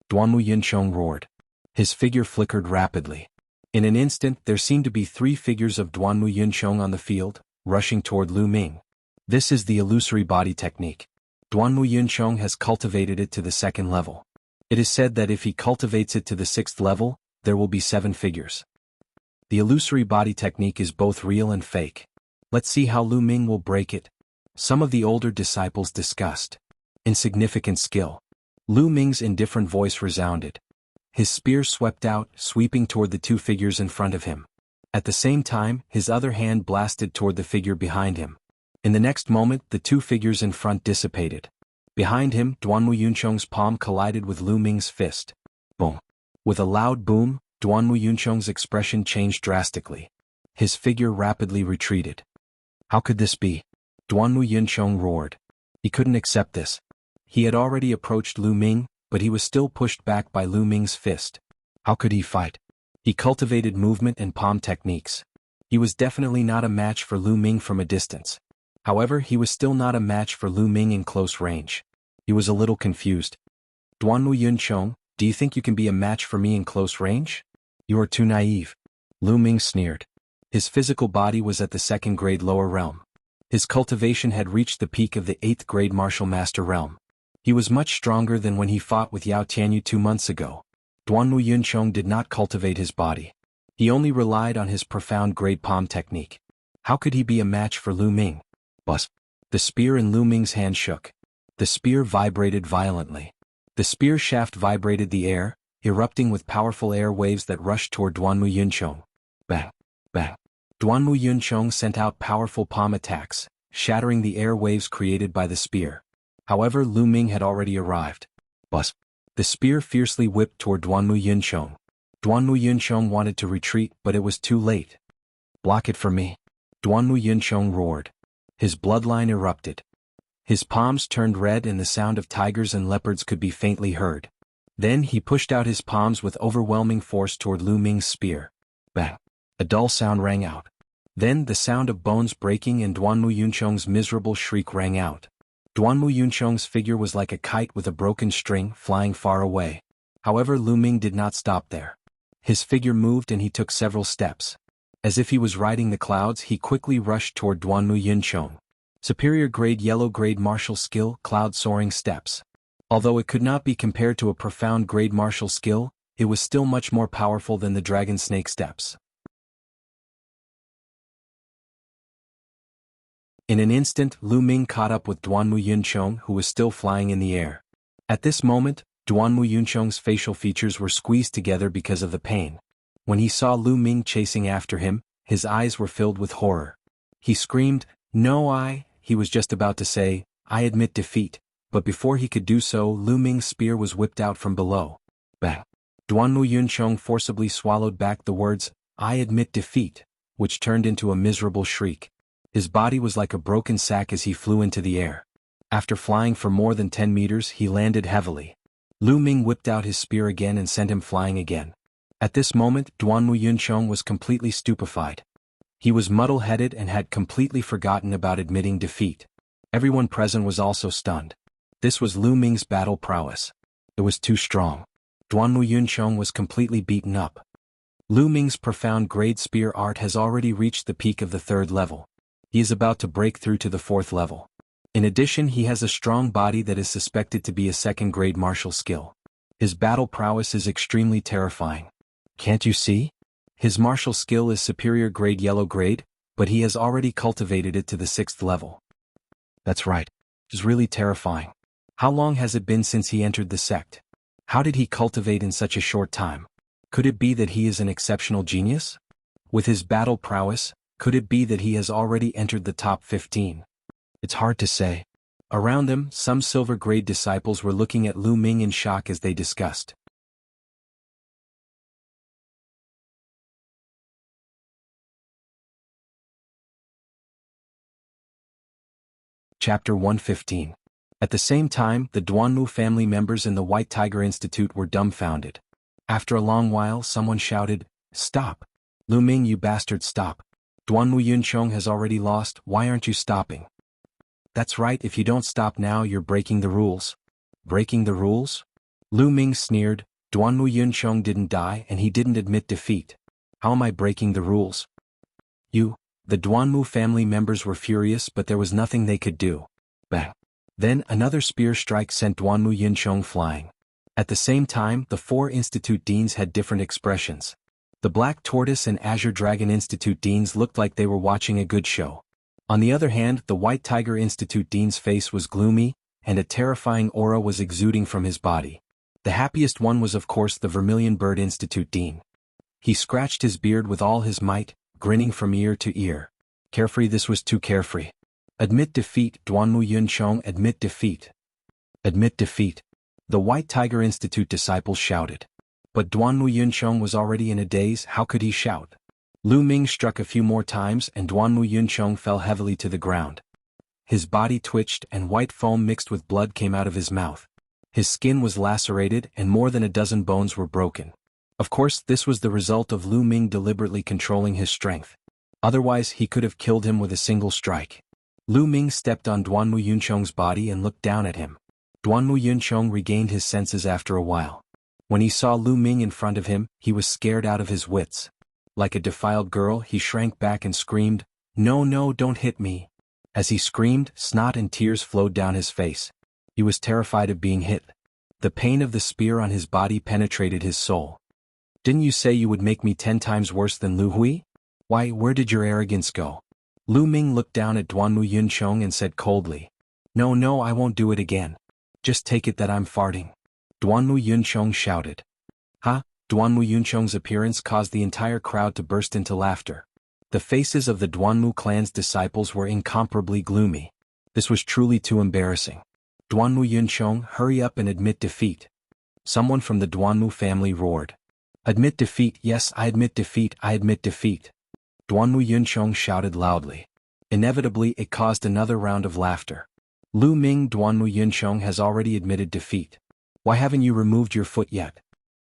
Duanmu Yunchong roared. His figure flickered rapidly. In an instant there seemed to be 3 figures of Duanmu Yunchong on the field, rushing toward Lu Ming. This is the illusory body technique. Duanmu Yunchong has cultivated it to the 2nd level. It is said that if he cultivates it to the 6th level, there will be 7 figures. The illusory body technique is both real and fake. Let's see how Lu Ming will break it. Some of the older disciples discussed. Insignificant skill. Lu Ming's indifferent voice resounded. His spear swept out, sweeping toward the 2 figures in front of him. At the same time, his other hand blasted toward the figure behind him. In the next moment, the 2 figures in front dissipated. Behind him, Duanmu Yuncheng's palm collided with Lu Ming's fist. Boom. With a loud boom, Duanmu Yuncheng's expression changed drastically. His figure rapidly retreated. How could this be? Duanmu Yuncheng roared. He couldn't accept this. He had already approached Lu Ming, but he was still pushed back by Lu Ming's fist. How could he fight? He cultivated movement and palm techniques. He was definitely not a match for Lu Ming from a distance. However, he was still not a match for Lu Ming in close range. He was a little confused. Duanmu Yuncheng, do you think you can be a match for me in close range? You are too naive. Lu Ming sneered. His physical body was at the 2nd grade lower realm. His cultivation had reached the peak of the 8th grade martial master realm. He was much stronger than when he fought with Yao Tianyu 2 months ago. Duanmu Yuncheng did not cultivate his body. He only relied on his profound grade palm technique. How could he be a match for Lu Ming? Buzz. The spear in Lu Ming's hand shook. The spear vibrated violently. The spear shaft vibrated the air, erupting with powerful air waves that rushed toward Duanmu Yuncheng. Bang! Bang! Duanmu Yuncheng sent out powerful palm attacks, shattering the air waves created by the spear. However, Lu Ming had already arrived. Buzz. The spear fiercely whipped toward Duanmu Yuncheng. Duanmu Yuncheng wanted to retreat, but it was too late. Block it for me. Duanmu Yuncheng roared. His bloodline erupted. His palms turned red and the sound of tigers and leopards could be faintly heard. Then he pushed out his palms with overwhelming force toward Lu Ming's spear. Bang! A dull sound rang out. Then the sound of bones breaking and Duanmu Yuncheng's miserable shriek rang out. Duanmu Yuncheng's figure was like a kite with a broken string flying far away. However, Lu Ming did not stop there. His figure moved and he took several steps. As if he was riding the clouds, he quickly rushed toward Duanmu Yuncheng. Superior grade yellow grade martial skill, cloud soaring steps. Although it could not be compared to a profound grade martial skill, it was still much more powerful than the dragon snake steps. In an instant, Lu Ming caught up with Duanmu Yuncheng, who was still flying in the air. At this moment, Duanmu Yuncheng's facial features were squeezed together because of the pain. When he saw Lu Ming chasing after him, his eyes were filled with horror. He screamed, "No, he was just about to say, "I admit defeat," but before he could do so, Lu Ming's spear was whipped out from below. Bang! Duanmu Yuncheng forcibly swallowed back the words, "I admit defeat," which turned into a miserable shriek. His body was like a broken sack as he flew into the air. After flying for more than 10 meters, he landed heavily. Lu Ming whipped out his spear again and sent him flying again. At this moment, Duanmu Yuncheng was completely stupefied. He was muddle-headed and had completely forgotten about admitting defeat. Everyone present was also stunned. This was Lu Ming's battle prowess. It was too strong. Duanmu Yuncheng was completely beaten up. Lu Ming's profound grade spear art has already reached the peak of the 3rd level. He is about to break through to the 4th level. In addition, he has a strong body that is suspected to be a 2nd grade martial skill. His battle prowess is extremely terrifying. Can't you see? His martial skill is superior grade yellow grade, but he has already cultivated it to the 6th level. That's right. It is really terrifying. How long has it been since he entered the sect? How did he cultivate in such a short time? Could it be that he is an exceptional genius? With his battle prowess, could it be that he has already entered the top 15? It's hard to say. Around them, some silver grade disciples were looking at Lu Ming in shock as they discussed. Chapter 115. At the same time, the Duanmu family members in the White Tiger Institute were dumbfounded. After a long while, someone shouted, "Stop! Lu Ming, you bastard, stop! Duanmu Yuncheng has already lost, why aren't you stopping?" "That's right, if you don't stop now you're breaking the rules." "Breaking the rules?" Lu Ming sneered, "Duanmu Yuncheng didn't die and he didn't admit defeat. How am I breaking the rules?" The Duanmu family members were furious, but there was nothing they could do. Bang! Then another spear strike sent Duanmu Yuncheng flying. At the same time, the 4 institute deans had different expressions. The Black Tortoise and Azure Dragon Institute deans looked like they were watching a good show. On the other hand, the White Tiger Institute dean's face was gloomy, and a terrifying aura was exuding from his body. The happiest one was of course the Vermilion Bird Institute dean. He scratched his beard with all his might, grinning from ear to ear. Carefree, this was too carefree. Admit defeat, Duanmu Yuncheng, admit defeat. Admit defeat. The White Tiger Institute disciples shouted. But Duanmu Yuncheng was already in a daze. How could he shout? Lu Ming struck a few more times and Duanmu Yuncheng fell heavily to the ground. His body twitched and white foam mixed with blood came out of his mouth. His skin was lacerated and more than a dozen bones were broken. Of course, this was the result of Lu Ming deliberately controlling his strength. Otherwise, he could have killed him with a single strike. Lu Ming stepped on Duanmu Yuncheng's body and looked down at him. Duanmu Yuncheng regained his senses after a while. When he saw Lu Ming in front of him, he was scared out of his wits. Like a defiled girl, he shrank back and screamed, "No, no, don't hit me." As he screamed, snot and tears flowed down his face. He was terrified of being hit. The pain of the spear on his body penetrated his soul. "Didn't you say you would make me 10 times worse than Lu Hui? Why, where did your arrogance go?" Lu Ming looked down at Duanmu Yuncheng and said coldly, "No, no, I won't do it again. Just take it that I'm farting." Duanmu Yuncheng shouted. "Ha!" Duanmu Yuncheng's appearance caused the entire crowd to burst into laughter. The faces of the Duanmu clan's disciples were incomparably gloomy. This was truly too embarrassing. "Duanmu Yuncheng, hurry up and admit defeat." Someone from the Duanmu family roared. "Admit defeat, yes, I admit defeat, I admit defeat." Duanmu Yuncheng shouted loudly. Inevitably, it caused another round of laughter. "Lu Ming, Duanmu Yuncheng has already admitted defeat. Why haven't you removed your foot yet?"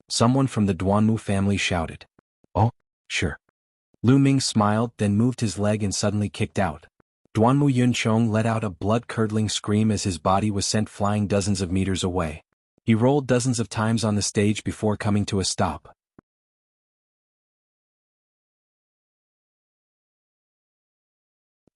Someone from the Duanmu family shouted. "Oh, sure." Lu Ming smiled, then moved his leg and suddenly kicked out. Duanmu Yuncheng let out a blood-curdling scream as his body was sent flying dozens of meters away. He rolled dozens of times on the stage before coming to a stop.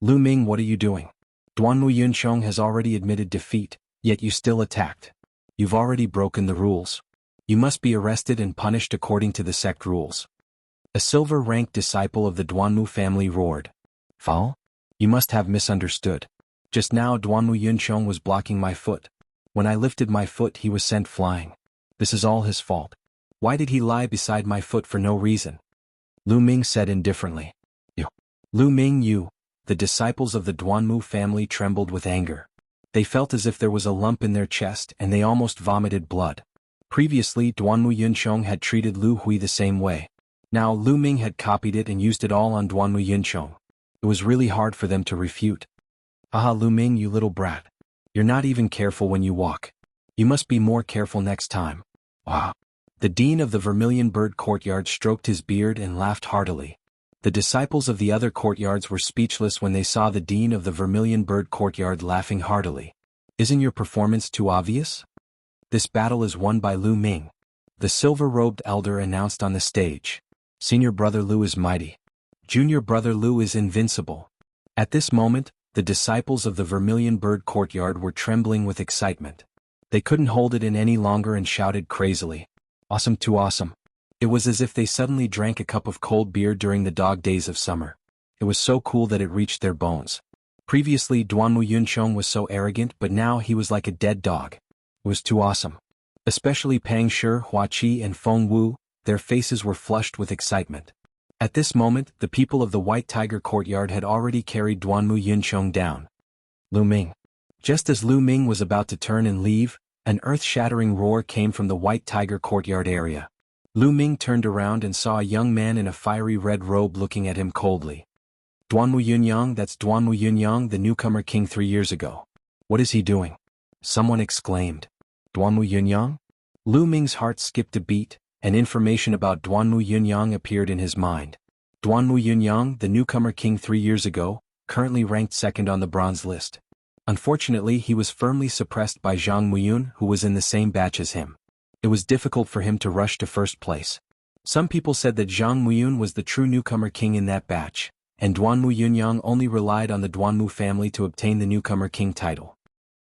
"Lu Ming, what are you doing? Duanmu Yuncheng has already admitted defeat, yet you still attacked. You've already broken the rules. You must be arrested and punished according to the sect rules." A silver-ranked disciple of the Duanmu family roared. "Foul? You must have misunderstood. Just now Duanmu Yuncheng was blocking my foot. When I lifted my foot he was sent flying. This is all his fault. Why did he lie beside my foot for no reason?" Lu Ming said indifferently. "You. Lu Ming, you." The disciples of the Duanmu family trembled with anger. They felt as if there was a lump in their chest and they almost vomited blood. Previously, Duanmu Yuncheng had treated Lu Hui the same way. Now Lu Ming had copied it and used it all on Duanmu Yuncheng. It was really hard for them to refute. "Aha, Lu Ming, you little brat. You're not even careful when you walk. You must be more careful next time." "Wow." The dean of the Vermilion Bird Courtyard stroked his beard and laughed heartily. The disciples of the other courtyards were speechless when they saw the dean of the Vermilion Bird Courtyard laughing heartily. "Isn't your performance too obvious? This battle is won by Lu Ming," the silver-robed elder announced on the stage. "Senior brother Lu is mighty. Junior brother Lu is invincible." At this moment, the disciples of the Vermilion Bird Courtyard were trembling with excitement. They couldn't hold it in any longer and shouted crazily, "Awesome, too awesome." It was as if they suddenly drank a cup of cold beer during the dog days of summer. It was so cool that it reached their bones. Previously Duanmu Yuncheng was so arrogant, but now he was like a dead dog. It was too awesome. Especially Pang Shi, Hua Qi and Feng Wu, their faces were flushed with excitement. At this moment, the people of the White Tiger Courtyard had already carried Duanmu Yuncheng down. "Lu Ming." Just as Lu Ming was about to turn and leave, an earth-shattering roar came from the White Tiger Courtyard area. Lu Ming turned around and saw a young man in a fiery red robe looking at him coldly. "Duanmu Yunyang, that's Duanmu Yunyang, the newcomer king 3 years ago. What is he doing?" Someone exclaimed. "Duanmu Yunyang?" Lu Ming's heart skipped a beat, and information about Duanmu Yunyang appeared in his mind. Duanmu Yunyang, the newcomer king 3 years ago, currently ranked second on the bronze list. Unfortunately, he was firmly suppressed by Zhang Muyun, who was in the same batch as him. It was difficult for him to rush to first place. Some people said that Zhang Muyun was the true newcomer king in that batch, and Duanmu Yunyang only relied on the Duanmu family to obtain the newcomer king title.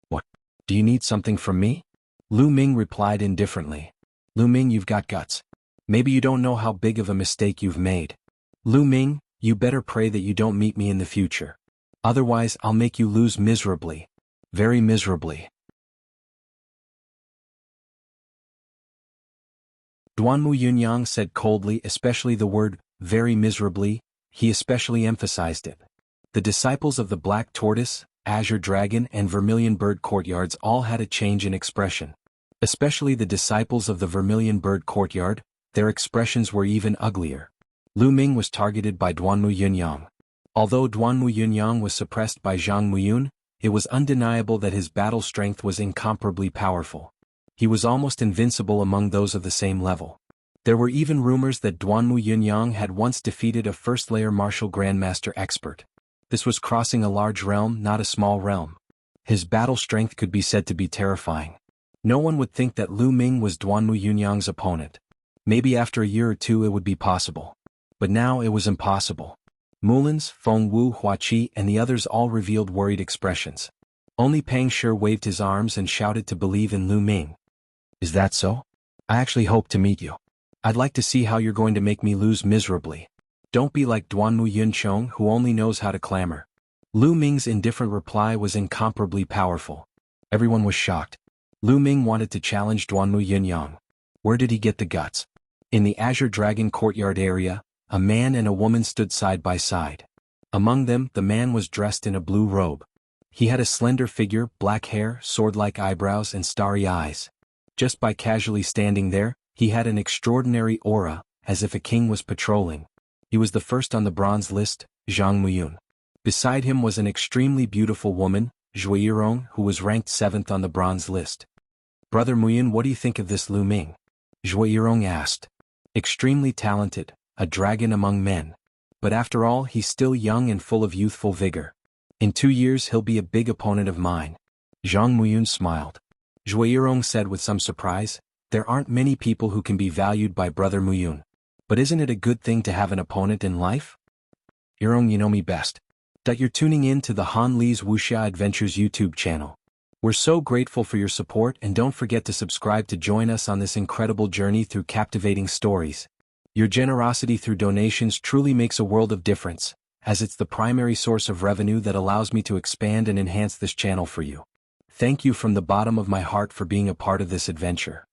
"What? Do you need something from me?" Lu Ming replied indifferently. "Lu Ming, you've got guts. Maybe you don't know how big of a mistake you've made. Lu Ming, you better pray that you don't meet me in the future. Otherwise I'll make you lose miserably. Very miserably." Duanmu Yunyang said coldly, especially the word, "very miserably," he especially emphasized it. The disciples of the Black Tortoise, Azure Dragon and Vermilion Bird courtyards all had a change in expression. Especially the disciples of the Vermilion Bird courtyard, their expressions were even uglier. Lu Ming was targeted by Duanmu Yunyang. Although Duanmu Yunyang was suppressed by Zhang Muyun, it was undeniable that his battle strength was incomparably powerful. He was almost invincible among those of the same level. There were even rumors that Duanmu Yunyang had once defeated a first-layer martial grandmaster expert. This was crossing a large realm, not a small realm. His battle strength could be said to be terrifying. No one would think that Lu Ming was Duanmu Yunyang's opponent. Maybe after a year or two it would be possible. But now it was impossible. Mullins, Feng Wu, Huaqi and the others all revealed worried expressions. Only Pang Shi waved his arms and shouted to believe in Lu Ming. Is that so? I actually hope to meet you. I'd like to see how you're going to make me lose miserably. Don't be like Duanmu Yunchong who only knows how to clamor. Lu Ming's indifferent reply was incomparably powerful. Everyone was shocked. Lu Ming wanted to challenge Duanmu Yunyang. Where did he get the guts? In the Azure Dragon courtyard area, a man and a woman stood side by side. Among them, the man was dressed in a blue robe. He had a slender figure, black hair, sword-like eyebrows and starry eyes. Just by casually standing there, he had an extraordinary aura, as if a king was patrolling. He was the first on the bronze list, Zhang Muyun. Beside him was an extremely beautiful woman, Zhui Yirong, who was ranked 7th on the bronze list. Brother Muyun, what do you think of this Lu Ming? Zhui Yirong asked. Extremely talented, a dragon among men. But after all, he's still young and full of youthful vigor. In 2 years he'll be a big opponent of mine. Zhang Muyun smiled. Zhui Yirong said with some surprise, there aren't many people who can be valued by Brother Muyun. But isn't it a good thing to have an opponent in life? Yirong, you know me best. That you're tuning in to the Han Li's Wuxia Adventures YouTube channel. We're so grateful for your support and don't forget to subscribe to join us on this incredible journey through captivating stories. Your generosity through donations truly makes a world of difference, as it's the primary source of revenue that allows me to expand and enhance this channel for you. Thank you from the bottom of my heart for being a part of this adventure.